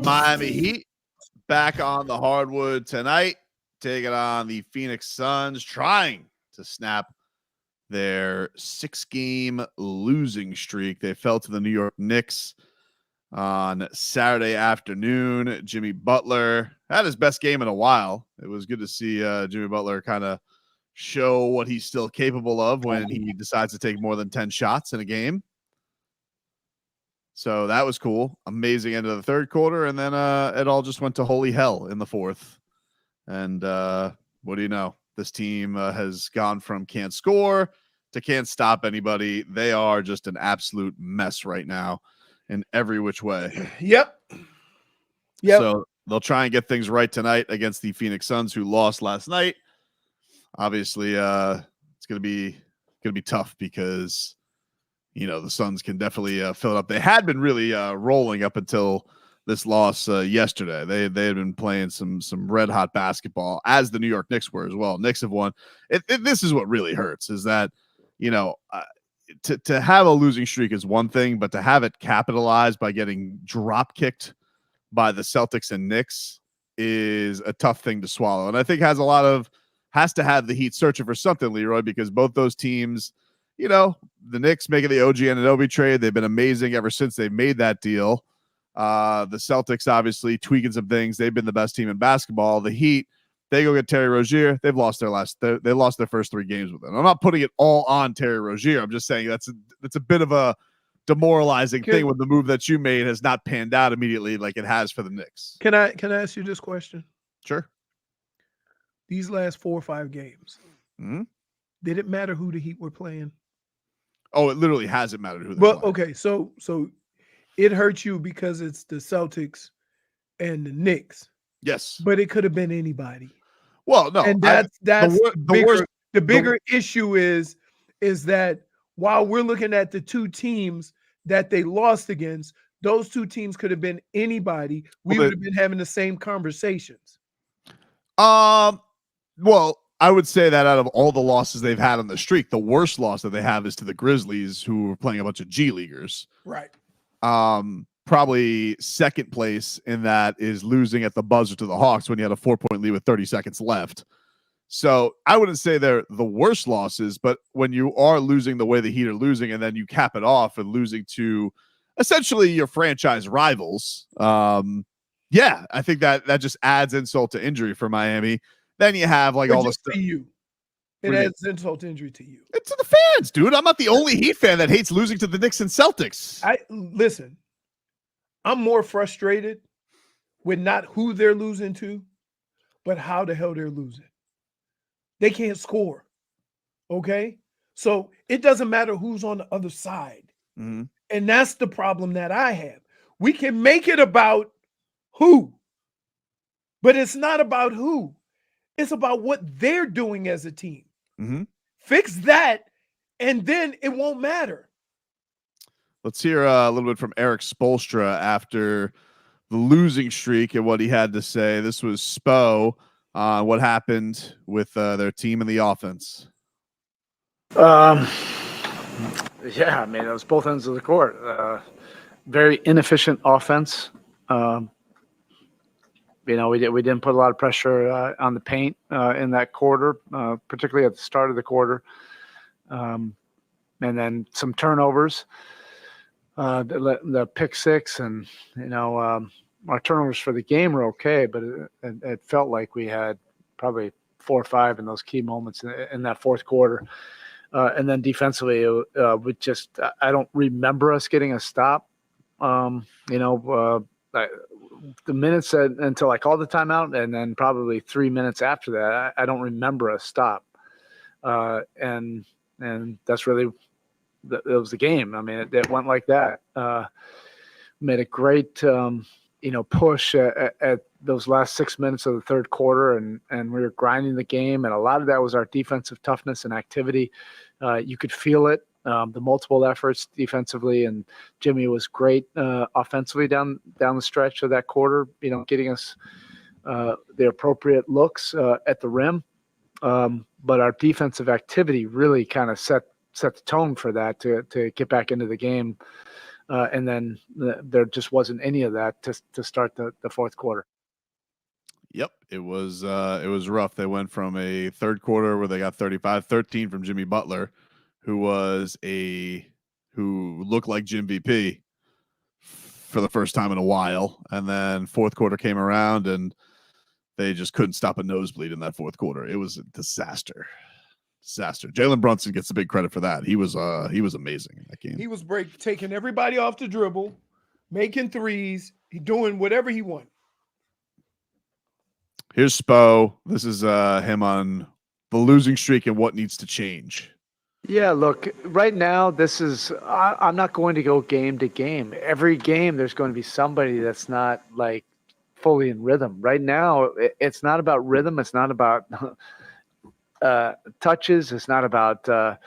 Miami Heat back on the hardwood tonight, taking on the Phoenix Suns, trying to snap their 6-game losing streak. They fell to the New York Knicks on Saturday afternoon. Jimmy Butler had his best game in a while. It was good to see Jimmy Butler kind of show what he's still capable of when he decides to take more than 10 shots in a game. So that was cool. Amazing end of the third quarter. And then it all just went to holy hell in the fourth. And what do you know? This team has gone from can't score to can't stop anybody. They are just an absolute mess right now in every which way. Yep. So they'll try and get things right tonight against the Phoenix Suns, who lost last night. Obviously, it's gonna be tough because the Suns can definitely fill it up. They had been really rolling up until this loss yesterday. They had been playing some red hot basketball, as the New York Knicks were as well. Knicks have won. This is what really hurts, is that to have a losing streak is one thing, but to have it capitalized by getting drop kicked by the Celtics and Knicks is a tough thing to swallow. And I think has to have the Heat searching for something, Leroy, because both those teams, the Knicks making the OG Anunoby trade, they've been amazing ever since they made that deal. The Celtics obviously tweaking some things. They've been the best team in basketball. The Heat, they go get Terry Rozier. They've lost they lost their first 3 games with him. I'm not putting it all on Terry Rozier. I'm just saying that's a bit of a demoralizing thing when the move that you made has not panned out immediately like it has for the Knicks. Can I ask you this question? Sure. These last 4 or 5 games, did it matter who the Heat were playing? Oh, it literally hasn't mattered who they're playing. Okay, so it hurts you because it's the Celtics and the Knicks. Yes. But it could have been anybody. Well, no. And that's the bigger issue is that while we're looking at the 2 teams that they lost against, those 2 teams could have been anybody. We would have been having the same conversations. Well, I would say that out of all the losses they've had on the streak, the worst loss that they have is to the Grizzlies, who were playing a bunch of G Leaguers. Right. Probably second place in that is losing at the buzzer to the Hawks when you had a 4-point lead with 30 seconds left. So I wouldn't say they're the worst losses, but when you are losing the way the Heat are losing, and then you cap it off and losing to essentially your franchise rivals, I think that just adds insult to injury for Miami. Then you have all the stuff. It adds insult to injury to you. It's to the fans, dude. I'm not the only Heat fan that hates losing to the Knicks and Celtics. Listen, I'm more frustrated with not who they're losing to, but how the hell they're losing. They can't score. Okay? So it doesn't matter who's on the other side. Mm-hmm. And that's the problem that I have. We can make it about who, but it's not about who. It's about what they're doing as a team. Mm-hmm. Fix that, and then it won't matter. Let's hear a little bit from Eric Spoelstra after the losing streak and what he had to say. This was Spo on what happened with their team and the offense. Yeah, I mean, it was both ends of the court. Very inefficient offense. We didn't put a lot of pressure on the paint in that quarter, particularly at the start of the quarter. And then some turnovers, the pick six, and our turnovers for the game were okay, but it felt like we had probably 4 or 5 in those key moments in that fourth quarter. And then defensively, I don't remember us getting a stop. The minutes until I called the timeout, and then probably 3 minutes after that, I don't remember a stop. And that's really it was the game. I mean, it went like that. Made a great push at those last 6 minutes of the third quarter, and we were grinding the game, and a lot of that was our defensive toughness and activity. You could feel it The multiple efforts defensively, and Jimmy was great offensively down the stretch of that quarter, getting us the appropriate looks at the rim. But our defensive activity really kind of set the tone for that to get back into the game. And then there just wasn't any of that to start the fourth quarter. Yep, it was rough. They went from a third quarter where they got 35-13 from Jimmy Butler, who looked like Jim VP for the first time in a while. And then fourth quarter came around and they just couldn't stop a nosebleed in that fourth quarter. It was a disaster. Jalen Brunson gets the big credit for that. He was amazing in that game. He was taking everybody off the dribble, making threes, doing whatever he wanted. Here's Spo. This is him on the losing streak and what needs to change. Yeah, look, right now, I'm not going to go game to game. Every game, there's going to be somebody that's not like fully in rhythm. Right now, it's not about rhythm. It's not about touches. It's not about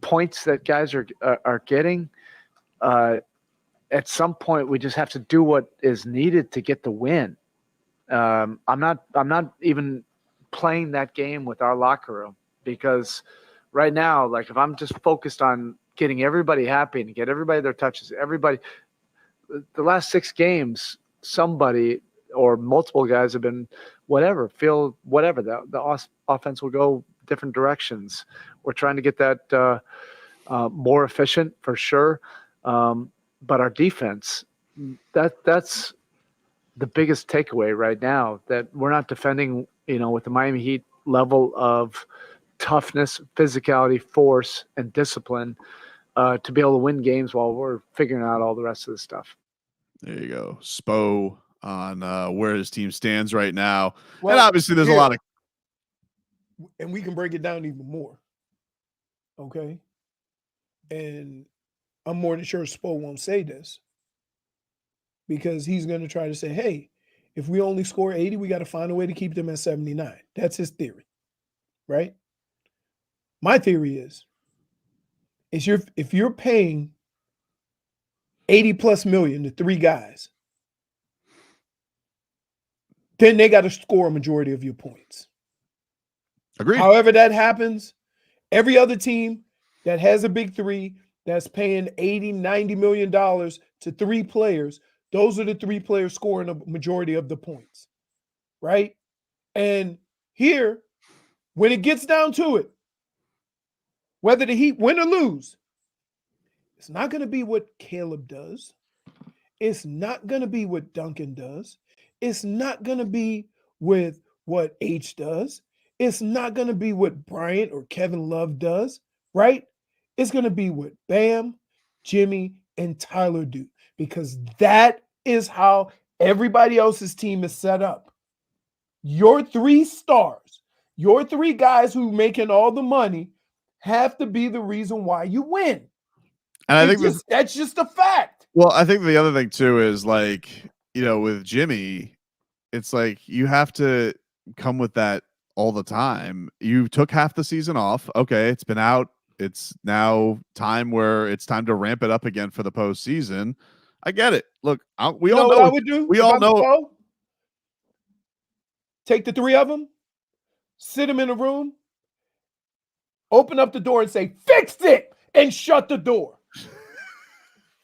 points that guys are getting. At some point, we just have to do what is needed to get the win. I'm not even playing that game with our locker room, because right now, like, if I'm just focused on getting everybody happy and get everybody their touches, the last 6 games, somebody or multiple guys have been the offense will go different directions. We're trying to get that more efficient for sure. But our defense, that's the biggest takeaway right now, that we're not defending, with the Miami Heat level of toughness, physicality, force, and discipline to be able to win games while we're figuring out all the rest of the stuff. There you go. Spo on where his team stands right now. Well, and obviously there's a lot of... And we can break it down even more. Okay? And I'm more than sure Spo won't say this, because he's going to try to say, hey, if we only score 80, we got to find a way to keep them at 79. That's his theory, right? My theory is if you're paying 80 plus million to 3 guys, then they got to score a majority of your points. Agreed. However that happens, every other team that has a big 3 that's paying $80, $90 million to 3 players, those are the 3 players scoring a majority of the points, right? And here, when it gets down to it, whether the Heat win or lose, it's not going to be what Caleb does. It's not going to be what Duncan does. It's not going to be with what H does. It's not going to be what Bryant or Kevin Love does, right? It's going to be what Bam, Jimmy, and Tyler do, because that is how everybody else's team is set up. Your 3 stars, your 3 guys who making all the money have to be the reason why you win. And I think that's just a fact. Well, I think the other thing too is, like, with Jimmy, it's like you have to come with that all the time. You took half the season off. Okay, it's been out. It's now time to ramp it up again for the postseason. I get it. Look, we all know what I would do. We all know. Take the 3 of them, sit them in a room, open up the door and say, "Fix it," and shut the door.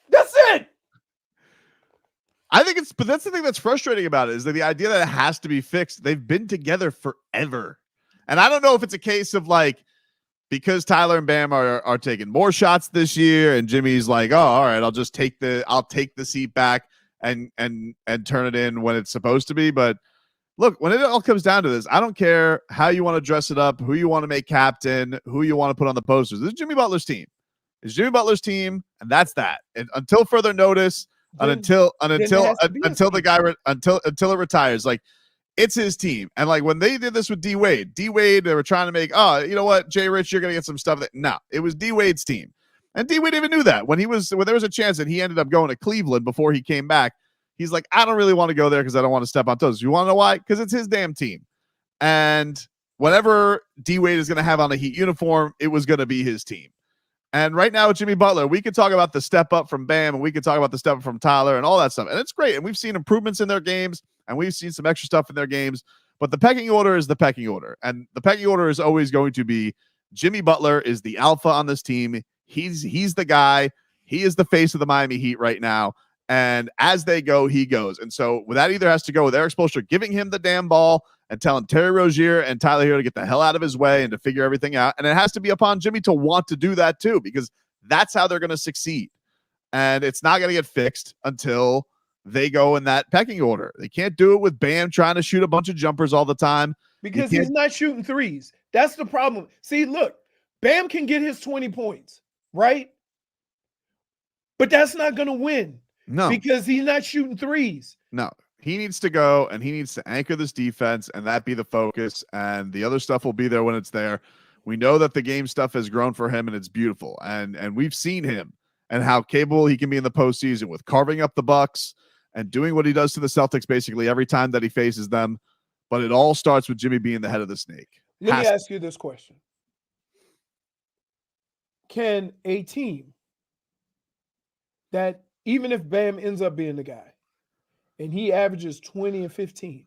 That's it. But that's the thing that's frustrating about it, is that the idea that it has to be fixed. They've been together forever. And I don't know if it's a case of, like, because Tyler and Bam are taking more shots this year, and Jimmy's like, oh, all right, I'll take the seat back and turn it in when it's supposed to be. But look, when it all comes down to this, I don't care how you want to dress it up, who you want to make captain, who you want to put on the posters. This is Jimmy Butler's team. It's Jimmy Butler's team, and that's that. And until further notice, until it retires, like, it's his team. And like when they did this with D Wade, they were trying to make, you know what, Jay Rich, you're gonna get some stuff. No, it was D Wade's team, and D Wade even knew that when there was a chance that he ended up going to Cleveland before he came back. He's like, I don't really want to go there because I don't want to step on toes. You want to know why? Because it's his damn team, and whatever D Wade is gonna have on a Heat uniform, it was gonna be his team. And right now with Jimmy Butler, we could talk about the step up from Bam, and we could talk about the step up from Tyler and all that stuff. And it's great. And we've seen improvements in their games, and we've seen some extra stuff in their games. But the pecking order is the pecking order. And the pecking order is always going to be Jimmy Butler is the alpha on this team. He's the guy. He is the face of the Miami Heat right now. And as they go, he goes. And so that either has to go with Eric Spoelstra giving him the damn ball and telling Terry Rozier and Tyler Hero to get the hell out of his way and to figure everything out. And it has to be upon Jimmy to want to do that too, because that's how they're going to succeed. And it's not going to get fixed until they go in that pecking order. They can't do it with Bam trying to shoot a bunch of jumpers all the time. Because he's not shooting threes. That's the problem. See, look, Bam can get his 20 points, right? But that's not going to win. No. Because he's not shooting threes. No. He needs to go, and he needs to anchor this defense, and that be the focus, and the other stuff will be there when it's there. We know that the game stuff has grown for him, and it's beautiful. And we've seen him and how capable he can be in the postseason with carving up the Bucks and doing what he does to the Celtics basically every time that he faces them. But it all starts with Jimmy being the head of the snake. Let me ask you this question. Can a team that, even if Bam ends up being the guy and he averages 20 and 15,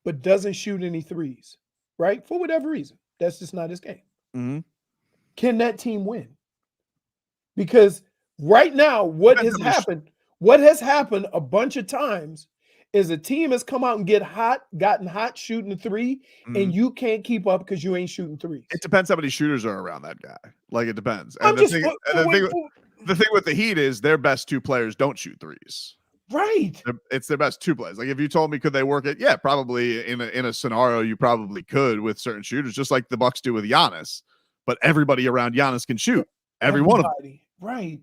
but doesn't shoot any threes, right? For whatever reason, that's just not his game. Mm-hmm. Can that team win? Because right now, what has happened a bunch of times is a team has come out and gotten hot shooting the three, and you can't keep up because you ain't shooting threes. It depends how many shooters are around that guy. Like, it depends. I'm And just- the thing with the Heat is their best two players don't shoot threes. Right. It's their best two players. Like, if you told me could they work it, yeah, probably in a scenario you probably could with certain shooters, just like the Bucks do with Giannis. But everybody around Giannis can shoot. Every one of them. Right.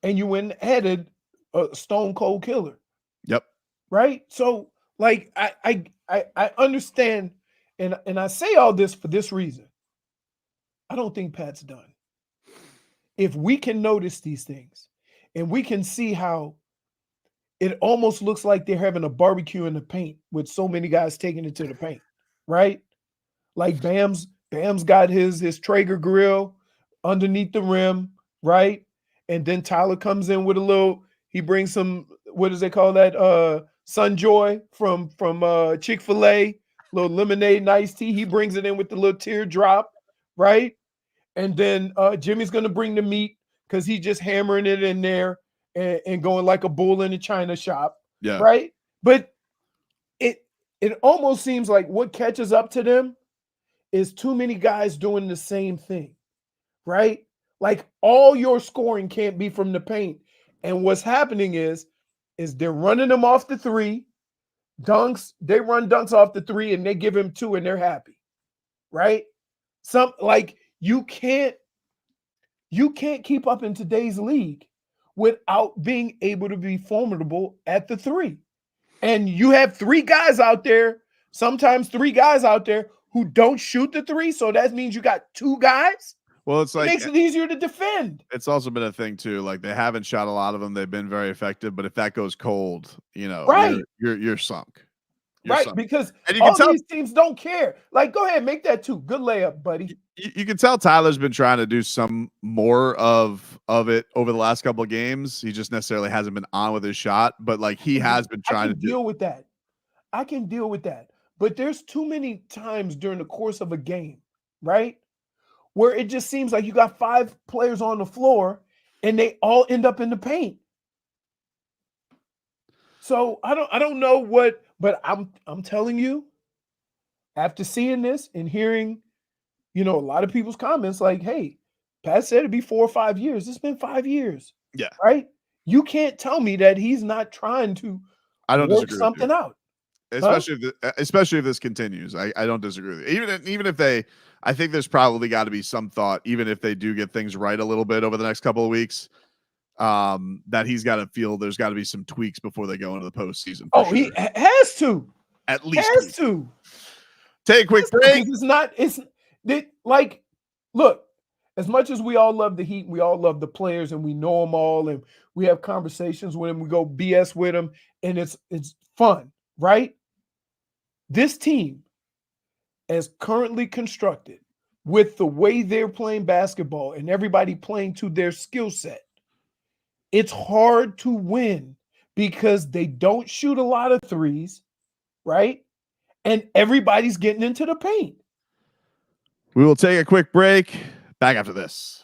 And you went and added a stone cold killer. Yep. Right. So, like, I understand, and I say all this for this reason. I don't think Pat's done. If we can notice these things and we can see how it almost looks like they're having a barbecue in the paint with so many guys taking it to the paint, right? Like Bam's got his Traeger grill underneath the rim, right? And then Tyler comes in with he brings some, what does they call that? Sunjoy from Chick-fil-A, little lemonade and iced tea. He brings it in with the little teardrop, right? And then Jimmy's going to bring the meat because he's just hammering it in there and going like a bull in a china shop. Yeah. Right. But it almost seems like what catches up to them is too many guys doing the same thing. Right. Like, all your scoring can't be from the paint. And what's happening is they're running them off the three. Dunks, they run dunks off the three and they give him two and they're happy. Right. You can't keep up in today's league without being able to be formidable at the three. And you have sometimes three guys out there who don't shoot the three. So that means you got two guys. Well, it's like, it makes it easier to defend. It's also been a thing too. Like, they haven't shot a lot of them. They've been very effective, but if that goes cold, right, you're sunk. Right, because all these teams don't care. Like, go ahead, make that two. Good layup, buddy. You can tell Tyler's been trying to do some more of it over the last couple of games. He just necessarily hasn't been on with his shot, but like, he has been trying to deal with that. I can deal with that. But there's too many times during the course of a game, right, where it just seems like you got 5 players on the floor and they all end up in the paint. So I don't know what, but I'm telling you, after seeing this and hearing, a lot of people's comments like, hey, Pat said it'd be 4 or 5 years. It's been 5 years. Yeah. Right? You can't tell me that he's not trying to work something out. Especially if this continues. I don't disagree with you. Even if I think there's probably got to be some thought, even if they do get things right a little bit over the next couple of weeks, that he's got to feel there's got to be some tweaks before they go into the postseason. He has to. At least has to. Take a quick break. Look, as much as we all love the Heat, we all love the players, and we know them all, and we have conversations with them, we go BS with them, and it's fun, right? This team, as currently constructed, with the way they're playing basketball and everybody playing to their skill set, it's hard to win because they don't shoot a lot of threes, right? And everybody's getting into the paint. We will take a quick break. Back after this.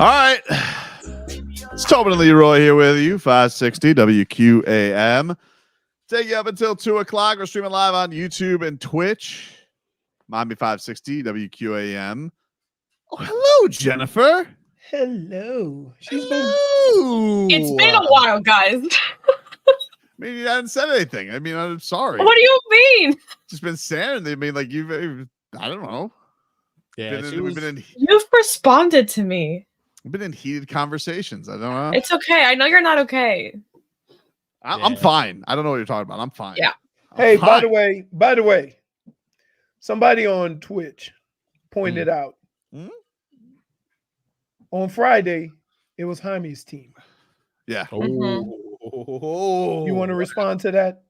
All right. It's Tobin and Leroy here with you, 560 WQAM. Take you up until 2 o'clock. We're streaming live on YouTube and Twitch. Miami 560 WQAM. Oh, hello, Jennifer. Hello. It's been a while, guys. I mean, you hadn't said anything. I mean, I'm sorry. What do you mean? Just been saying. I mean, like I don't know. Yeah, You've responded to me. We've been in heated conversations. I don't know. It's okay. I know you're not okay. I'm fine. I don't know what you're talking about. I'm fine. Yeah. Hey, fine. by the way, somebody on Twitch pointed out on Friday it was Jaime's team. Yeah. Oh. You want to respond to that?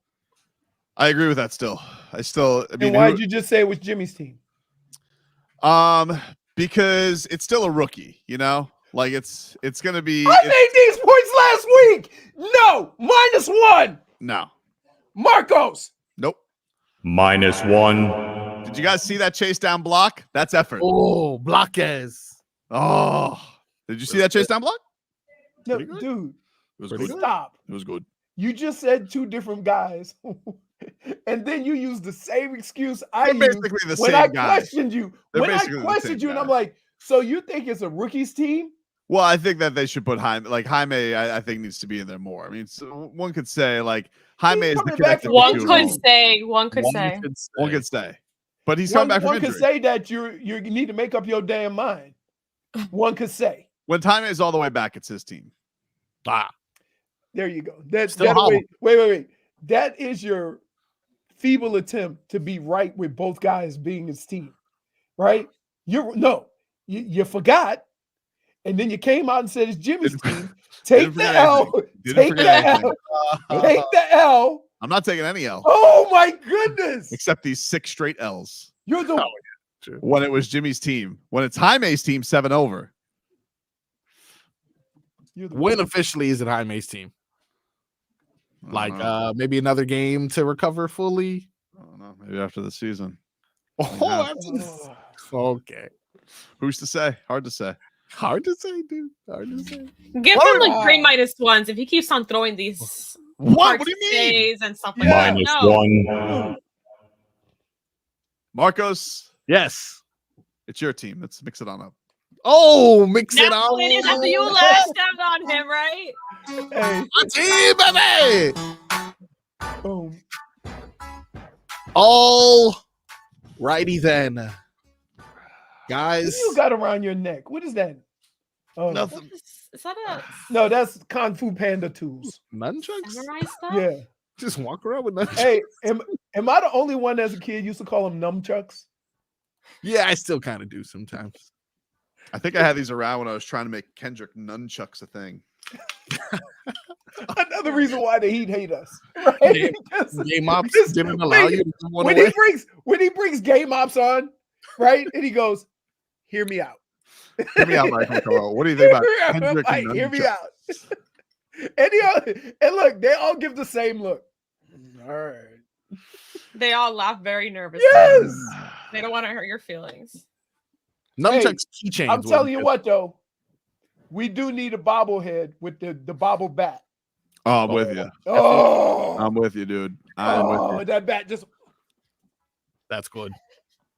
I agree with that still. I mean, And why'd you just say it was Jimmy's team? Because it's still a rookie, you know? Like it's gonna be I made these points last week. No, -1. No. Marcos. Nope. -1. Did you guys see that chase down block? That's effort. Oh, Blockes. Oh. Did you see that chase down block? No, dude. It was good. Stop. It was good. You just said two different guys. And then you use the same excuse I They're used basically the when same I guy. questioned you. They're When I basically the questioned same you, and guy. I'm like, so you think it's a rookie's team? Well, I think that they should put Jaime. Like Jaime, I think needs to be in there more. I mean, one could say like Jaime is the coming back connector. from One between could them. say. One could say. One could say, but he's coming back from One could injury. say that you need to make up your damn mind. One could say. When Jaime is all the way back, it's his team. There you go. That Still hollow. wait. That is your feeble attempt to be right with both guys being his team, right? You forgot, and then you came out and said it's Jimmy's team. Take the L. Take the L. Take the L. I'm not taking any L. Oh my goodness! Except these 6 straight L's. You're the When it was Jimmy's team. When it's Jaime's team, 7 over. When officially is it Jaime's team? Like maybe another game to recover fully. I don't know. Maybe after the season. Oh, okay. Who's to say? Hard to say. Hard to say, dude. Hard to say. Give him like 3 -1s if he keeps on throwing these. What do you mean? Days and stuff like that. No. -1. Marcos. Yes. It's your team. Let's mix it on up. Oh, mix it That's on. what it is after you lashed out on him, right? Hey. My team, baby. Boom. All righty then. Guys. What do you got around your neck? What is that? Oh, Nothing. Is that a No, that's Kung Fu Panda tools. Nunchucks? samurai stuff? Yeah. Just walk around with nunchucks. Hey, am I the only one as a kid used to call them nunchucks? Yeah, I still kind of do sometimes. I think I had these around when I was trying to make Kendrick nunchucks a thing. Another reason why the Heat hate us. Right? Game ops Because didn't allow you to give one when away. he brings game ops on, right? And he goes, "Hear me out." Hear me out, Michael Carroll. What do you think about Hear me Kendrick out. Like, hear me nunchucks? out. And look, they all give the same look. All right. They all laugh very nervously. Yes. They don't want to hurt your feelings. Nunchucks keychains. I'm telling you what, though, we do need a bobblehead with the bobble bat. Oh, I'm with you. Oh, I'm with you, dude. I'm with you. that bat just. That's good.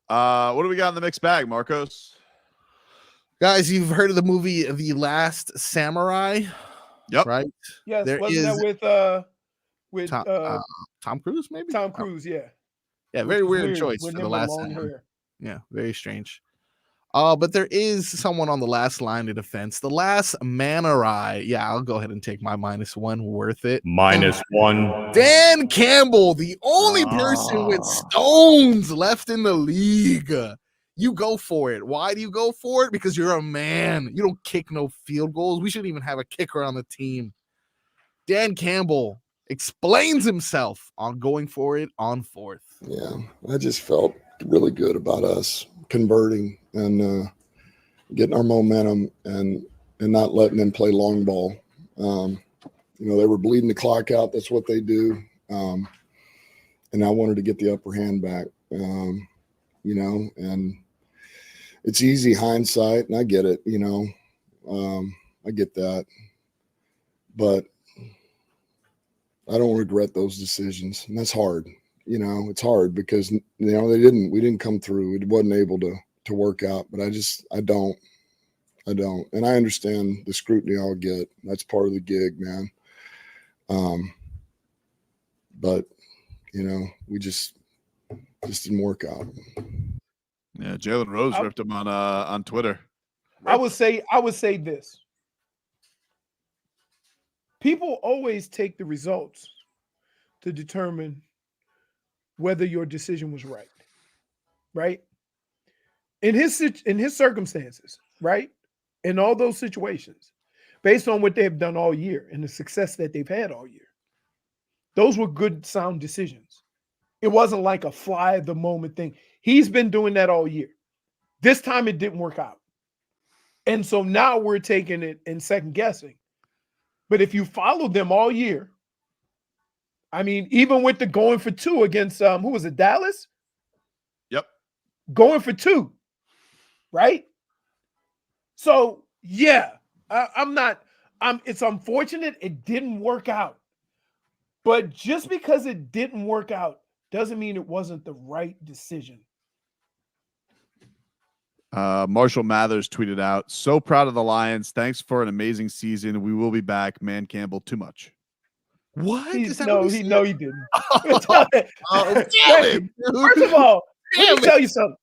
What do we got in the mixed bag, Marcos? Guys, you've heard of the movie The Last Samurai? Yep. Right? Yes, There wasn't is that with Tom Cruise, maybe? Tom Cruise? Yeah. Yeah, very weird choice with for him The with Last long Samurai. hair. Yeah, very strange. But there is someone on the last line of defense. The last Manurai. Yeah, I'll go ahead and take my -1. Worth it. -1. Dan Campbell, the only person with stones left in the league. You go for it. Why do you go for it? Because you're a man. You don't kick no field goals. We shouldn't even have a kicker on the team. Dan Campbell explains himself on going for it on 4th. Yeah, I just felt really good about us converting and getting our momentum and not letting them play long ball. They were bleeding the clock out. That's what they do. And I wanted to get the upper hand back, and it's easy hindsight, and I get it, I get that, but I don't regret those decisions, and that's hard. It's hard because we didn't come through. It wasn't able to work out, but I don't, and I understand the scrutiny I'll get. That's part of the gig, man. But we just didn't work out. Yeah, Jalen Rose ripped him on Twitter. I would say this. People always take the results to determine whether your decision was right. Right? In his circumstances, right? In all those situations, based on what they've done all year and the success that they've had all year, those were good, sound decisions. It wasn't like a fly of the moment thing. He's been doing that all year. This time it didn't work out. And so now we're taking it and second guessing. But if you followed them all year, I mean, even with the going for 2 against who was it, Dallas? Yep. Going for 2, right? So yeah, it's unfortunate it didn't work out. But just because it didn't work out doesn't mean it wasn't the right decision. Marshall Mathers tweeted out, "So proud of the Lions. Thanks for an amazing season. We will be back. Man Campbell, too much." What? He didn't. Damn it, dude. First of all, let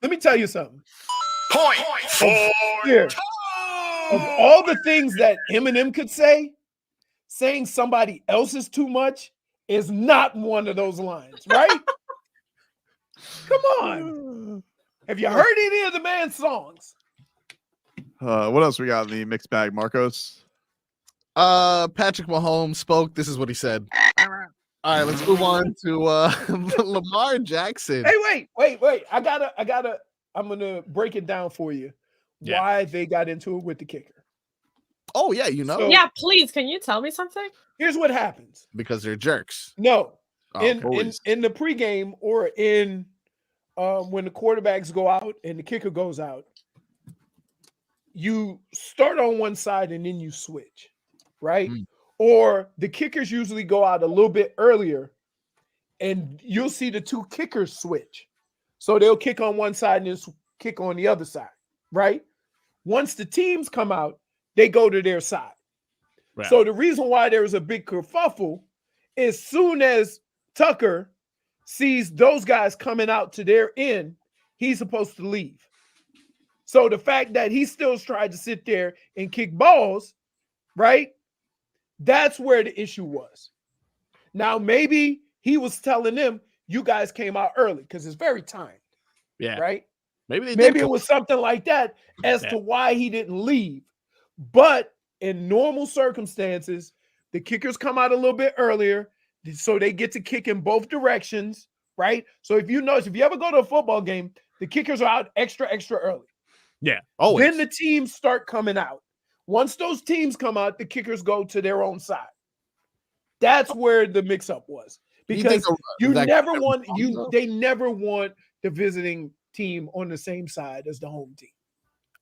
me tell you something. Point for Here, of all the things that Eminem could say, saying somebody else is too much is not one of those lines, right? Come on. Have you heard any of the man's songs? What else we got in the mixed bag, Marcos? Patrick Mahomes spoke. This is what he said. All right, let's move on to Lamar Jackson. Hey, wait. I'm gonna break it down for you. Yeah. Why they got into it with the kicker. Oh, yeah, Yeah, please, can you tell me something? Here's what happens. Because they're jerks. No. Oh, in the pregame or in when the quarterbacks go out and the kicker goes out, you start on one side and then you switch, right? Or the kickers usually go out a little bit earlier and you'll see the two kickers switch. So they'll kick on one side and then kick on the other side, right? Once the teams come out, they go to their side. Right. So the reason why there was a big kerfuffle is soon as Tucker sees those guys coming out to their end, he's supposed to leave. So the fact that he still tried to sit there and kick balls, right? That's where the issue was. Now, maybe he was telling them, you guys came out early because it's very timed. Yeah. Right? Maybe it was something like that as to why he didn't leave. But in normal circumstances, the kickers come out a little bit earlier, so they get to kick in both directions, right? So if you notice, if you ever go to a football game, the kickers are out extra early. Yeah. Always. Then the teams start coming out. Once those teams come out, the kickers go to their own side. That's where the mix-up was. Because they never want the visiting team on the same side as the home team.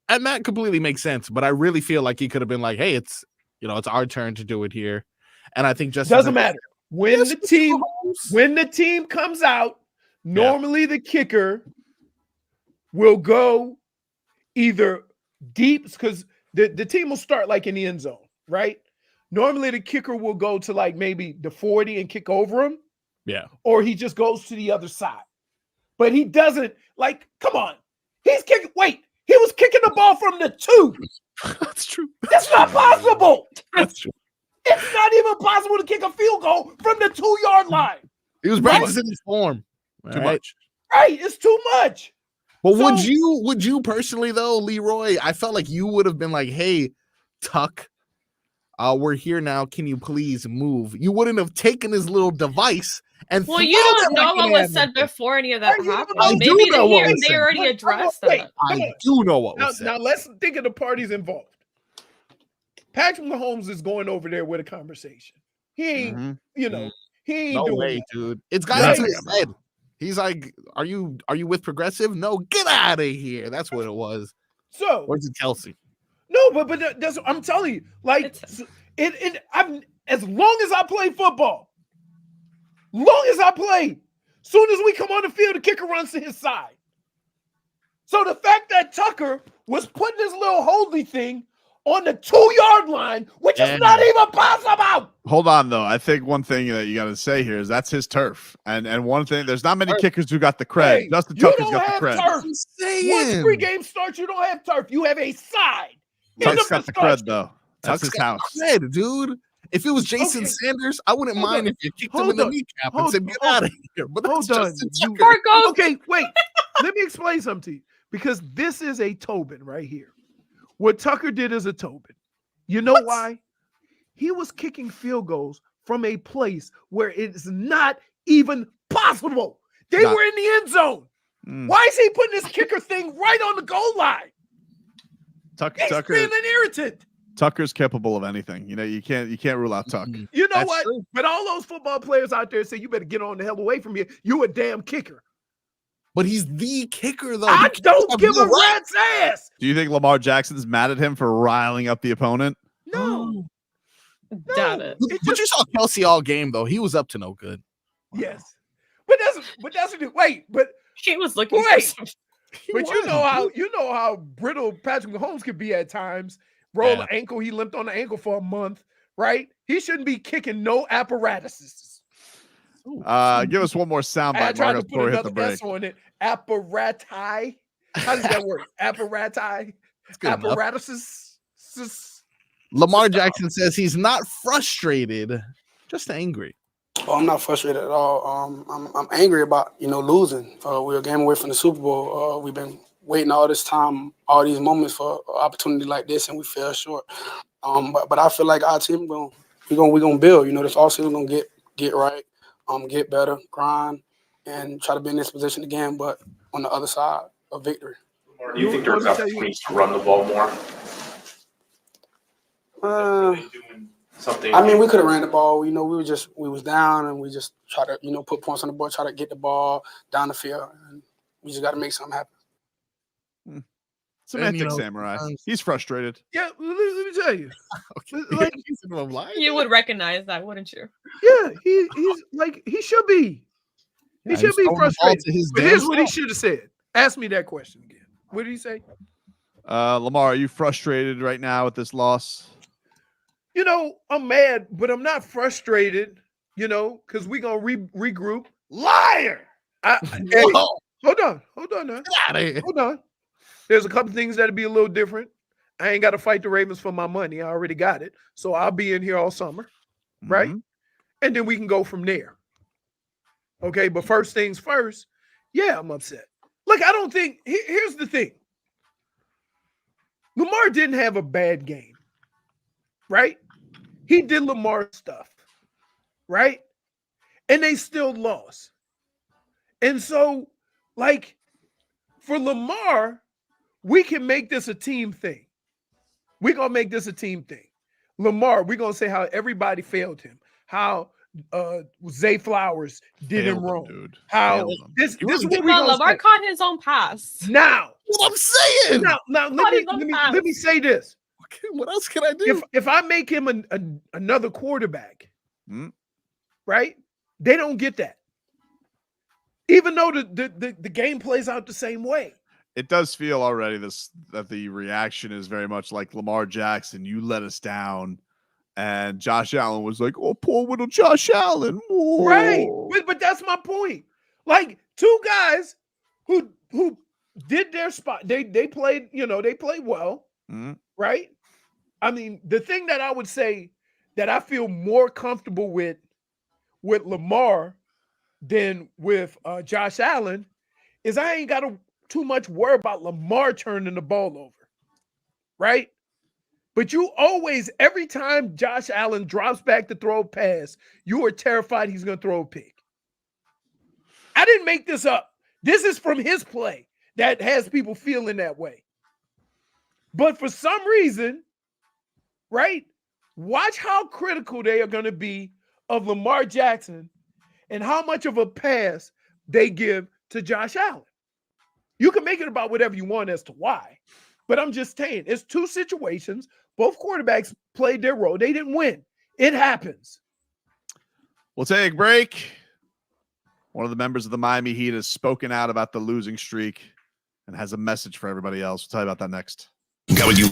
And that completely makes sense, but I really feel like he could have been like, hey, it's our turn to do it here. And I think just doesn't matter. When the team comes out, normally the kicker will go either deep because the team will start like in the end zone, right? Normally the kicker will go to like maybe the 40 and kick over him. Yeah. Or he just goes to the other side. But he doesn't, like, come on. He's kicking, he was kicking the ball from the 2. That's true. That's not possible. That's true. It's not even possible to kick a field goal from the 2-yard line. He was practicing his form. Too much. Right, it's too much. But would you personally though, Leroy? I felt like you would have been like, "Hey, Tuck, we're here now. Can you please move?" You wouldn't have taken his little device and. Well, you don't know what was said before any of that happened. Maybe they already addressed that. I do know what was said. Now let's think of the parties involved. Patrick Mahomes is going over there with a conversation. He ain't, he ain't no doing way, that. dude. It's got to his head. He's like, "Are you with Progressive? No, get out of here." That's what it was. So where's it, Kelsey? No, but that's I'm telling you. Like I'm as long as I play football, soon as we come on the field, the kicker runs to his side. So the fact that Tucker was putting this little holding thing on the 2-yard line, which is not even possible. Hold on, though. I think one thing that you got to say here is that's his turf. And one thing, there's not many kickers who got the cred. Hey, Justin you Tucker's don't got have the cred. turf. Once pregame starts, you don't have turf. You have a side. Tuck's got the cred, though. That's his house. Cred, dude. If it was Jason Sanders, I wouldn't mind if you kicked him in the kneecap and said, get out of here. But that's Justin Tucker. Okay, wait. Let me explain something to you. Because this is a Tobin right here. What Tucker did is a Tobin. You know why? He was kicking field goals from a place where it is not even possible. They were in the end zone. Why is he putting this kicker thing right on the goal line? He's being an irritant. Tucker's capable of anything. You know, you can't rule out Tuck. You know what? True. But all those football players out there say, you better get on the hell away from me. You a damn kicker. But he's the kicker, though. I don't give a rat's ass. Do you think Lamar Jackson's mad at him for riling up the opponent? No. Doubt it. But you saw Kelsey all game, though. He was up to no good. Yes. But that's wait, but he was looking wait. for something. But you know how brittle Patrick Mahomes could be at times. Roll an ankle. He limped on the ankle for a month, right? He shouldn't be kicking no apparatuses. Give us one more soundbite. I tried to put another S on it. Apparati. How does that work? Apparati. Apparatuses. Lamar Jackson says he's not frustrated, just angry. Oh, I'm not frustrated at all. I'm angry about losing. We're a game away from the Super Bowl. We've been waiting all this time, all these moments for an opportunity like this, and we fell short. But I feel like our team we're gonna build. This offseason we're gonna get right, get better, grind, and try to be in this position again. But on the other side of victory. Do you think there's opportunities to run the ball more? Something. I mean, we could have ran the ball. We was down, and we just try to put points on the board, try to get the ball down the field, and we just got to make something happen. Semantic samurai. He's frustrated. Yeah, let me tell you. You would recognize that, wouldn't you? Yeah, he's like he should be. He should be frustrated. But here's what he should have said. Ask me that question again. What did he say? Lamar, are you frustrated right now with this loss? I'm mad, but I'm not frustrated, because we're going to regroup. Liar! Hey, hold on now. Hold on. There's a couple things that'll be a little different. I ain't got to fight the Ravens for my money. I already got it. So I'll be in here all summer, right? And then we can go from there. Okay, but first things first, yeah, I'm upset. Look, I don't think – here's the thing. Lamar didn't have a bad game, right? He did Lamar stuff, right? And they still lost. And so, for Lamar, we can make this a team thing. We're going to make this a team thing. Lamar, we're going to say how everybody failed him, how Zay Flowers did him wrong. Dude. How this is what we're going to Lamar say. caught his own pass. Now, what I'm saying. Now let me say this. Okay, what else can I do? If I make him another quarterback, right? They don't get that. Even though the game plays out the same way. It does feel already that the reaction is very much like Lamar Jackson. You let us down. And Josh Allen was like, oh, poor little Josh Allen. Whoa. Right. But that's my point. Like two guys who did their spot. They played, they played well. Right. I mean, the thing that I would say that I feel more comfortable with Lamar than with Josh Allen is I ain't got to too much worry about Lamar turning the ball over. Right. But you always, every time Josh Allen drops back to throw a pass, you are terrified he's going to throw a pick. I didn't make this up. This is from his play that has people feeling that way. But for some reason, right, watch how critical they are going to be of Lamar Jackson and how much of a pass they give to Josh Allen. You can make it about whatever you want as to why, But I'm just saying, it's two situations. Both quarterbacks played their role. They didn't win. It happens. We'll take a break. One of the members of the Miami Heat has spoken out about the losing streak and has a message for everybody else. We'll tell you about that next. Got what you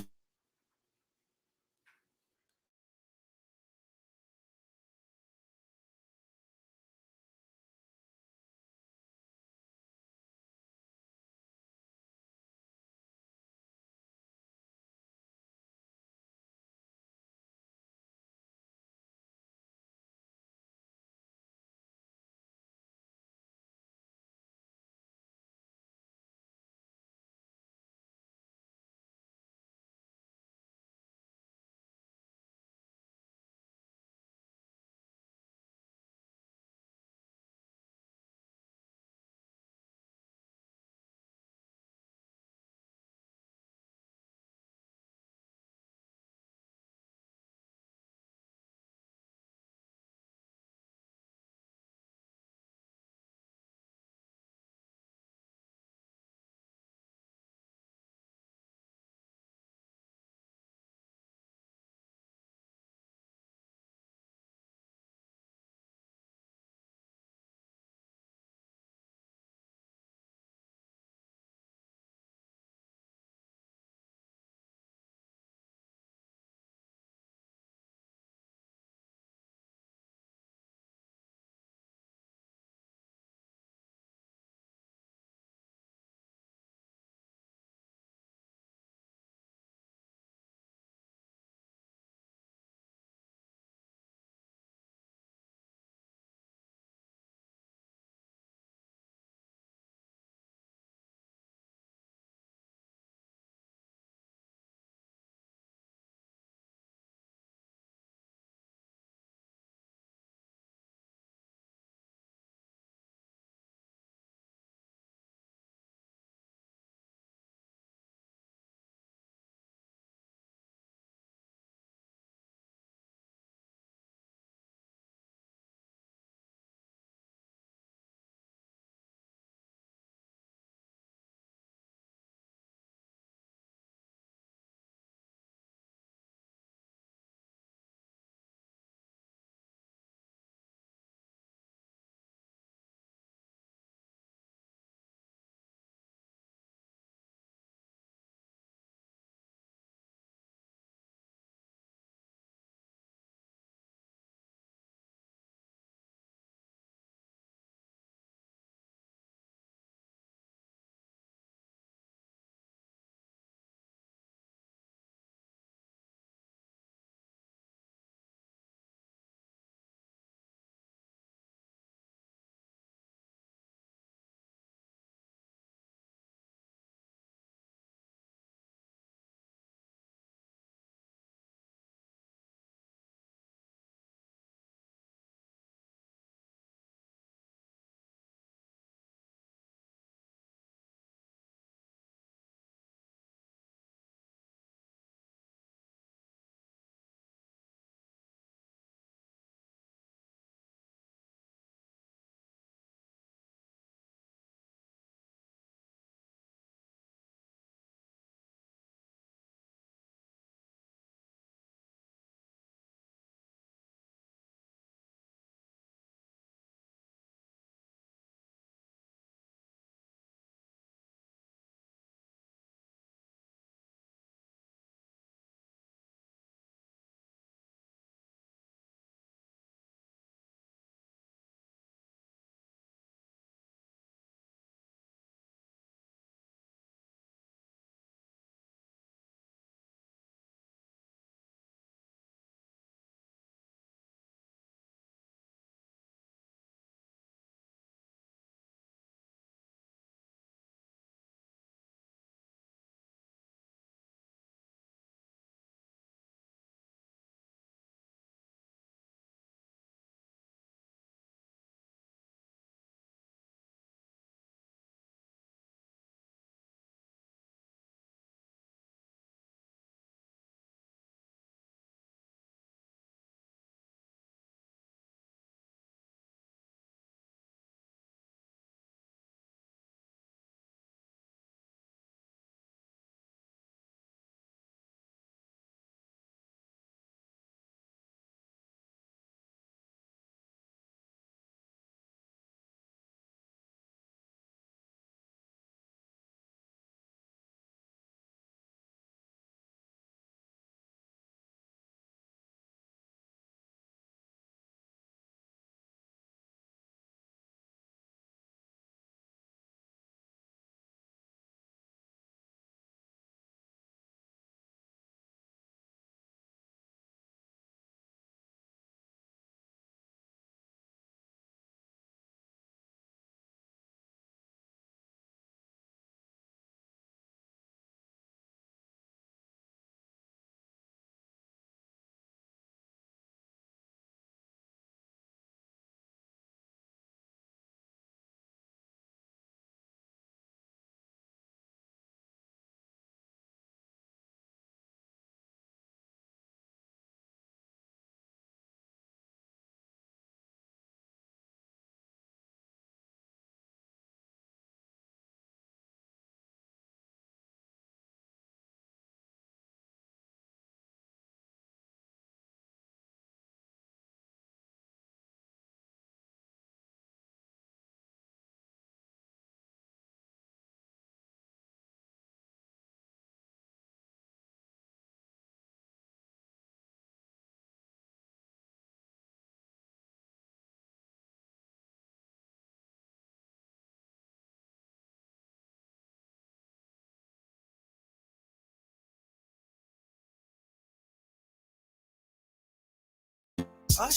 Yeah,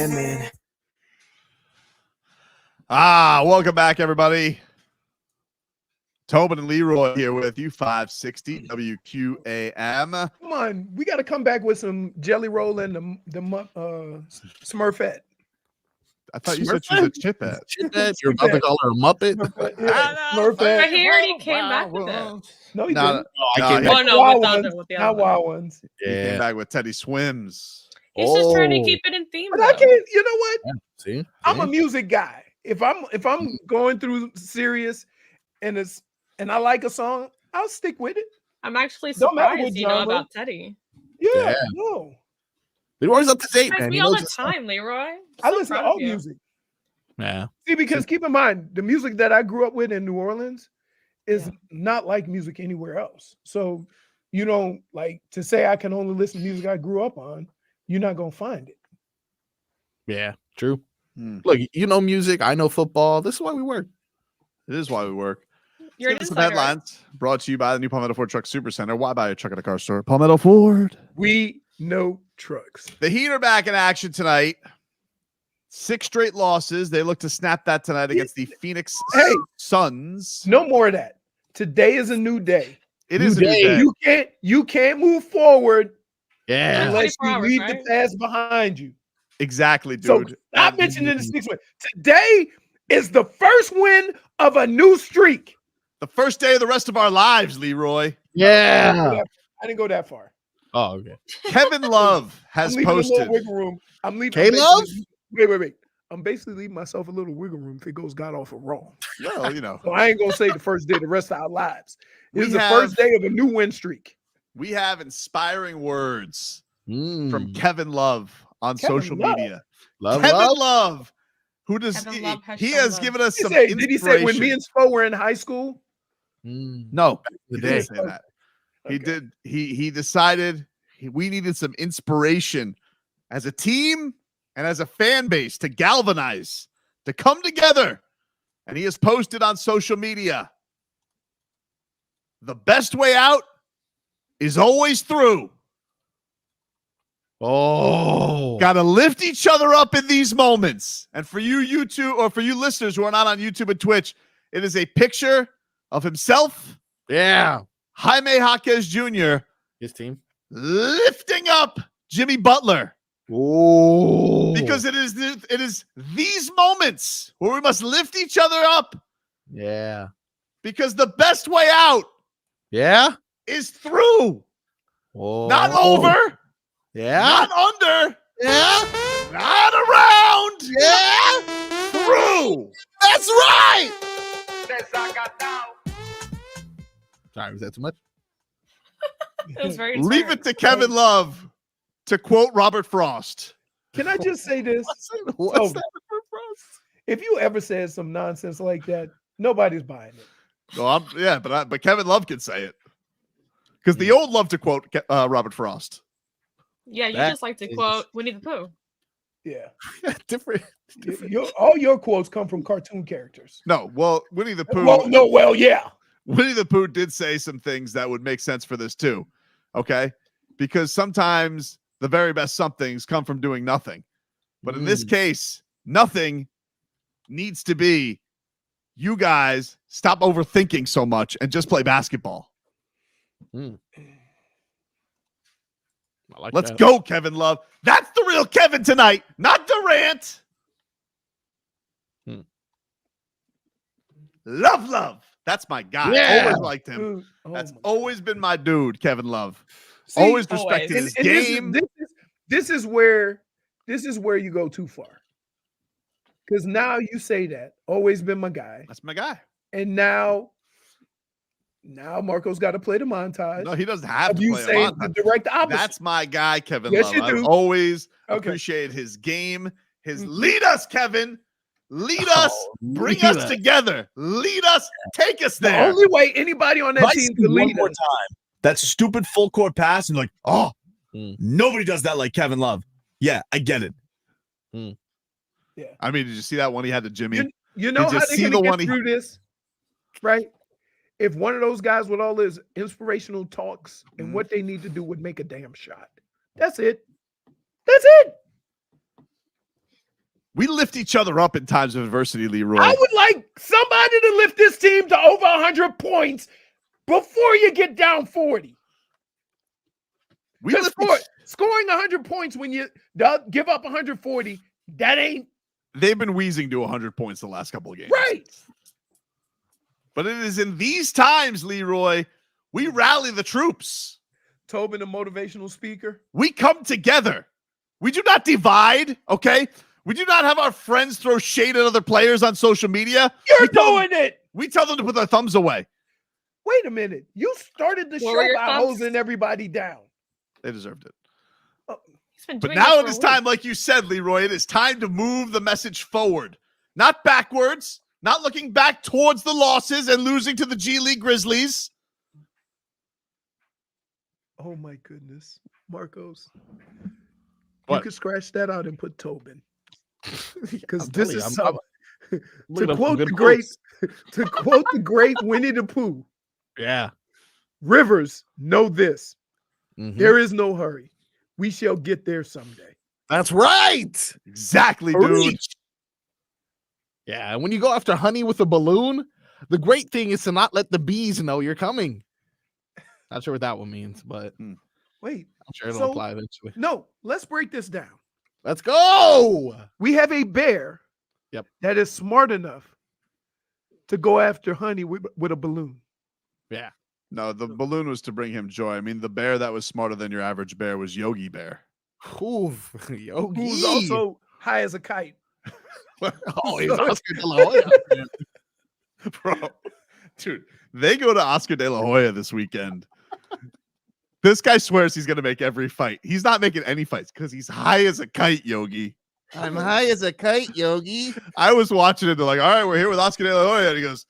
man. Welcome back, everybody. Tobin and Leroy here with you, 560 WQAM. Come on, we got to come back with some Jelly Roll and the Smurfette. I thought you said she was a chipette. Chipette? You're about to call her a Muppet? Smurfette. But he already came back with it. No, he didn't. No, with the not other wild ones. He came back with Teddy Swims. He's just trying to keep it in theme. But I can't. You know what? Yeah, see? I'm a music guy. If I'm going through serious and I like a song, I'll stick with it. I'm actually Don't matter surprised what you know genre. about Teddy. Yeah, no. Leroy's up to date, Surprise man. me He all knows the his stuff. time, Leroy. I So listen to proud of all you. music. Yeah. See, because keep in mind, the music that I grew up with in New Orleans is not like music anywhere else. So you don't like to say I can only listen to music I grew up on. You're not gonna find it. Yeah, true. Look, you know music. I know football. This is why we work. It is why we work. You're an Let's get insider. some headlines brought to you by the new Palmetto Ford Truck Super Center. Why buy a truck at a car store? Palmetto Ford. We know trucks. The Heat are back in action tonight. 6 straight losses. They look to snap that tonight against the Phoenix Suns. No more of that. Today is a new day. It is a new day. You can't move forward Yeah. unless 24 you hours, leave right? the past behind you. Exactly, dude. So stop mentioning the 6 win. Today is the first win of a new streak. The first day of the rest of our lives, Leroy. Yeah. I didn't go that far. Oh, okay. Kevin Love has I'm leaving a posted. little wiggle room. I'm leaving. K-Love? Wait. I'm basically leaving myself a little wiggle room if it goes god awful wrong. Well, you know. So I ain't gonna say the first day of the rest of our lives. It We is the have- first day of a new win streak. We have inspiring words Mm. from Kevin Love on Kevin social Love? media. Love, Kevin love. Love, who does Kevin Love has he shown has love. given us some Did he say when inspiration. me and Spo were in high school? No, he day. didn't say that. He did. He decided we needed some inspiration as a team and as a fan base to galvanize, to come together. And he has posted on social media, the best way out is always through. Oh. Got to lift each other up in these moments. And for you YouTube, or for you listeners who are not on YouTube and Twitch, it is a picture of himself, Jaime Jaquez Jr., his team, lifting up Jimmy Butler. Oh. Because it is these moments where we must lift each other up. Yeah. Because the best way out is through. Oh. Not over. Yeah. Not under. Yeah. Not around. Yeah. Through. That's right. Sorry, was that too much? It was very Leave it to Kevin Love to quote Robert Frost. Can I just say this? What's So, that for Frost? if you ever said some nonsense like that, nobody's buying it. No, but Kevin Love can say it. Because the old love to quote Robert Frost. Yeah, you That just like to is- quote Winnie the Pooh. Yeah. Different. All your quotes come from cartoon characters. No, well, Winnie the Pooh. Yeah. Winnie the Pooh did say some things that would make sense for this too. Okay? Because sometimes the very best somethings come from doing nothing. But in this case, nothing needs to be you guys stop overthinking so much and just play basketball. I like Let's that. go, Kevin Love. That's the real Kevin tonight, not Durant. Love. That's my guy. Yeah. Always liked him. Dude, That's always been my dude, Kevin Love. See, always respected his and game. This is where you go too far. Because now you say that. Always been my guy. That's my guy. And now Marco's got to play the montage. No, he doesn't have of to you play a saying the montage. direct opposite. That's my guy, Kevin Yes, Love. you I've do. always Okay. appreciated his game. Lead us, Kevin. Lead us. Bring lead us us. together. Lead us. Take us The there. only way anybody on that If I team see can one lead more us. time that stupid full court pass and nobody does that like Kevin Love. Yeah, I get it. I mean, did you see that one he had to Jimmy? You know Did you how they're see going the to one get he- through this, right? if one of those guys with all his inspirational talks and what they need to do would make a damn shot. That's it. That's it. We lift each other up in times of adversity, Leroy. I would like somebody to lift this team to over 100 points before you get down 40. Scoring 100 points when you give up 140, that ain't. They've been wheezing to 100 points the last couple of games. Right. But it is in these times, Leroy, we rally the troops. Tobin, a motivational speaker. We come together. We do not divide, okay? We do not have our friends throw shade at other players on social media. You're doing it. We tell them to put their thumbs away. Wait a minute. You started the show by hosing everybody down. They deserved it. But now it is time, like you said, Leroy, it is time to move the message forward. Not backwards, not looking back towards the losses and losing to the G League Grizzlies. Oh, my goodness. Marcos. What? You could scratch that out and put Tobin. Because this is something. To quote the great Winnie the Pooh. Yeah. Rivers, know this. There is no hurry. We shall get there someday. That's right. Exactly, dude. Yeah, and when you go after honey with a balloon, the great thing is to not let the bees know you're coming. Not sure what that one means, but wait, I'm sure it'll apply eventually. No, let's break this down. Let's go. We have a bear that is smart enough to go after honey with a balloon. Yeah. No, the balloon was to bring him joy. I mean, the bear that was smarter than your average bear was Yogi Bear. Ooh, Yogi. Who's also high as a kite. Oh, he's Oscar De La Hoya. Bro, dude, they go to Oscar De La Hoya this weekend. This guy swears he's going to make every fight. He's not making any fights because he's high as a kite, Yogi. I'm high as a kite, Yogi. I was watching it. They're like, all right, we're here with Oscar De La Hoya. And he goes,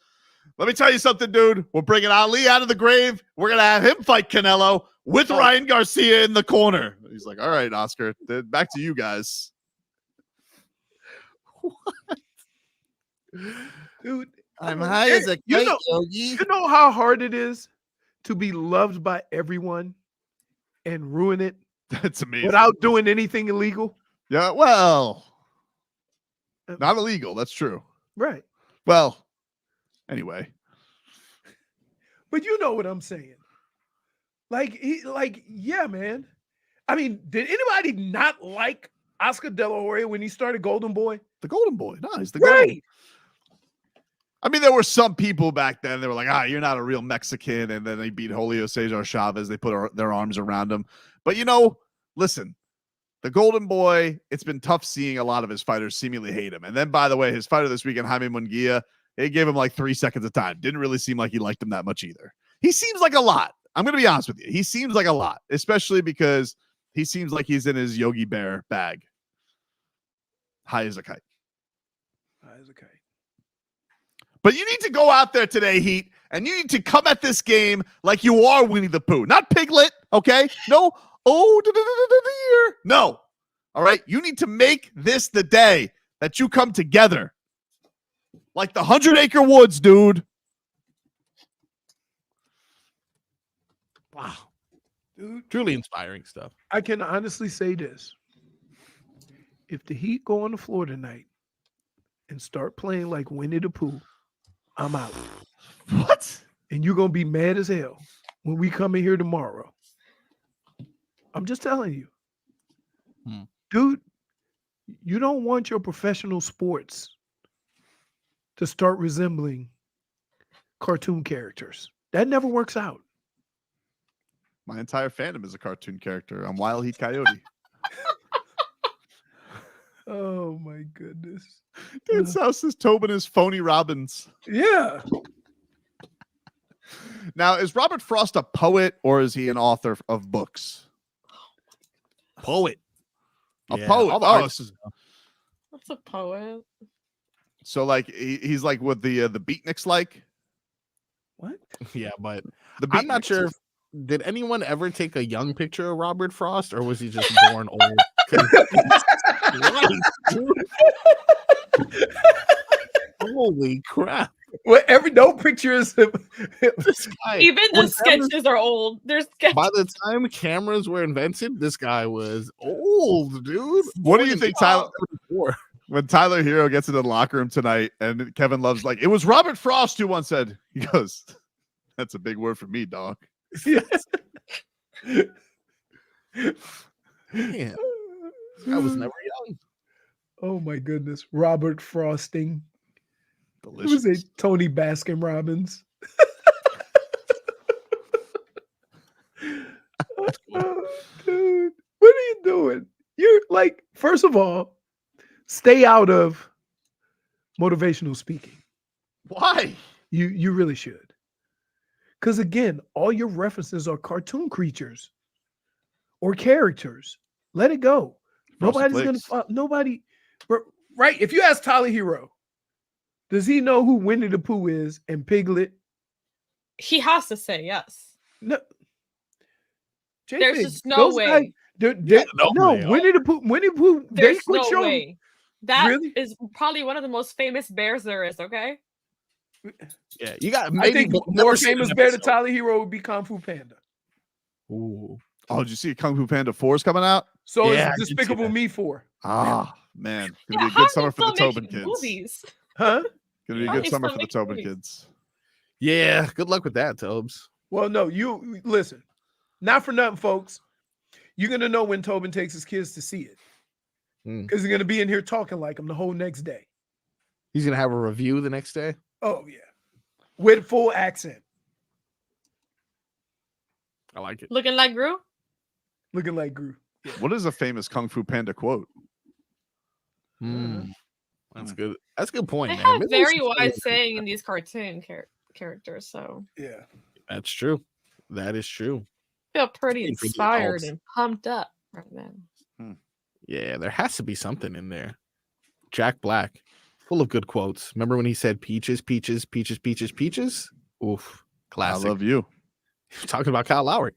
let me tell you something, dude. We're bringing Ali out of the grave. We're going to have him fight Canelo with Ryan Garcia in the corner. He's like, all right, Oscar, back to you guys. What? Dude, I'm high as a kite, Yogi. You know how hard it is to be loved by everyone and ruin it? That's amazing. Without doing anything illegal? Yeah, well, not illegal. That's true. Right. Well, anyway. But you know what I'm saying. Yeah, man. I mean, did anybody not like Oscar De La Hoya when he started Golden Boy? The Golden Boy. No, he's the Golden Boy. I mean, there were some people back then. They were like, you're not a real Mexican. And then they beat Julio Cesar Chavez. They put their arms around him. But, listen, the Golden Boy, it's been tough seeing a lot of his fighters seemingly hate him. And then, by the way, his fighter this weekend, Jaime Munguia, they gave him like 3 seconds of time. Didn't really seem like he liked him that much either. He seems like a lot. I'm going to be honest with you. He seems like a lot, especially because he seems like he's in his Yogi Bear bag. High as a kite. High as a kite. But you need to go out there today, Heat, and you need to come at this game like you are Winnie the Pooh. Not Piglet, okay? No. No. All right? You need to make this the day that you come together. Like the 100-acre woods, dude. Wow. Dude. Truly inspiring stuff. I can honestly say this. If the Heat go on the floor tonight and start playing like Winnie the Pooh, I'm out. What? And you're going to be mad as hell when we come in here tomorrow. I'm just telling you. Dude, you don't want your professional sports to start resembling cartoon characters. That never works out. My entire fandom is a cartoon character. I'm Wild Heat Coyote. Oh, my goodness. Dude, South says Tobin is phony Robbins. Yeah. Now, is Robert Frost a poet or is he an author of books? Poet. A poet. What's a poet? So, like, he's like what the beatniks like? What? Yeah, but I'm not sure. Did anyone ever take a young picture of Robert Frost, or was he just born old? Right, holy crap! Well, no pictures of This guy, Even the when cameras- sketches are old. There's sketches. by the time cameras were invented, this guy was old, dude. What do you think, Tyler? 74. When Tyler Hero gets into the locker room tonight and Kevin Love's like, it was Robert Frost who once said, he goes, that's a big word for me, dog. Yes. Man, I was never young. Oh my goodness. Robert Frosting. Delicious. It was a Tony Baskin Robbins. Dude, what are you doing? You're like, first of all, stay out of motivational speaking. Why? You really should. Because again, all your references are cartoon creatures or characters. Let it go. Nobody's gonna nobody. Right? If you ask Tyler Hero, does he know who Winnie the Pooh is and Piglet? He has to say yes. No. There's JP, just no those way. guys- no, Winnie the Pooh. Winnie the Pooh. There's They quit no showing. way. That is Really? probably one of the most famous bears there is. Okay. Yeah, you got I maybe think never more seen an famous bear than episode. Tyler Hero would be Kung Fu Panda. Ooh. Oh, did you see Kung Fu Panda 4 is coming out? So Yeah, I it's did see Despicable that. Me 4. Ah, man. It's Yeah, going to be a how good are summer they for the still Tobin making kids. movies? Huh? Going to be How a are good they summer still for the making Tobin movies? kids. Yeah, good luck with that, Tobes. Well, no, you listen. Not for nothing, folks. You're gonna know when Tobin takes his kids to see it. Because he's gonna be in here talking like him the whole next day. He's gonna have a review the next day. Oh yeah. With full accent. I like it. Looking like Gru? Looking like Gru. What is a famous Kung Fu Panda quote? That's good. That's a good point, They man. have Maybe we very should wise saying in these cartoon characters, so Yeah. That's true. That is true. I feel pretty Speak for the inspired adults. and pumped up right now. Yeah, there has to be something in there. Jack Black, full of good quotes. Remember when he said peaches, peaches, peaches, peaches, peaches? Oof, classic. I love you. Talking about Kyle Lowry.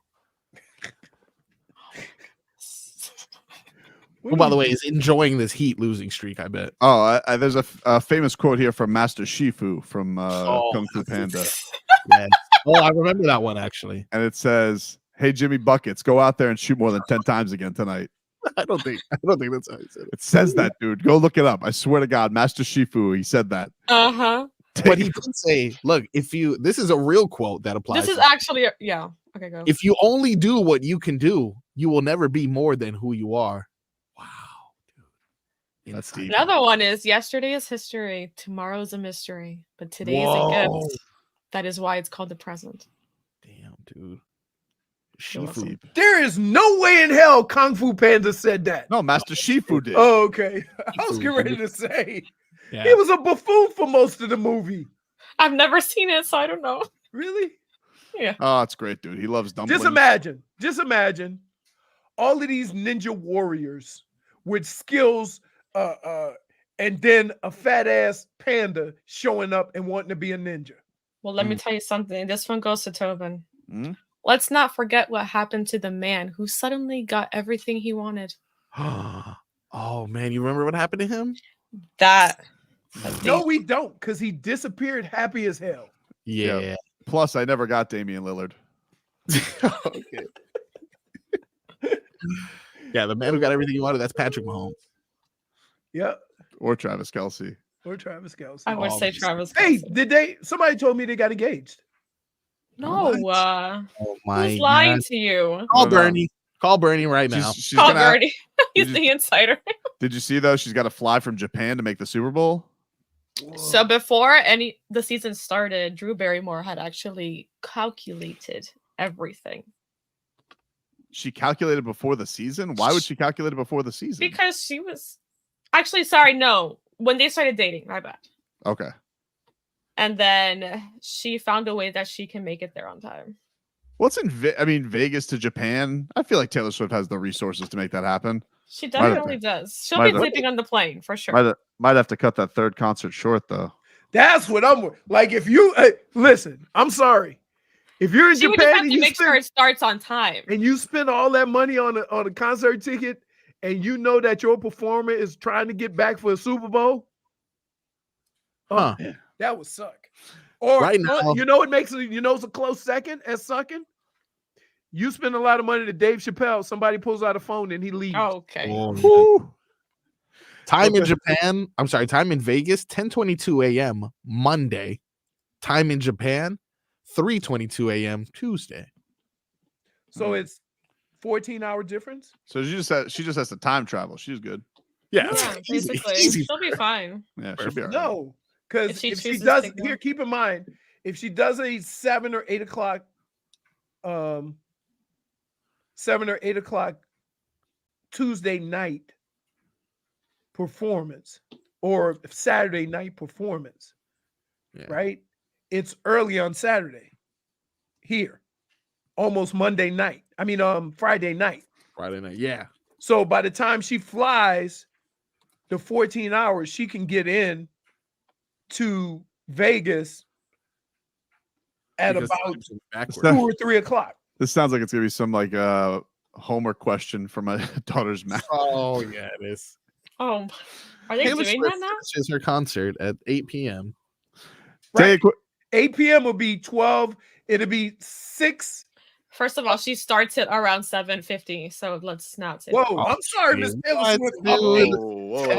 Who, by the way, is enjoying this Heat losing streak, I bet. Oh, there's a famous quote here from Master Shifu from Kung Fu Panda. Yes. Oh, I remember that one, actually. And it says, hey, Jimmy Buckets, go out there and shoot more than 10 times again tonight. I don't think that's how he said it. It says that, dude. Go look it up. I swear to God, Master Shifu, he said that. Uh-huh. But he did say, look, this is a real quote that applies. This is to- actually yeah. Okay, go. if you only do what you can do, you will never be more than who you are. That's deep. Another one is yesterday is history, tomorrow's a mystery, but today is a Whoa. gift. That is why it's called the present. Damn, dude. Shifu. There is no way in hell Kung Fu Panda said that. No, Master Shifu did. Oh, okay. I was getting ready to say Yeah. he was a buffoon for most of the movie. I've never seen it, so I don't know. Really? Yeah. Oh, it's great, dude. He loves dumplings. Just imagine all of these ninja warriors with skills, and then a fat ass panda showing up and wanting to be a ninja. Well, let me tell you something. This one goes to Tobin. Mm? Let's not forget what happened to the man who suddenly got everything he wanted. Oh man, you remember what happened to him? That. No, we don't, because he disappeared happy as hell. Yeah. Plus, I never got Damian Lillard. Okay. Yeah, the man who got everything he wanted, that's Patrick Mahomes. Yep. Or Travis Kelce. Or Travis Kelce. I would say Travis. Hey, Kelce. somebody told me they got engaged. No. Oh my Who's lying God. to you? Call Bernie. Call Bernie right now. She's Call gonna- Bernie. He's Did the insider. Did you see though? She's got to fly from Japan to make the Super Bowl. So before the season started, Drew Barrymore had actually calculated everything She calculated before the season. Why would she calculate it before the season? because she was actually sorry. No, when they started dating, my bad. Okay. And then she found a way that she can make it there on time. What's in Vegas to Japan? I feel like Taylor Swift has the resources to make that happen. She definitely does. She'll might be have- sleeping on the plane for sure. Might have to cut that third concert short though. That's what I'm like. If you listen, I'm sorry. If you're in She would just Japan have and to you make sure it starts on time. and you spend all that money on a concert ticket, and you know that your performer is trying to get back for a Super Bowl, Huh. that would suck. Or Right now- you know what makes it, it's a close second as sucking? You spend a lot of money to Dave Chappelle, somebody pulls out a phone and he leaves. Oh, okay. Time in Japan, I'm sorry, time in Vegas, 10:22 a.m. Monday. Time in Japan, 3:22 a.m. Tuesday. So it's 14-hour difference? So she just has to time travel. She's good. Yeah, Yeah, easy, basically. easy. She'll be fine. Yeah, she'll be all right. No, because If she if she chooses does to go. here, keep in mind, if she does a 7 or 8 o'clock, 7 or 8 o'clock Tuesday night performance or Saturday night performance, right? It's early on Saturday here, almost Monday night. I mean, Friday night. Friday night, yeah. So by the time she flies the 14 hours, she can get in to Vegas at Because about time's backwards. 2 or 3 o'clock. This sounds like it's gonna be some like homework question for my daughter's math. Oh yeah, it is. Oh, are they Taylor doing Swift that now? finishes her concert at 8 p.m. Right. 8 p.m. will be 12. It'll be 6. First of all, she starts it around 7:50, so let's not say. Whoa, I'm sorry, Miss Taylor What, Swift. dude?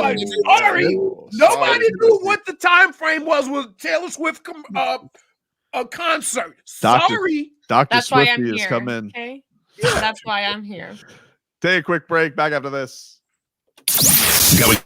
I'm sorry. Nobody knew what the time frame was with Taylor Swift a concert. Sorry. Dr. That's why I'm Swifty is here. coming. Okay, that's why I'm here. Take a quick break. Back after this. Going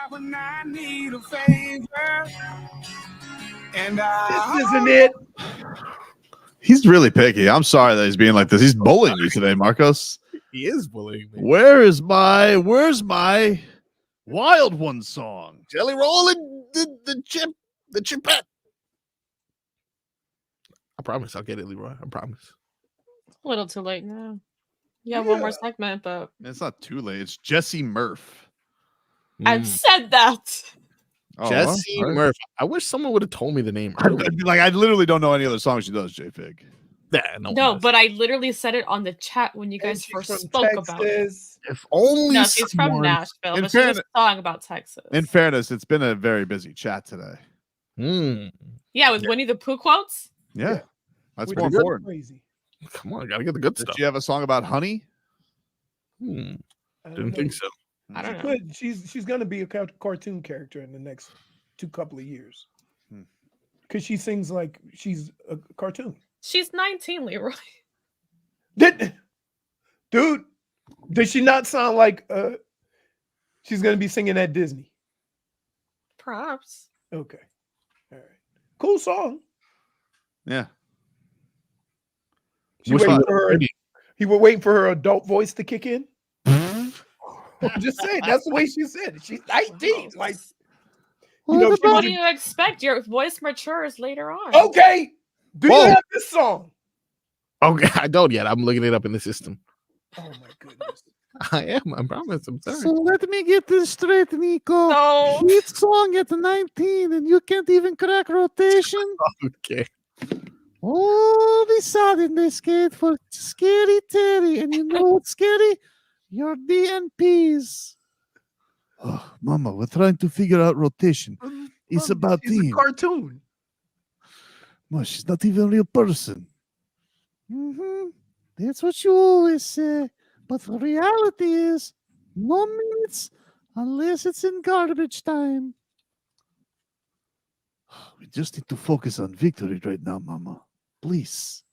When I need a favor, and This isn't it. He's really picky. I'm sorry that he's being like this. He's bullying you today, Marcos. He is bullying me. Where's my Wild One song? Jelly roll and the chipette. I promise I'll get it, Leroy. I promise. A little too late now. You have one more segment, but It's not too late. It's Jesse Murph. I've said that. Oh, Jesse all right. Murph. I wish someone would have told me the name earlier. Like I literally don't know any other songs she does, J-Fig. Yeah, No, but I literally said it on the chat when you guys first spoke about it. If only No, she's from someone- Nashville, In but she has fairness- a song about Texas. In fairness, it's been a very busy chat today. Yeah, with Winnie the Pooh quotes. Yeah. That's Which more is important. crazy. Come on, gotta get the good Did stuff. she have a song about honey? Didn't know. think so. I don't know. But she's gonna be a cartoon character in the next couple of years. Because she sings like she's a cartoon. She's 19, Leroy. Dude, does she not sound like she's gonna be singing at Disney? Perhaps. Okay. All right. Cool song. Yeah. He was waiting for her adult voice to kick in. I'm just saying, that's the way she said it. She's 19. Like, you know, What do you expect? Your voice matures later on. okay. Do you have this song? Okay, I don't yet. I'm looking it up in the system. Oh my goodness. I am. I promise. I'm sorry. So let me get this straight, Nico. No. Hit song at 19 and you can't even crack rotation. Okay. All of a sudden they skate for Scary Terry. And you know what's scary? Your DNPs. Oh, Mama, we're trying to figure out rotation. It's about It's team. a cartoon. No, she's not even a real person. That's what you always say. But the reality is, no minutes unless it's in garbage time. We just need to focus on victory right now, Mama. Please.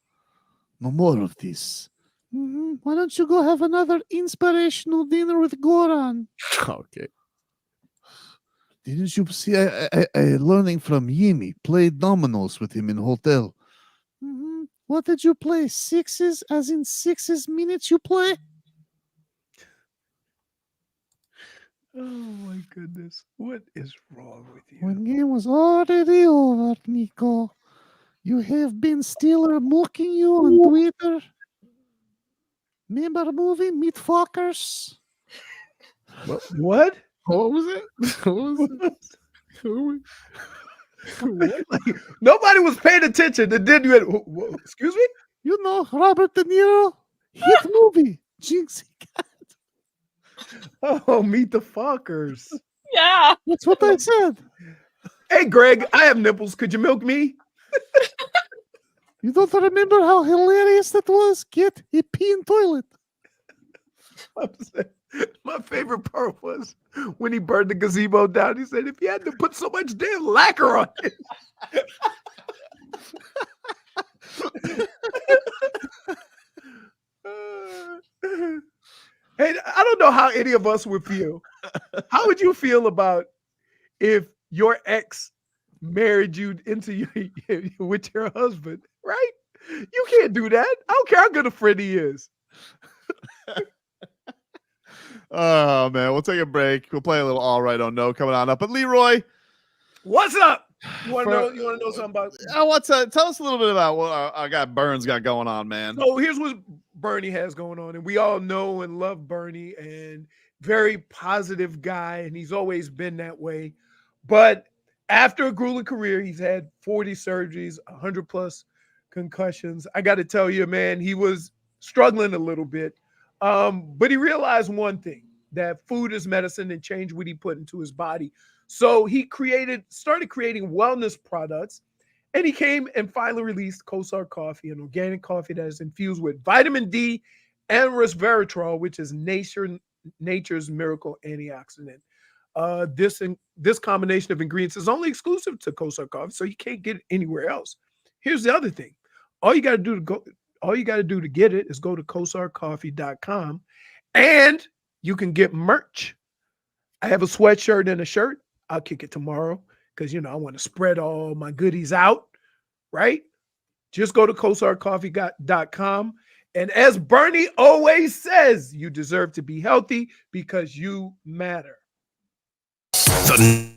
No more of this. Why don't you go have another inspirational dinner with Goran? Okay. Didn't you see? I learning from Yimi. Played dominoes with him in hotel. What did you play? Sixes, as in 6 minutes you play? Oh my goodness. What is wrong with you? When game was already over, Nico. You have been Steeler mocking you on Twitter. Remember the movie Meat Fuckers? What? What was it? What was it? Like, nobody was paying attention. They did you? Excuse me? You know Robert De Niro? Hit movie. Jinxie Cat. Oh, meet the fuckers. Yeah. That's what I said. Hey, Greg, I have nipples. Could you milk me? You don't remember how hilarious that was? Get a peeing toilet. My favorite part was when he burned the gazebo down. He said, if you had to put so much damn lacquer on it. Hey, I don't know how any of us would feel. How would you feel about if your ex married you into with your husband, right? You can't do that. I don't care how good a friend he is. Oh man, we'll take a break. We'll play a little All Right on No coming on up. But Leroy, what's up? You want to know something about? Tell us a little bit about what our guy Burns got going on, man. So here's what Bernie has going on, and we all know and love Bernie, and very positive guy, and he's always been that way. But after a grueling career, he's had 40 surgeries, 100 plus concussions. I got to tell you, man, he was struggling a little bit. But he realized one thing, that food is medicine, and changed what he put into his body. So he started creating wellness products, and he came and finally released Kosar Coffee, an organic coffee that is infused with vitamin D and resveratrol, which is nature's miracle antioxidant. This combination of ingredients is only exclusive to Kosar Coffee, so you can't get it anywhere else. Here's the other thing. All you got to do to get it is go to kosarcoffee.com, and you can get merch I have a sweatshirt and a shirt. I'll kick it tomorrow because, I want to spread all my goodies out, right? Just go to coastarcoffee.com. And as Bernie always says, you deserve to be healthy because you matter. The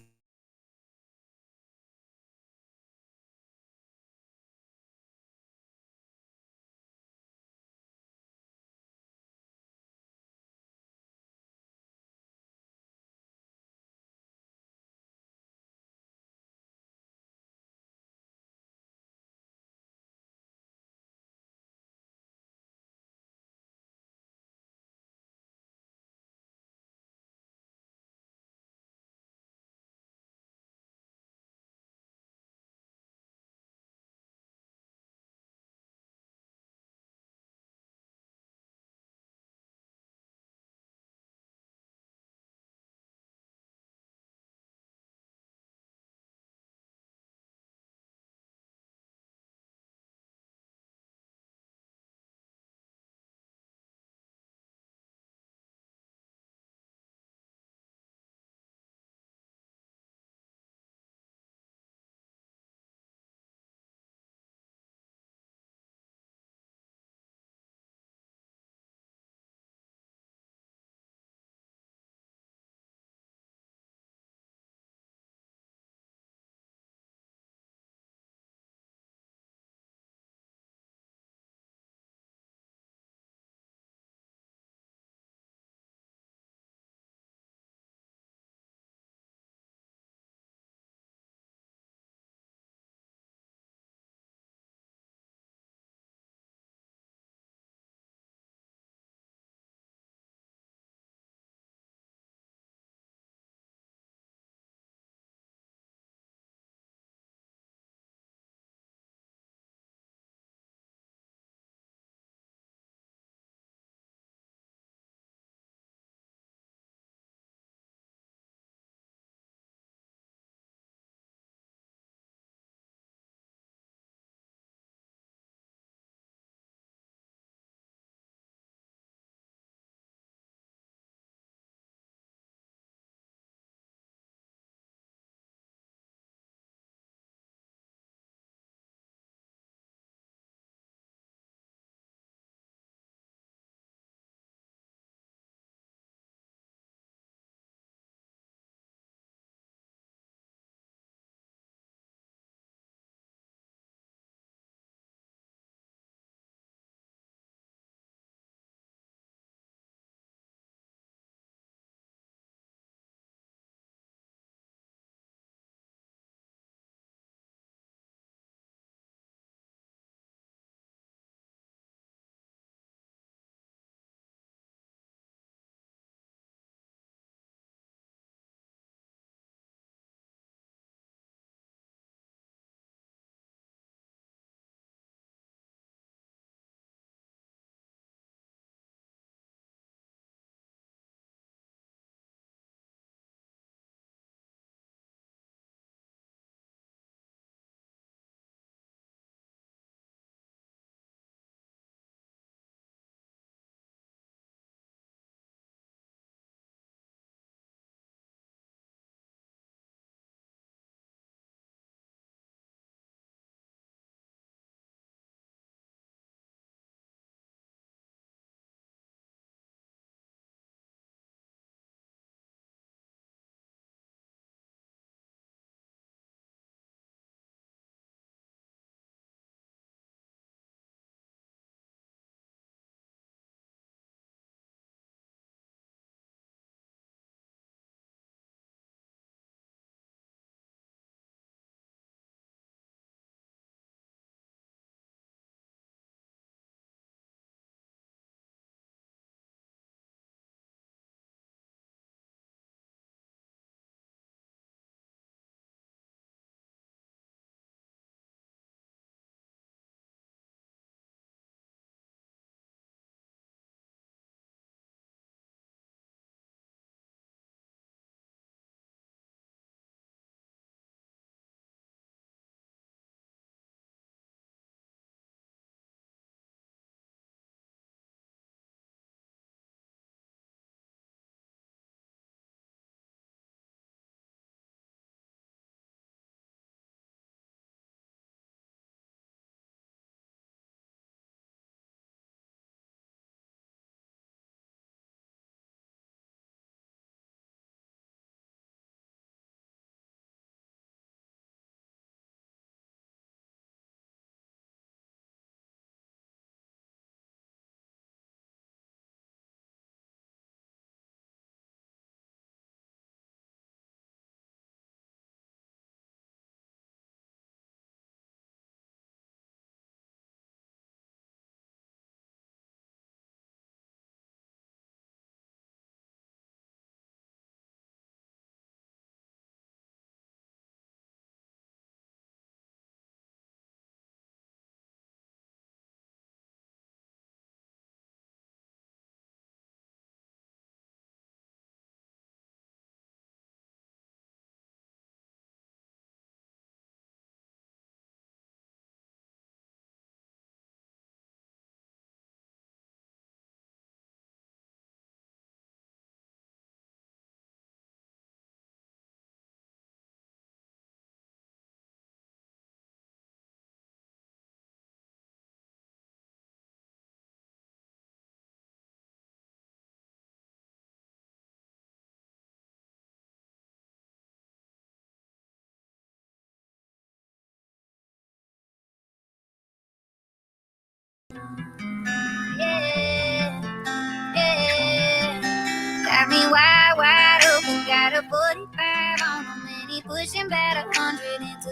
pushing back 102.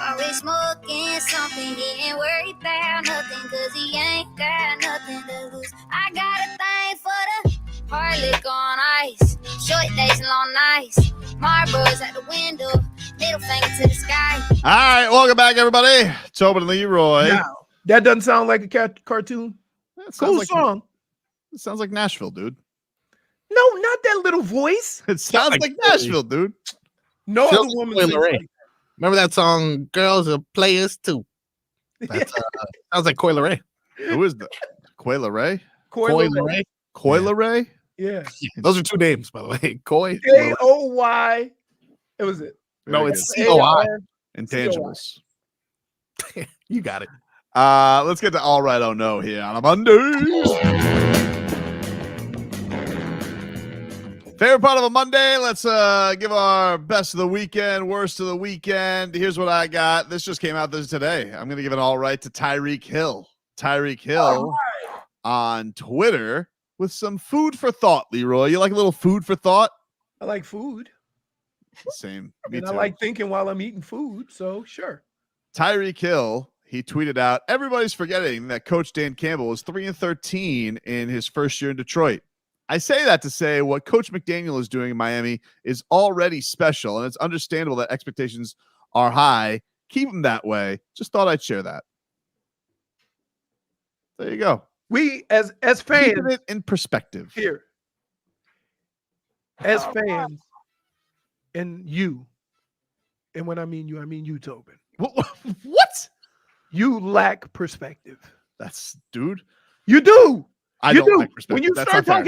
Always smoking something, he ain't worried about nothing, cause he ain't got nothing to lose. I got a thing for the hard liquor on ice, short days and long nights, Marlboros at the window, middle finger to the sky. All right, welcome back, everybody. Tobin and Leroy. Now, that doesn't sound like a cartoon. Cool like song. It sounds like Nashville, dude. No, not that little voice. It sounds like Nashville, dude. No Feels other woman like sings Leroy. like Remember that song, Girls Are Players Too? That's, sounds like Coi Leray. Who is that? Coi Leray? Coi Leray? Coi Leray? Yeah. Those are two names, by the way. Coi. K-O-Y. It was it. No, Very it's good. C-O-I. Intangibles. You got it. Let's get to All Right, Oh No here on a Monday. Favorite part of a Monday, let's give our best of the weekend, worst of the weekend. Here's what I got. This just came out today. I'm going to give an all right to Tyreek Hill. Tyreek Hill on Twitter with some food for thought, Leroy. You like a little food for thought? I like food. Same. Me And too. I like thinking while I'm eating food, so sure. Tyreek Hill, he tweeted out, everybody's forgetting that Coach Dan Campbell was 3-13 in his first year in Detroit. I say that to say what Coach McDaniel is doing in Miami is already special, and it's understandable that expectations are high. Keep them that way. Just thought I'd share that. There you go. We, as fans, keeping it in perspective. Here, as fans, and you, and when I mean you, Tobin. What? You lack perspective. That's, dude. You do. I You don't do. like perspective. When you That's start not fair.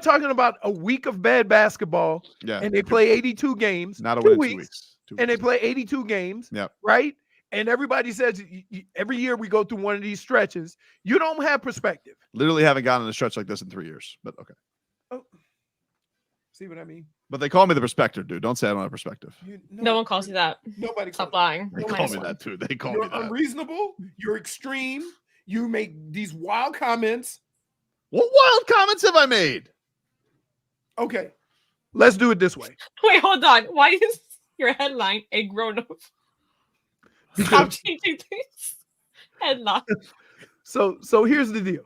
talking about a week of bad basketball, Yeah. and they play 82 games, Not a 2 win in 2 weeks, weeks. 2 and they weeks. play 82 games, Yep. right? And everybody says every year we go through one of these stretches. You don't have perspective. Literally haven't gotten a stretch like this in 3 years, but okay. Oh, see what I mean? But they call me the perspective, dude. Don't say I don't have perspective. No one calls you that. Nobody. Stop lying. They call me that too. They call You're me that. unreasonable. You're extreme. You make these wild comments. What wild comments have I made? Okay, let's do it this way. Wait, hold on. Why is your headline a grown-up? Stop changing things. Headline. So here's the deal.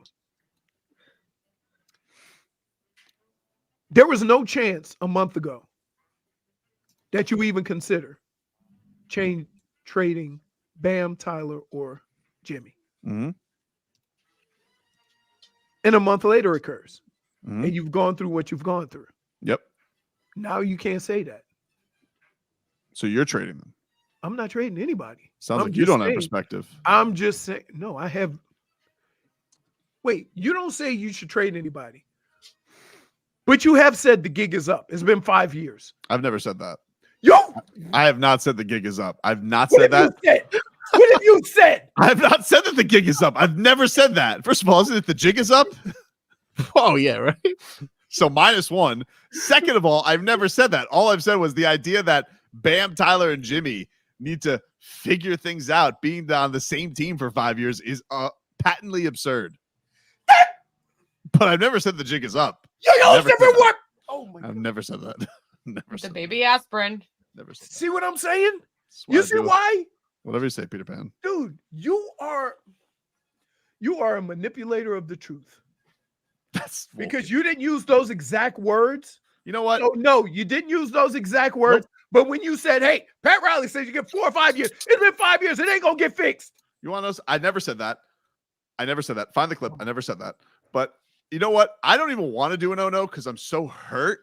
There was no chance a month ago that you even consider trading Bam, Tyler, or Jimmy. Mm-hmm. And a month later occurs. Mm-hmm. And you've gone through what you've gone through. Yep. Now you can't say that. So you're trading them. I'm not trading anybody. Sounds I'm like you just don't have saying- perspective. I'm just saying, no, I have. Wait, you don't say you should trade anybody. But you have said the gig is up. It's been 5 years. I've never said that. Yo, I have not said the gig is up. I've not what said have that. you said? What have you said? I have not said that the gig is up. I've never said that. First of all, isn't it the jig is up? Oh, yeah, right? So -1. Second of all, I've never said that. All I've said was the idea that Bam, Tyler, and Jimmy need to figure things out. Being on the same team for 5 years is patently absurd. But I've never said the jig is up. Never work. Oh my I've never said that. Never The said baby aspirin. Never said See what I'm saying? that. You see why? Whatever you say, Peter Pan. Dude, you are a manipulator of the truth. That's because you didn't use those exact words. You know what? No, you didn't use those exact words. Nope. But when you said, hey, Pat Riley says you get 4 or 5 years, it's been 5 years, it ain't gonna get fixed. You want to know? I never said that. I never said that. Find the clip. I never said that. But you know what? I don't even want to do an oh-no because I'm so hurt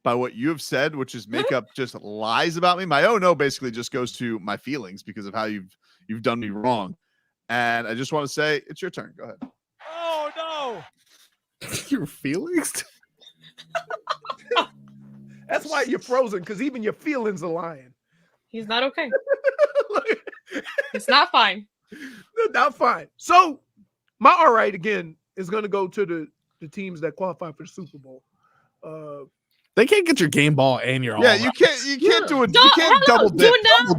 by what you have said, which is make up just lies about me. My oh-no basically just goes to my feelings because of how you've done me wrong. And I just want to say, it's your turn. Go ahead. Oh, no. Your feelings? That's why you're frozen, because even your feelings are lying. He's not okay. It's not fine. Not fine. So my all right again is going to go to the teams that qualify for the Super Bowl. They can't get your game ball and your you can't do it. You can't double dip.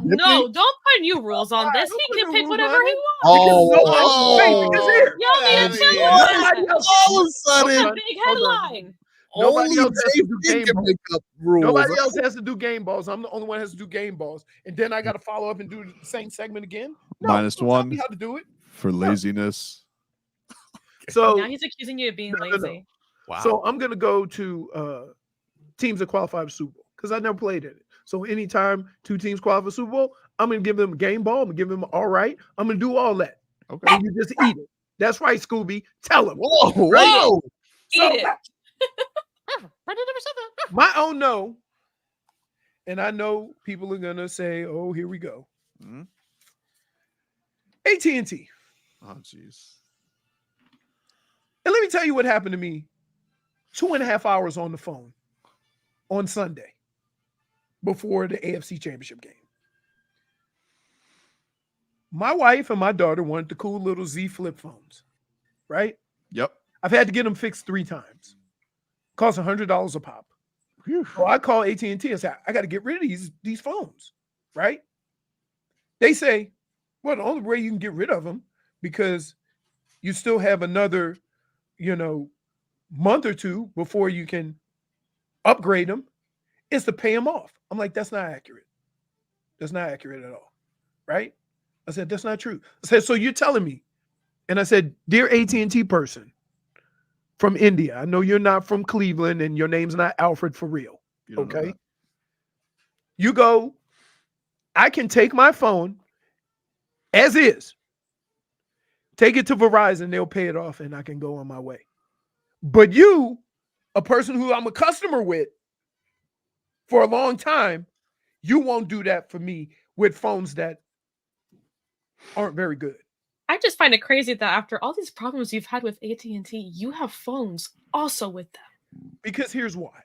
No, don't put new rules on this. He can pick whatever he wants. Oh, Y'all need a chill. all of a sudden, Big headline. Nobody else has to do JP game can balls. make up rules. Nobody else has to do game balls. I'm the only one that has to do game balls. And then I got to follow up and do the same segment again. No, Minus don't tell one me how to do it. for laziness. So now he's accusing you of being lazy. Wow. So I'm gonna go to teams that qualify for Super Bowl because I never played in it. So anytime two teams qualify for Super Bowl, I'm gonna give them a game ball. I'm gonna give them all right. I'm gonna do all that. Okay. And you just eat it. That's right, Scooby. Tell him. Whoa, Right? whoa. So, Eat it. my own no, and I know people are gonna say, "Oh, here we go." Mhm. AT&T. Oh, jeez. And let me tell you what happened to me 2.5 hours on the phone on Sunday before the AFC Championship game. My wife and my daughter wanted the cool little Z flip phones, right? Yep. I've had to get them fixed 3 times. Cost $100 a pop. So I call AT&T and say, I got to get rid of these phones, right? They say, well, the only way you can get rid of them because you still have another, month or two before you can upgrade them is to pay them off. I'm like, that's not accurate. That's not accurate at all, right? I said, that's not true. I said, so you're telling me, and I said, dear AT&T person from India, I know you're not from Cleveland and your name's not Alfred for real, okay? You go, I can take my phone as is, take it to Verizon, they'll pay it off and I can go on my way. But you, a person who I'm a customer with for a long time, you won't do that for me with phones that aren't very good. I just find it crazy that after all these problems you've had with AT&T, you have phones also with them. Because here's why.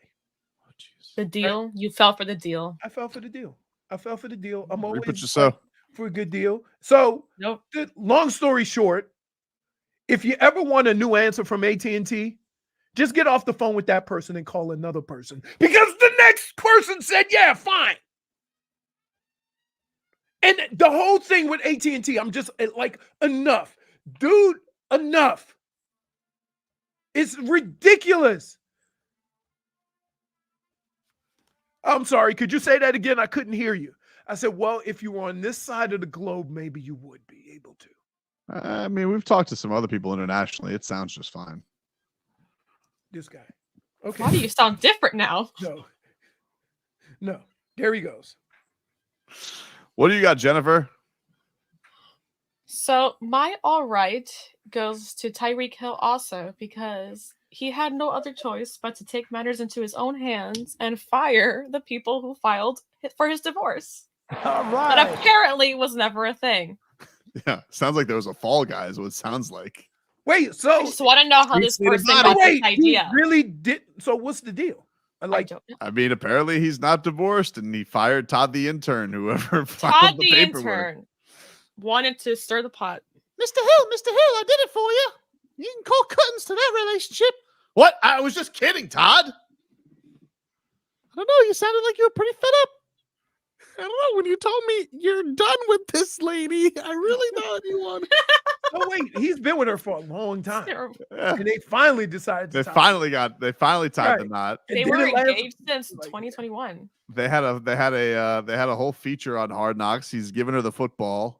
The deal, you fell for the deal. I fell for the deal. I'm Reap what always you sow. for a good deal. So, long story short, if you ever want a new answer from AT&T, just get off the phone with that person and call another person because the next person said, yeah, fine. And the whole thing with AT&T, I'm just like, enough. Dude, enough. It's ridiculous. I'm sorry. Could you say that again? I couldn't hear you. I said, well, if you were on this side of the globe, maybe you would be able to. I mean, we've talked to some other people internationally. It sounds just fine. This guy. Okay. Why do you sound different now? No. There he goes. What do you got, Jennifer? So my all right goes to Tyreek Hill also because he had no other choice but to take matters into his own hands and fire the people who filed for his divorce. All right. That apparently was never a thing. Yeah, sounds like there was a fall guy is what it sounds like. Wait, so I just want to know how this person got this idea. He really did. So what's the deal? I mean, apparently he's not divorced, and he fired Todd the intern, whoever filed Todd the the paperwork. intern wanted to stir the pot. Mr. Hill, I did it for you. You can call curtains to that relationship. What? I was just kidding, Todd. I don't know. You sounded like you were pretty fed up. I don't know. When you told me you're done with this lady, I really thought you wanted. Oh wait, he's been with her for a long time, Yeah. and they finally decided. They to finally tied the knot. They were engaged since 2021. They had a whole feature on Hard Knocks. He's giving her the football.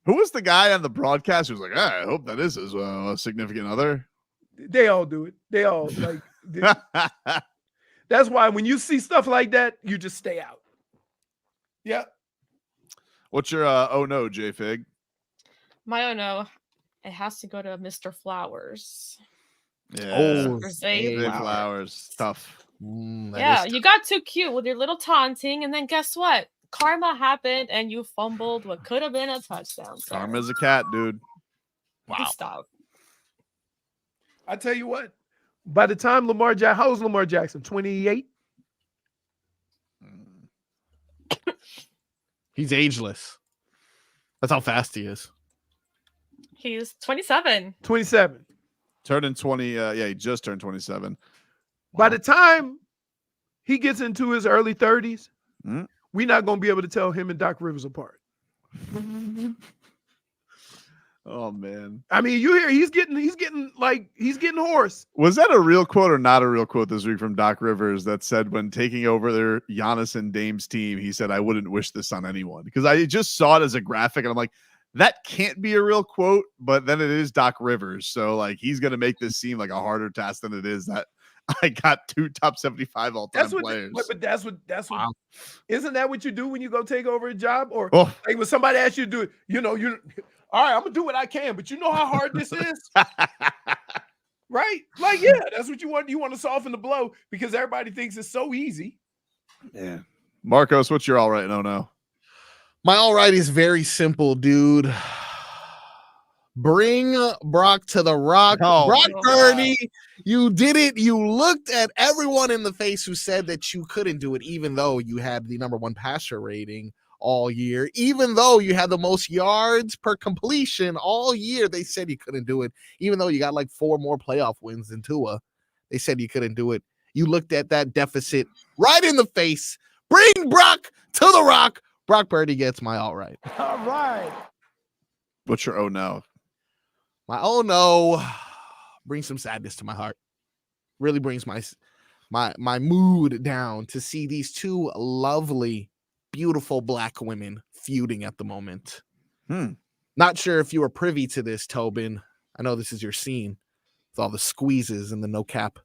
Who was the guy on the broadcast who was like, I hope that is his significant other? They all do it. They all like. That's why when you see stuff like that, you just stay out. Yeah. What's your oh no, J Fig? My oh no, it has to go to Mr. Flowers. Yeah. Zay Flowers. Tough. Yeah, you got too cute with your little taunting, and then guess what? Karma happened, and you fumbled what could have been a touchdown. So Karma's a cat, dude. wow. Stop. I tell you what, by the time how old's Lamar Jackson? 28? He's ageless. That's how fast he is. He's 27. 27. Turned 20. He just turned 27. By the time he gets into his early 30s, we're not going to be able to tell him and Doc Rivers apart. Oh man. I mean, you hear he's getting hoarse. Was that a real quote or not a real quote this week from Doc Rivers that said when taking over their Giannis and Dame's team, he said, "I wouldn't wish this on anyone," because I just saw it as a graphic and I'm like, that can't be a real quote, but then it is Doc Rivers. So like he's gonna make this seem like a harder task than it is. That I got 2 top 75 all-time players. But that's what isn't that what you do when you go take over a job? Or Oh. like when somebody asks you to do it, you all right, I'm gonna do what I can, but you know how hard this is, right? Like, yeah, that's what you want. You want to soften the blow because everybody thinks it's so easy. Yeah. Marcos, what's your all right? No. My all right is very simple, dude. Bring Brock to the rock. Oh, Brock Purdy, you did it. You looked at everyone in the face who said that you couldn't do it, even though you had the #1 passer rating all year, even though you had the most yards per completion all year. They said you couldn't do it, even though you got like 4 more playoff wins than Tua. They said you couldn't do it. You looked at that deficit right in the face. Bring Brock to the rock. Brock Purdy gets my all right. All right. What's your oh no? My oh no brings some sadness to my heart. Really brings my mood down to see these 2 lovely, beautiful black women feuding at the moment. Not sure if you were privy to this, Tobin. I know this is your scene with all the squeezes and the no cap.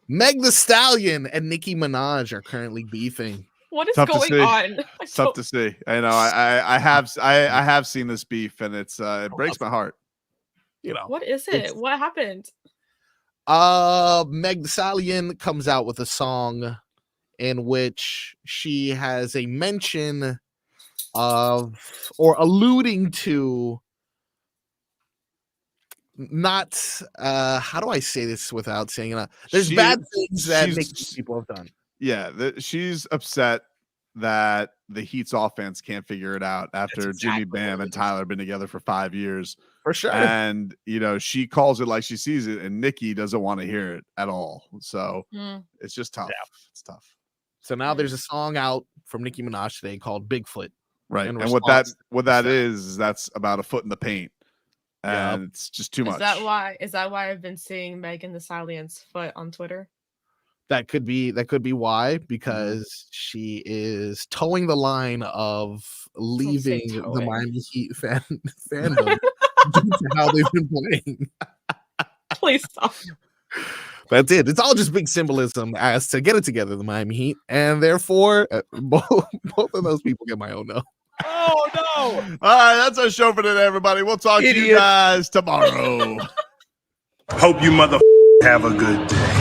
Meg the Stallion and Nicki Minaj are currently beefing. What is going on? It's tough to see. I know. I have seen this beef, and it breaks my heart. You know what is it? What happened? Meg the Stallion comes out with a song in which she has a mention of or alluding to not how do I say this without saying it? There's bad things that people have done. Yeah, she's upset that the Heat's offense can't figure it out after Jimmy Bam and Tyler have been together for 5 years. For sure. And, she calls it like she sees it, and Nikki doesn't want to hear it at all. So it's just tough. Yeah. It's tough. So now there's a song out from Nicki Minaj today called Bigfoot. Right. And what that is that's about a foot in the paint. And it's just too much. Is that why I've been seeing Megan the Stallion's foot on Twitter? That could be why, because she is towing the line of leaving the Miami Heat fandom due to how they've been playing. Please stop. That's it. It's all just big symbolism as to get it together, the Miami Heat, and therefore both of those people get my own no. Oh no! All right, that's our show for today, everybody. We'll talk to you guys tomorrow. Hope you have a good day.